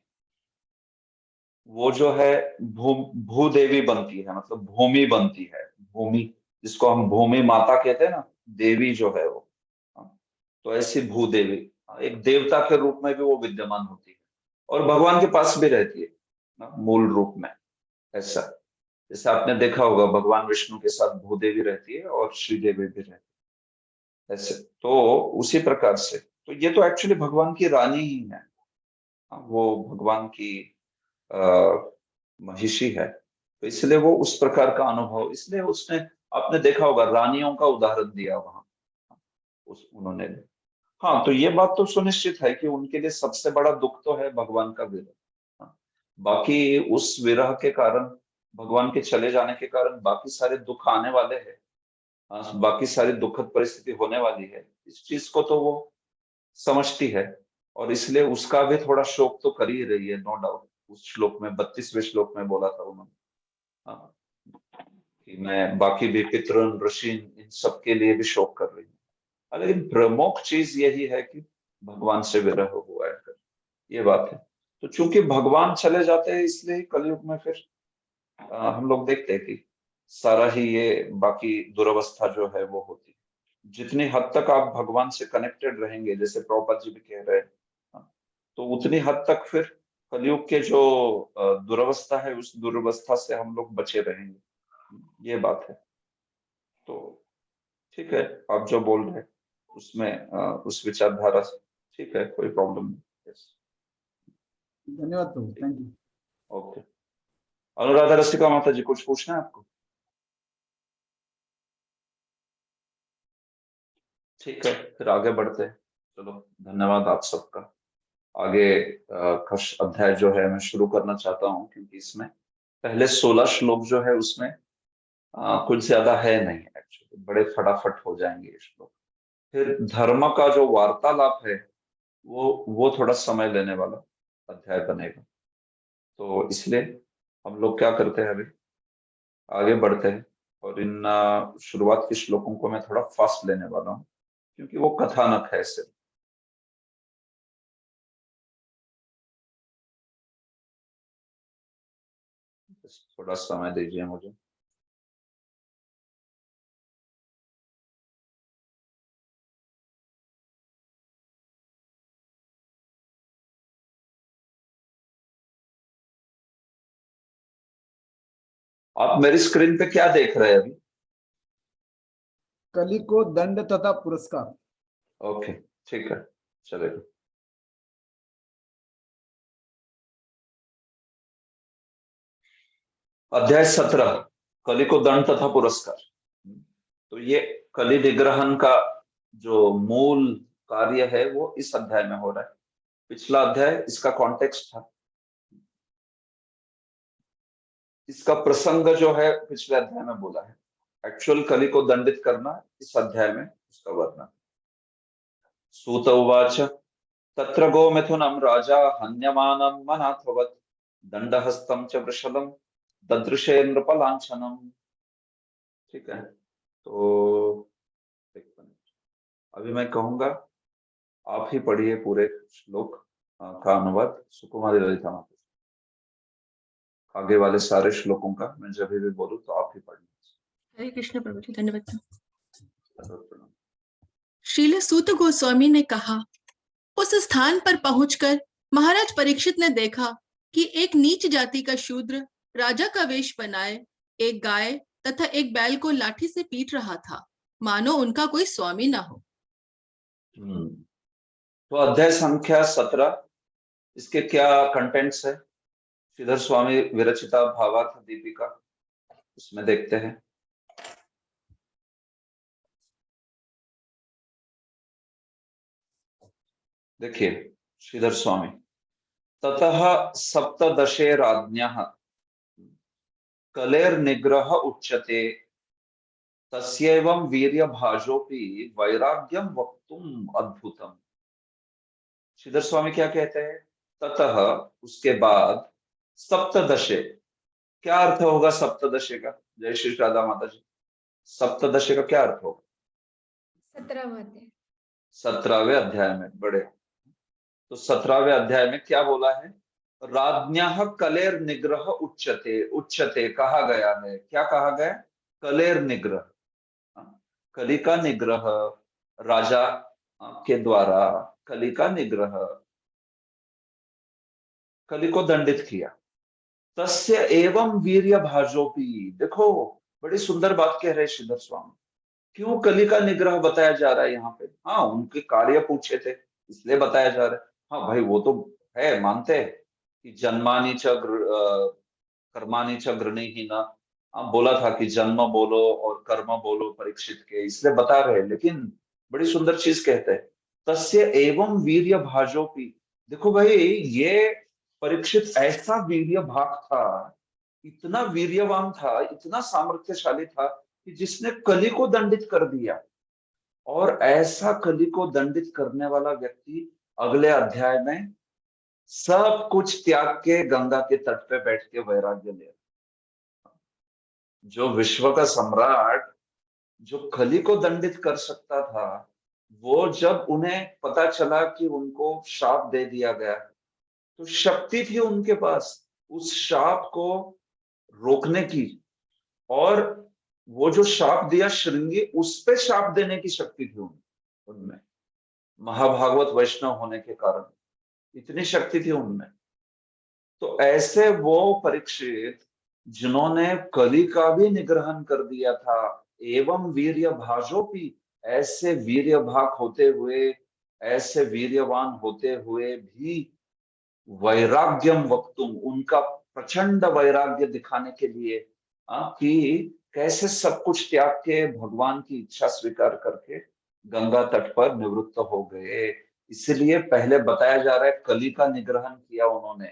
वो जो है भूदेवी बनती है, मतलब भूमि बनती है। भूमि, जिसको हम भूमि माता कहते हैं ना, देवी जो है वो। तो ऐसी भूदेवी एक देवता के रूप में भी वो विद्यमान होती है, और भगवान के पास भी रहती है मूल रूप में। ऐसा जैसे आपने देखा होगा, भगवान विष्णु के साथ भूदेवी रहती है और श्रीदेवी भी रहती है। ऐसे तो उसी प्रकार से, तो ये तो एक्चुअली भगवान की रानी ही है, वो भगवान की महिषी है। तो इसलिए वो उस प्रकार का अनुभव, इसलिए उसने, आपने देखा होगा, रानियों का उदाहरण दिया वहां उन्होंने। हाँ, तो ये बात तो सुनिश्चित है कि उनके लिए सबसे बड़ा दुख तो है भगवान का विरह। बाकी उस विरह के कारण, भगवान के चले जाने के कारण बाकी सारे दुख आने वाले हैं, बाकी सारी दुखद परिस्थिति होने वाली है, इस चीज को तो वो समझती है, और इसलिए उसका भी थोड़ा शोक तो कर ही रही है, नो डाउट। उस श्लोक में 32वें श्लोक में बोला था उन्होंने कि मैं बाकी भी पितृन, ऋषि, इन सबके लिए भी शोक कर रही हूँ। लेकिन प्रमुख चीज यही है कि भगवान से विरह हुआ है, ये बात है। तो चूंकि भगवान चले जाते हैं, इसलिए कलयुग में फिर हम लोग देखते हैं कि सारा ही ये बाकी दुर्वस्था जो है वो होती है। जितनी हद तक आप भगवान से कनेक्टेड रहेंगे, जैसे प्रभुपाद जी भी कह रहे हैं, तो उतनी हद तक फिर कलयुग के जो दुर्वस्था है, उस दुर्वस्था से हम लोग बचे रहेंगे, ये बात है। तो ठीक है, आप जो बोल रहे हैं उसमें उस विचारधारा से ठीक है, कोई प्रॉब्लम नहीं। धन्यवाद प्रभु, थैंक यू। ओके, अनुराधा रसिका माता जी, कुछ पूछना है आपको? ठीक है, फिर आगे बढ़ते हैं। चलो, धन्यवाद आप सबका। आगे अध्याय जो है मैं शुरू करना चाहता हूँ, क्योंकि इसमें पहले 16 श्लोक जो है उसमें कुछ ज्यादा है नहीं, एक्चुअली बड़े फटाफट हो जाएंगे ये श्लोक। फिर धर्म का जो वार्तालाप है वो थोड़ा समय लेने वाला अध्याय बनेगा। तो इसलिए हम लोग क्या करते हैं, अभी आगे बढ़ते हैं, और इन शुरुआत के श्लोकों को मैं थोड़ा फास्ट लेने वाला हूँ, क्योंकि वो कथानक है सिर्फ। थोड़ा समय दीजिए मुझे। आप मेरी स्क्रीन पे क्या देख रहे हैं अभी? कली को दंड तथा पुरस्कार। ओके, ठीक है, चलेगा। अध्याय 17, कली को दंड तथा पुरस्कार। तो ये कली निग्रहण का जो मूल कार्य है वो इस अध्याय में हो रहा है। पिछला अध्याय इसका कॉन्टेक्स्ट था, इसका प्रसंग जो है पिछले अध्याय में बोला है। एक्चुअल कली को दंडित करना इस अध्याय में उसका वर्णन। सूत उवाच तत्र गोमिथुनं राजा हन्यमानं मनाथवत् दंडहस्तं च वृषलं ददृशे नृपलांछनम। ठीक है, तो अभी मैं कहूंगा, आप ही पढ़िए पूरे श्लोक का अनुवाद सुकुमारी ललिता माता। आगे वाले सारे श्लोकों का मैं जब भी बोलूं तो आप ही पढ़िए। हरे कृष्ण प्रभु जी, धन्यवाद। श्रील सूत गोस्वामी ने कहा, उस स्थान पर पहुंचकर महाराज परीक्षित ने देखा कि एक नीच जाति का शूद्र राजा का वेश बनाए एक गाय तथा एक बैल को लाठी से पीट रहा था, मानो उनका कोई स्वामी ना हो। तो अध्याय संख्या 17, इसके क्या कंटेंट्स है? श्रीधर स्वामी विरचिता भावार्थ दीपिका, उसमें देखते हैं। देखिए श्रीधर स्वामी, ततः सप्तदशे राज्ञः कलेर्निग्रह उच्यते तस्यैवं वीर्यभाजोपि वैराग्यम वक्तुम अद्भुतम। श्रीधर स्वामी क्या कहते हैं? ततः, उसके बाद, सप्तदशे, क्या अर्थ होगा सप्तदशे का? जय श्री राधा माता जी, सप्तदशे का क्या अर्थ होगा? 17वें अध्याय में। बड़े, तो 17वें अध्याय में क्या बोला है? राज्ञः कलेर निग्रह उच्यते, उच्यते कहा गया है। क्या कहा गया? कलेर निग्रह, कली का निग्रह, राजा के द्वारा कली का निग्रह, कली को दंडित किया। तस्य एवं वीर्य भाजोपी, देखो बड़ी सुंदर बात कह रहे श्रीधर स्वामी। क्यों कली का निग्रह बताया जा रहा है यहाँ पे? हाँ, उनके कार्य पूछे थे इसलिए बताया जा रहा है। हाँ भाई, वो तो है, मानते हैं कि जन्मानी च कर्मानी च गृणीहीना, बोला था कि जन्म बोलो और कर्म बोलो परीक्षित के, इसलिए बता रहे हैं। लेकिन बड़ी सुंदर चीज कहते हैं, तस्य एवं वीर्य भाजोपी। देखो भाई, ये परीक्षित ऐसा वीर्य भाग था, इतना वीर्यवान था, इतना सामर्थ्यशाली था कि जिसने कली को दंडित कर दिया। और ऐसा कली को दंडित करने वाला व्यक्ति अगले अध्याय में सब कुछ त्याग के गंगा के तट पे बैठ के वैराग्य ले। जो विश्व का सम्राट, जो कली को दंडित कर सकता था, वो जब उन्हें पता चला कि उनको शाप दे दिया गया, तो शक्ति थी उनके पास उस शाप को रोकने की। और वो जो शाप दिया श्रृंगी, उस पे शाप देने की शक्ति थी उनमें। महाभागवत वैष्णव होने के कारण इतनी शक्ति थी उनमें। तो ऐसे वो परीक्षित, जिन्होंने कली का भी निग्रहण कर दिया था, एवं वीर्य भाजोपी, ऐसे वीर्य भाग होते हुए, ऐसे वीर्यवान होते हुए भी वैराग्यम वक्तुम, उनका प्रचंड वैराग्य दिखाने के लिए, कि कैसे सब कुछ त्याग के भगवान की इच्छा स्वीकार करके गंगा तट पर निवृत्त हो गए। इसलिए पहले बताया जा रहा है कली का निग्रहण किया उन्होंने।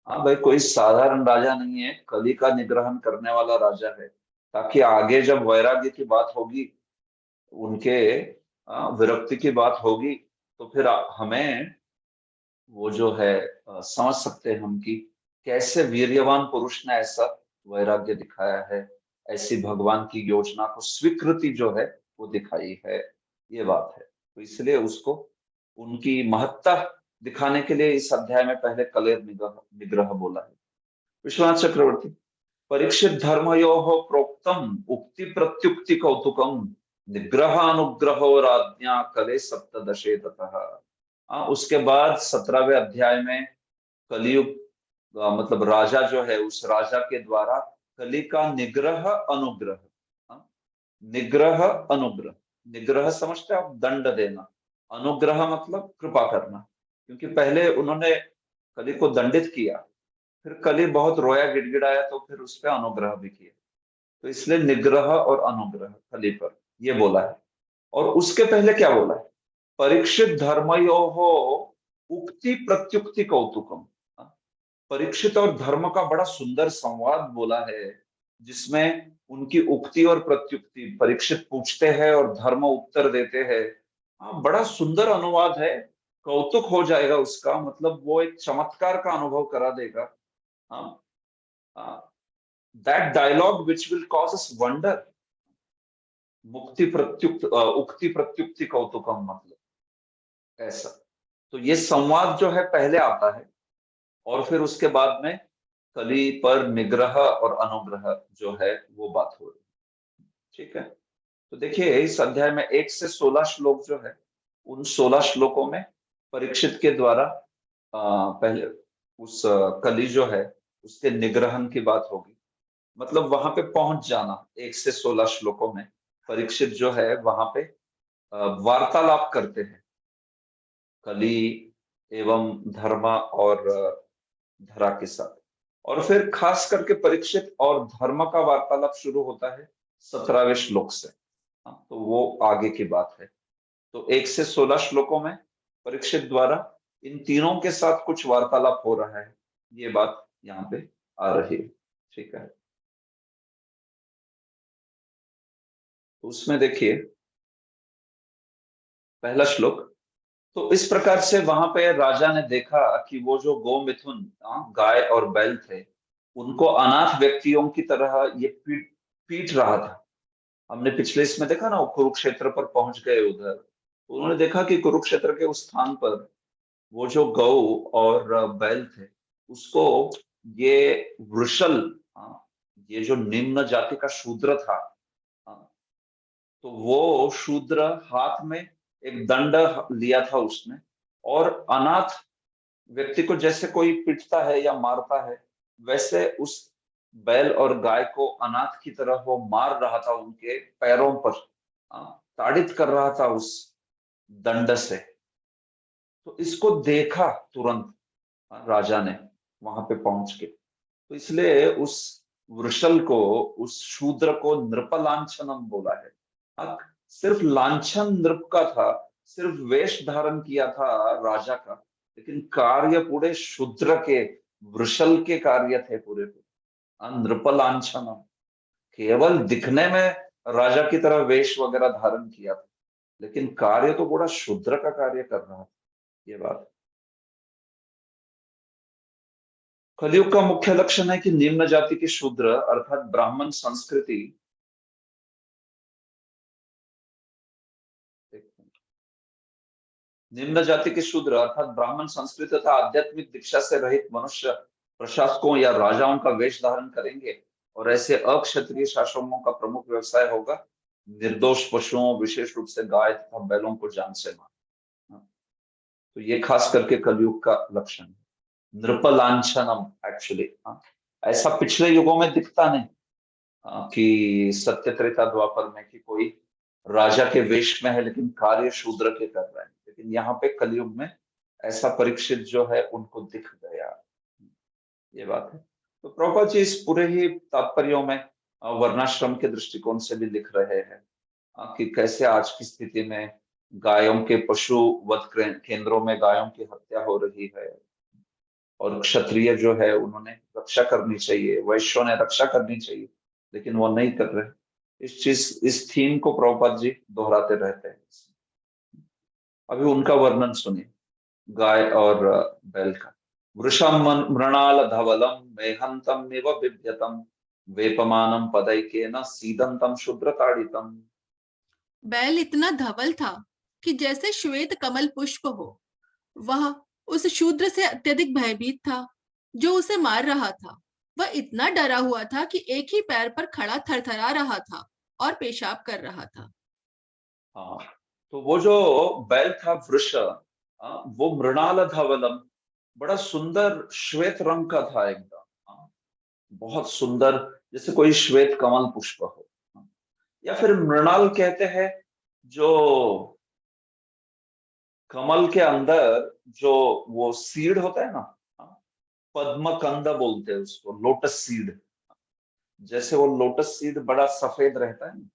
हाँ भाई, कोई साधारण राजा नहीं है, कली का निग्रहण करने वाला राजा है, ताकि आगे जब वैराग्य की बात होगी, उनके विरक्ति की बात होगी, तो फिर हमें वो जो है समझ सकते हैं हम कि कैसे वीर्यवान पुरुष ने ऐसा वैराग्य दिखाया है, ऐसी भगवान की योजना को स्वीकृति जो है वो दिखाई है। ये बात है। तो इसलिए उसको, उनकी महत्ता दिखाने के लिए इस अध्याय में पहले कलेर निग्रह बोला है। विश्वनाथ चक्रवर्ती, परीक्षित धर्मयोः प्रोक्तम उक्ति प्रत्युक्ति कौतुकम निग्रह अनुग्रहो राज्ञा कले सप्तदशे ततः। उसके बाद 17वें अध्याय में कलियुग, मतलब राजा जो है, उस राजा के द्वारा कली का निग्रह अनुग्रह, निग्रह अनुग्रह, निग्रह समझते आप? दंड देना। अनुग्रह मतलब कृपा करना, क्योंकि पहले उन्होंने कली को दंडित किया, फिर कली बहुत रोया गिड़गिड़ाया, तो फिर उस पर अनुग्रह भी किया। तो इसलिए निग्रह और अनुग्रह कली पर ये बोला है। और उसके पहले क्या बोला है? परीक्षित धर्मयोः उक्ति प्रत्युक्ति कौतुकम। परीक्षित और धर्म का बड़ा सुंदर संवाद बोला है, जिसमें उनकी उक्ति और प्रत्युक्ति, परीक्षित पूछते हैं और धर्म उत्तर देते हैं। बड़ा सुंदर अनुवाद है, कौतुक हो जाएगा उसका, मतलब वो एक चमत्कार का अनुभव करा देगा। That dialogue which will cause us wonder. मुक्ति प्रत्युक्त उक्ति प्रत्युक्ति कौतुकम, मतलब ऐसा। तो ये संवाद जो है पहले आता है, और फिर उसके बाद में कली पर निग्रह और अनुग्रह जो है वो बात हो रही है। ठीक है, तो देखिए इस अध्याय में 1 से 16 श्लोक जो है, उन 16 श्लोकों में परीक्षित के द्वारा पहले उस कली जो है उसके निग्रहण की बात होगी, मतलब वहां पे पहुंच जाना। 1 से 16 श्लोकों में परीक्षित जो है वहां पे वार्तालाप करते हैं कली एवं धर्मा और धरा के साथ, और फिर खास करके परीक्षित और धर्म का वार्तालाप शुरू होता है 17वें श्लोक से। तो वो आगे की बात है। तो 1 से 16 श्लोकों में परीक्षित द्वारा इन तीनों के साथ कुछ वार्तालाप हो रहा है, ये बात यहाँ पे आ रही है। ठीक है, तो उसमें देखिए पहला श्लोक। तो इस प्रकार से वहां पे राजा ने देखा कि वो जो गौ मिथुन गाय और बैल थे उनको अनाथ व्यक्तियों की तरह ये पीट रहा था। हमने पिछले इसमें देखा ना, वो कुरुक्षेत्र पर पहुंच गए उधर, तो उन्होंने देखा कि कुरुक्षेत्र के उस स्थान पर वो जो गौ और बैल थे उसको ये वृषल, ये जो निम्न जाति का शूद्र था, तो वो शूद्र हाथ में एक दंड लिया था उसने, और अनाथ व्यक्ति को जैसे कोई पीटता है या मारता है वैसे उस बैल और गाय को अनाथ की तरह वो मार रहा था, उनके पैरों पर ताड़ित कर रहा था उस दंड से। तो इसको देखा तुरंत राजा ने वहां पे पहुंच के, तो इसलिए उस वृषल को, उस शूद्र को नृपलांछनम बोला है। सिर्फ लांछन नृप का था, सिर्फ वेश धारण किया था राजा का, लेकिन कार्य पूरे शूद्र के, वृषल के कार्य थे पूरे पूरे। नृपलांछनम, केवल दिखने में राजा की तरह वेश वगैरह धारण किया था, लेकिन कार्य तो पूरा शूद्र का कार्य कर रहा था। ये बात कलयुग का मुख्य लक्षण है कि निम्न जाति के शूद्र अर्थात ब्राह्मण संस्कृति, निम्न जाति के शूद्र अर्थात ब्राह्मण संस्कृति तथा आध्यात्मिक दीक्षा से रहित मनुष्य प्रशासकों या राजाओं का वेश धारण करेंगे, और ऐसे अक्षत्रिय शासकों का प्रमुख व्यवसाय होगा निर्दोष पशुओं, विशेष रूप से गाय तथा बैलों को जान से मारना। तो ये खास करके कलयुग का लक्षण है, नृपलांछनम। एक्चुअली ऐसा पिछले युगों में दिखता नहीं कि सत्य त्रेता द्वापर में कि कोई राजा के वेश में है लेकिन कार्य शूद्र के कर रहे हैं, लेकिन यहाँ पे कलयुग में ऐसा परीक्षित जो है उनको दिख गया। ये बात है। तो प्रभुपाद जी इस पूरे ही तात्पर्यों में वर्णाश्रम के दृष्टिकोण से भी लिख रहे हैं कि कैसे आज की स्थिति में गायों के पशु वध केंद्रों में गायों की हत्या हो रही है, और क्षत्रिय जो है उन्होंने रक्षा करनी चाहिए, वैश्यों ने रक्षा करनी चाहिए, लेकिन वो नहीं कर रहे। इस थीम को प्रभुपाद जी दोहराते रहते हैं। अभी उनका वर्णन सुनिए गाय और बैल का। वृषम मृणाल धवलम मेहंतम निव बिभ्यतम वेपमानम पदैकेन सीदंतम शुभ्र ताड़ितम। बैल इतना धवल था कि जैसे श्वेत कमल पुष्प हो। वह उस शूद्र से अत्यधिक भयभीत था जो उसे मार रहा था। वह इतना डरा हुआ था कि एक ही पैर पर खड़ा थरथरा रहा था और पेशाब कर रहा था। हाँ, तो वो जो बैल था वृष, वो मृणाल धवलम, बड़ा सुंदर श्वेत रंग का था एकदम, बहुत सुंदर, जैसे कोई श्वेत कमल पुष्प हो। या फिर मृणाल कहते हैं जो कमल के अंदर जो वो सीड होता है ना, पद्मकंद बोलते हैं उसको, लोटस सीड। जैसे वो लोटस सीड बड़ा सफेद रहता है ना,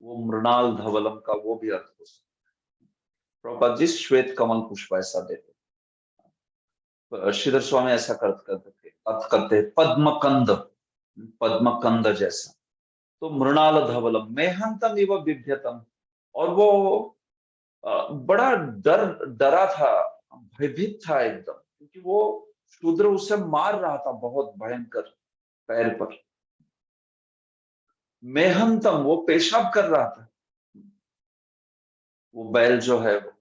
वो मृणाल धवलम का वो भी अर्थ हो सकता है। प्रभुपाद जी श्वेत कमल पुष्प ऐसा देते, श्रीधर स्वामी ऐसा अर्थ करते हैं पद्मकंद, पद्मकंद जैसा। तो मृणाल धवलम मेहंतम इव बिभ्यतम, और वो बड़ा डरा था, भयभीत था एकदम, क्योंकि वो शूद्र उसे मार रहा था बहुत भयंकर पैर पर। मेहंतम, वो पेशाब कर रहा था, वो बैल जो है वो,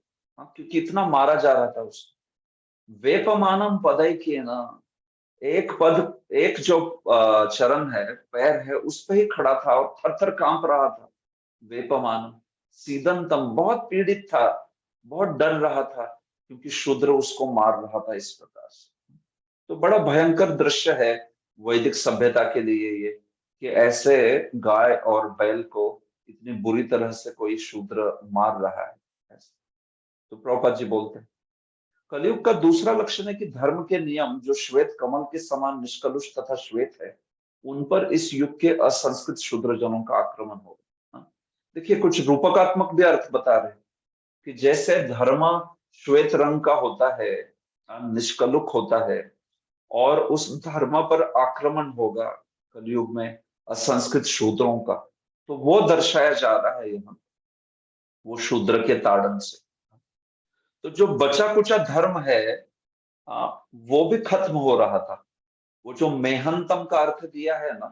क्योंकि इतना मारा जा रहा था उसको। वेपमानम पदैकेन, एक पद, एक जो चरण है, पैर है, उस पे ही खड़ा था और थर-थर कांप रहा था। वेपमानम सीदंतम, बहुत पीड़ित था, बहुत डर रहा था। क्योंकि शूद्र उसको मार रहा था इस प्रकार से। तो बड़ा भयंकर दृश्य है वैदिक सभ्यता के लिए ये, कि ऐसे गाय और बैल को इतनी बुरी तरह से कोई शूद्र मार रहा है। तो प्रभुपाद जी बोलते हैं कलयुग का दूसरा लक्षण है कि धर्म के नियम जो श्वेत कमल के समान निष्कलुष तथा श्वेत है, उन पर इस युग के असंस्कृत शूद्रजनों का आक्रमण होगा। देखिए कुछ रूपकात्मक भी अर्थ बता रहे हैं कि जैसे धर्म श्वेत रंग का होता है, निष्कलुक होता है, और उस धर्म पर आक्रमण होगा कलयुग में असंस्कृत शूद्रों का, तो वो दर्शाया जा रहा है यहाँ, वो शूद्र के ताड़न से। तो जो बचा कुचा धर्म है वो भी खत्म हो रहा था। वो जो मेहनतम का अर्थ दिया है ना,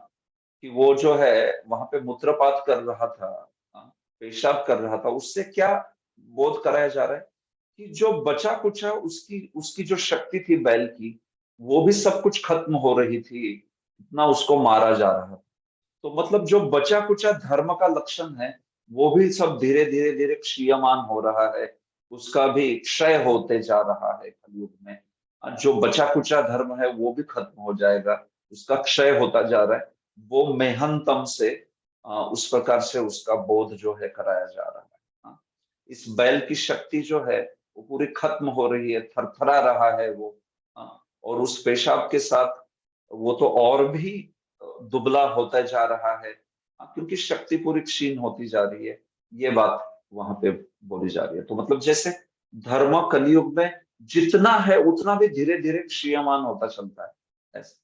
कि वो जो है वहां पे मूत्रपात कर रहा था, पेशाब कर रहा था, उससे क्या बोध कराया जा रहा है कि जो बचा कुचा उसकी उसकी जो शक्ति थी बैल की, वो भी सब कुछ खत्म हो रही थी, इतना उसको मारा जा रहा था। तो मतलब जो बचा कुचा धर्म का लक्षण है वो भी सब धीरे धीरे धीरे क्षीयमान हो रहा है, उसका भी क्षय होते जा रहा है कलयुग में। जो बचा कुचा धर्म है वो भी खत्म हो जाएगा, उसका क्षय होता जा रहा है। वो मेहनतम से उस प्रकार से उसका बोध जो है कराया जा रहा है। इस बैल की शक्ति जो है वो पूरी खत्म हो रही है, थरथरा रहा है वो। और उस पेशाब के साथ वो तो और भी दुबला होता जा रहा है, क्योंकि शक्ति पूरी क्षीण होती जा रही है। ये बात वहां पे बोली जा रही है। तो मतलब जैसे धर्म कलयुग में जितना है उतना भी धीरे धीरे क्षीयमान होता चलता है। ऐसे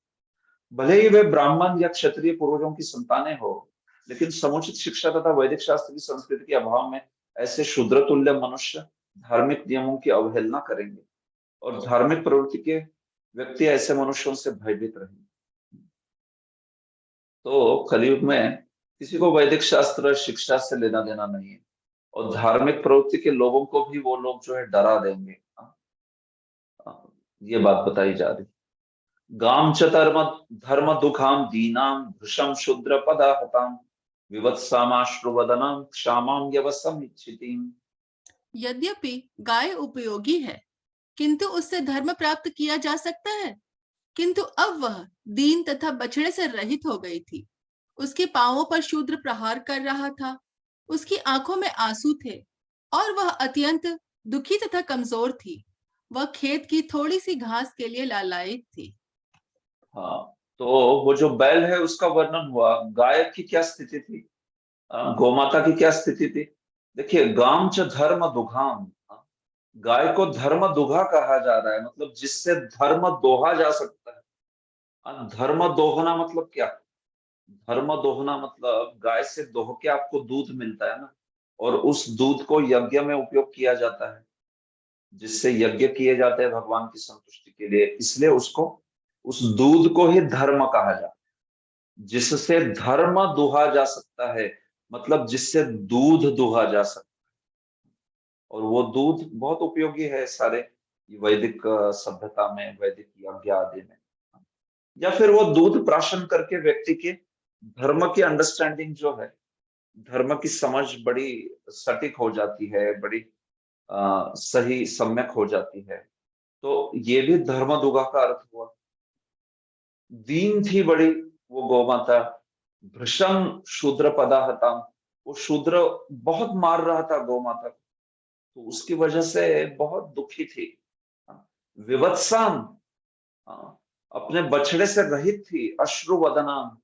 भले ही वे ब्राह्मण या क्षत्रिय पूर्वजों की संतानें हो, लेकिन समुचित शिक्षा तथा वैदिक शास्त्र की संस्कृति के अभाव में ऐसे शूद्र तुल्य मनुष्य धार्मिक नियमों की अवहेलना करेंगे, और धार्मिक प्रवृत्ति के व्यक्ति ऐसे मनुष्यों से भयभीत रहेंगे। तो कलयुग में किसी को वैदिक शास्त्र शिक्षा से लेना देना नहीं है, और धार्मिक प्रवृत्ति के लोगों को भी वो लोग जो है डरा देंगे। ये बात बताई जा रही। गाम च धर्म दुखाम दीनाम भृशम शूद्र पदाहताम विवत्सामाश्रुवदनाम क्षामाम यवसम इच्छितीम। यद्यपि गाय उपयोगी है, किंतु उससे धर्म प्राप्त किया जा सकता है, किंतु अब वह दीन तथा बछड़े से रहित हो गई थी। उसके पांवों पर शूद्र प्रहार कर रहा था, उसकी आंखों में आंसू थे, और वह अत्यंत दुखी तथा कमजोर थी। वह खेत की थोड़ी सी घास के लिए लालायित थी। हाँ, तो वो जो बैल है उसका वर्णन हुआ। गाय की क्या स्थिति थी, गौमाता की क्या स्थिति थी? देखिए, गाम च धर्म दुघाम, गाय को धर्म दुघा कहा जा रहा है, मतलब जिससे धर्म दोहा जा सकता है। धर्म दोहना मतलब क्या? धर्म दोहना मतलब गाय से दोह के आपको दूध मिलता है ना, और उस दूध को यज्ञ में उपयोग किया जाता है, जिससे यज्ञ किए जाते हैं भगवान की संतुष्टि के लिए, इसलिए उसको उस दूध को ही धर्म कहा जाता है। जिससे धर्म दुहा जा सकता है, मतलब जिससे दूध दुहा जा सकता है, और वो दूध बहुत उपयोगी है सारे वैदिक सभ्यता में, वैदिक यज्ञ आदि में। या फिर वो दूध प्राशन करके व्यक्ति के धर्म की अंडरस्टैंडिंग जो है, धर्म की समझ बड़ी सटीक हो जाती है, बड़ी सही सम्यक हो जाती है। तो ये भी धर्म दुगा का अर्थ हुआ। दीन थी बड़ी वो गौमाता, भृशम शूद्र पदाहताम, वो शूद्र बहुत मार रहा था गौमाता को, तो उसकी वजह से बहुत दुखी थी। विवत्साम, अपने बछड़े से रहित थी। अश्रु वदनाम,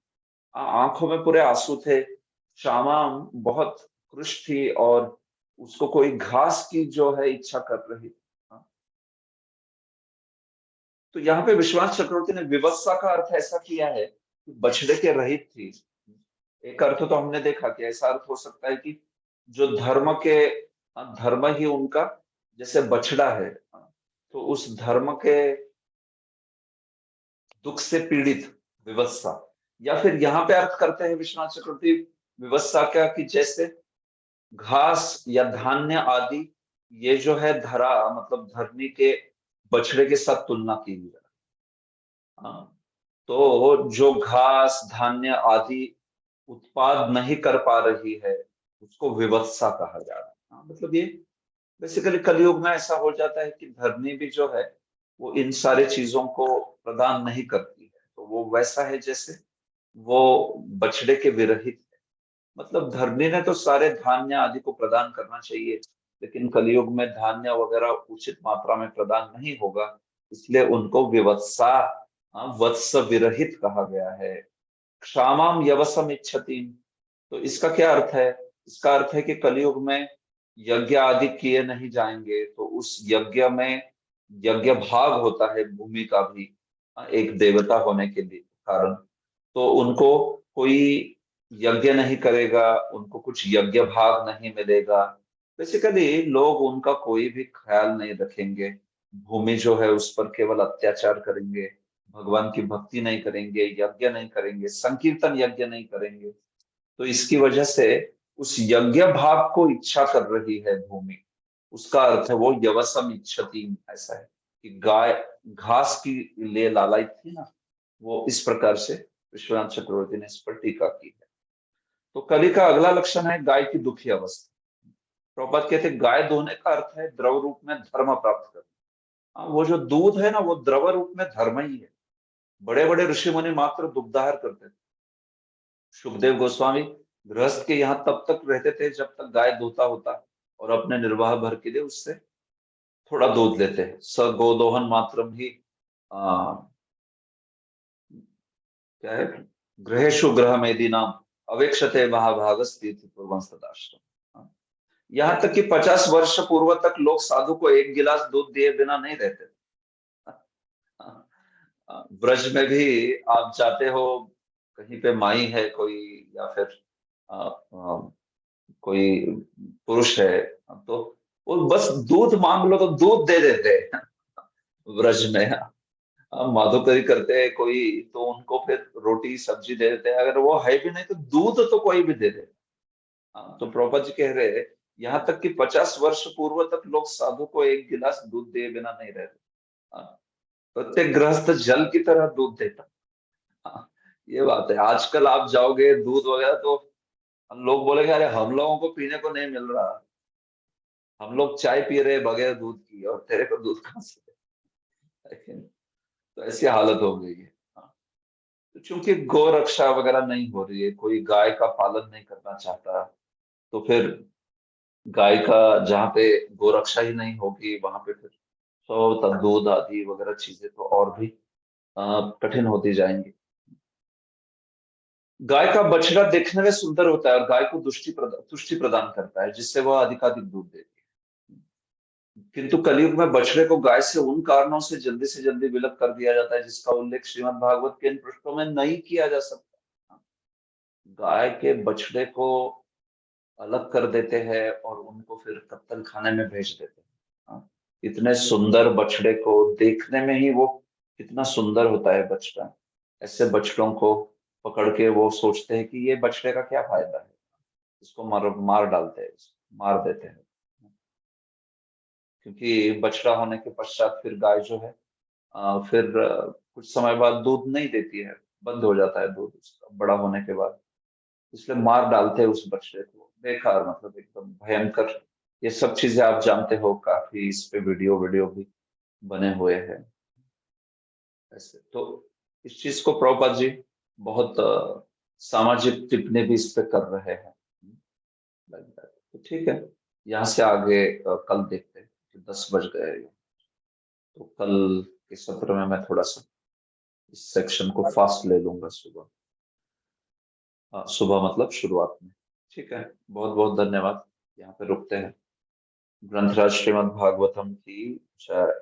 आंखों में पूरे आंसू थे। श्यामाम, बहुत कृश थी, और उसको कोई घास की जो है इच्छा कर रही। तो यहाँ पे विश्वास चक्रवर्ती ने विवत्सा का अर्थ ऐसा किया है कि बछड़े के रहित थी। एक अर्थ तो हमने देखा कि ऐसा अर्थ हो सकता है कि जो धर्म ही उनका जैसे बछड़ा है, तो उस धर्म के दुख से पीड़ित विवत्सा। या फिर यहाँ पे अर्थ करते हैं विश्वनाथ चक्रवर्ती विवत्सा का कि जैसे घास या धान्य आदि, ये जो है धरा, मतलब धरनी के बछड़े के साथ तुलना की है। तो जो घास धान्य आदि उत्पाद नहीं कर पा रही है, उसको विवत्सा कहा जा रहा है। मतलब ये बेसिकली कलयुग में ऐसा हो जाता है कि धरनी भी जो है वो इन सारी चीजों को प्रदान नहीं करती है, तो वो वैसा है जैसे वो बछड़े के विरहित है। मतलब धरनी ने तो सारे धान्य आदि को प्रदान करना चाहिए, लेकिन कलयुग में धान्य वगैरह उचित मात्रा में प्रदान नहीं होगा, इसलिए उनको विवत्सा, वत्स विरहित कहा गया है। क्षामाम यवसम इच्छति, तो इसका क्या अर्थ है? इसका अर्थ है कि कलयुग में यज्ञ आदि किए नहीं जाएंगे, तो उस यज्ञ में यज्ञ भाग होता है भूमि का भी, एक देवता होने के लिए कारण, तो उनको कोई यज्ञ नहीं करेगा, उनको कुछ यज्ञ भाग नहीं मिलेगा। बेसिकली लोग उनका कोई भी ख्याल नहीं रखेंगे, भूमि जो है उस पर केवल अत्याचार करेंगे, भगवान की भक्ति नहीं करेंगे, यज्ञ नहीं करेंगे, संकीर्तन यज्ञ नहीं करेंगे। तो इसकी वजह से उस यज्ञ भाग को इच्छा कर रही है भूमि, उसका अर्थ है वो यवसम इच्छति, ऐसा है कि गाय घास की लिए लालायित थी ना, वो इस प्रकार से विश्वनाथ चक्रवर्ती ने इस पर टीका की है। तो कली का अगला लक्षण है गाय की दुखी अवस्था। प्रभुपाद कहते हैं गाय दोहने का अर्थ है द्रव रूप में धर्म प्राप्त करना। वो जो दूध है ना वो द्रव रूप में धर्म ही है। बड़े बड़े ऋषि मुनि मात्र दुग्धाहार करते थे। सुखदेव गोस्वामी गृहस्थ के यहाँ तब तक रहते थे जब तक गाय दूता होता, और अपने निर्वाह भर के लिए उससे थोड़ा दूध लेते हैं। स गोदोहन मात्रम ही क्या है, गृहेशु ग्रह मेदी नाम अवेक्षते महाभागस्तीर्थ पूर्वं सदाश्रम। यहाँ तक कि 50 वर्ष पूर्व तक लोग साधु को एक गिलास दूध दिए बिना नहीं रहते थे। ब्रज में भी आप जाते हो, कहीं पे माई है कोई या फिर कोई पुरुष है, तो वो बस दूध मांग लो तो दूध दे देते हैं। ब्रज में माधुकरी करते हैं कोई तो उनको फिर रोटी सब्जी दे देते हैं, अगर वो है भी नहीं तो दूध तो कोई भी दे दे। तो प्रभुपाद जी कह रहे हैं यहाँ तक कि 50 वर्ष पूर्व तक लोग साधु को एक गिलास दूध दिए बिना नहीं रहते। प्रत्येक गृहस्थ जल की तरह दूध देता। ये बात है। आजकल आप जाओगे दूध वगैरह तो लोग बोलेंगे अरे हम लोगों को पीने को नहीं मिल रहा, हम लोग चाय पी रहे बगैर दूध की और तेरे को दूध कहां से? तो ऐसी हालत हो गई है। तो चूंकि गौ रक्षा वगैरह नहीं हो रही है, कोई गाय का पालन नहीं करना चाहता, तो फिर गाय का जहाँ पे गौ रक्षा ही नहीं होगी वहां पे फिर स्वतः दूध आदि वगैरह चीजें तो और भी कठिन होती जाएंगी। गाय का बछड़ा देखने में सुंदर होता है और गाय को तुष्टि प्रदान करता है, जिससे वह अधिकाधिक दूध देती है। किंतु कलयुग में बछड़े को गाय से उन कारणों से जल्दी विलुप्त कर दिया जाता है जिसका उल्लेख श्रीमद् भागवत के इन पृष्ठों में नहीं किया जा सकता। गाय के बछड़े को अलग कर देते हैं और उनको फिर कत्ल खाने में भेज देते हैं। इतने सुंदर बछड़े को देखने में ही वो कितना सुंदर होता है बछड़ा, ऐसे बछड़ों को पकड़ के वो सोचते हैं कि ये बछड़े का क्या फायदा है, इसको मार डालते हैं, मार देते हैं। क्योंकि बछड़ा होने के पश्चात फिर गाय जो है फिर कुछ समय बाद दूध नहीं देती है, बंद हो जाता है दूध उसका बड़ा होने के बाद, इसलिए मार डालते हैं उस बछड़े को। बेकार, मतलब एकदम भयंकर। ये सब चीजें आप जानते हो, काफी इस पे वीडियो भी बने हुए हैं ऐसे। तो इस चीज को प्रभुपाद जी बहुत सामाजिक टिप्पणी भी इस पे कर रहे हैं। तो ठीक है, यहाँ से आगे कल देखते हैं। 10 बज गए, तो कल के सत्र में मैं थोड़ा सा इस सेक्शन को फास्ट ले लूंगा सुबह। सुबह मतलब शुरुआत में। ठीक है, बहुत बहुत धन्यवाद। यहाँ पे रुकते हैं। ग्रंथराज श्रीमद् भागवतम की जय,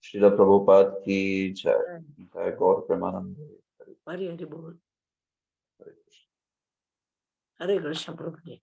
श्रील प्रभुपाद की जय, जय गौर प्रेमानंद। हरि हरि बोल। हरे कृष्ण। हरे कृष्ण प्रभु जी।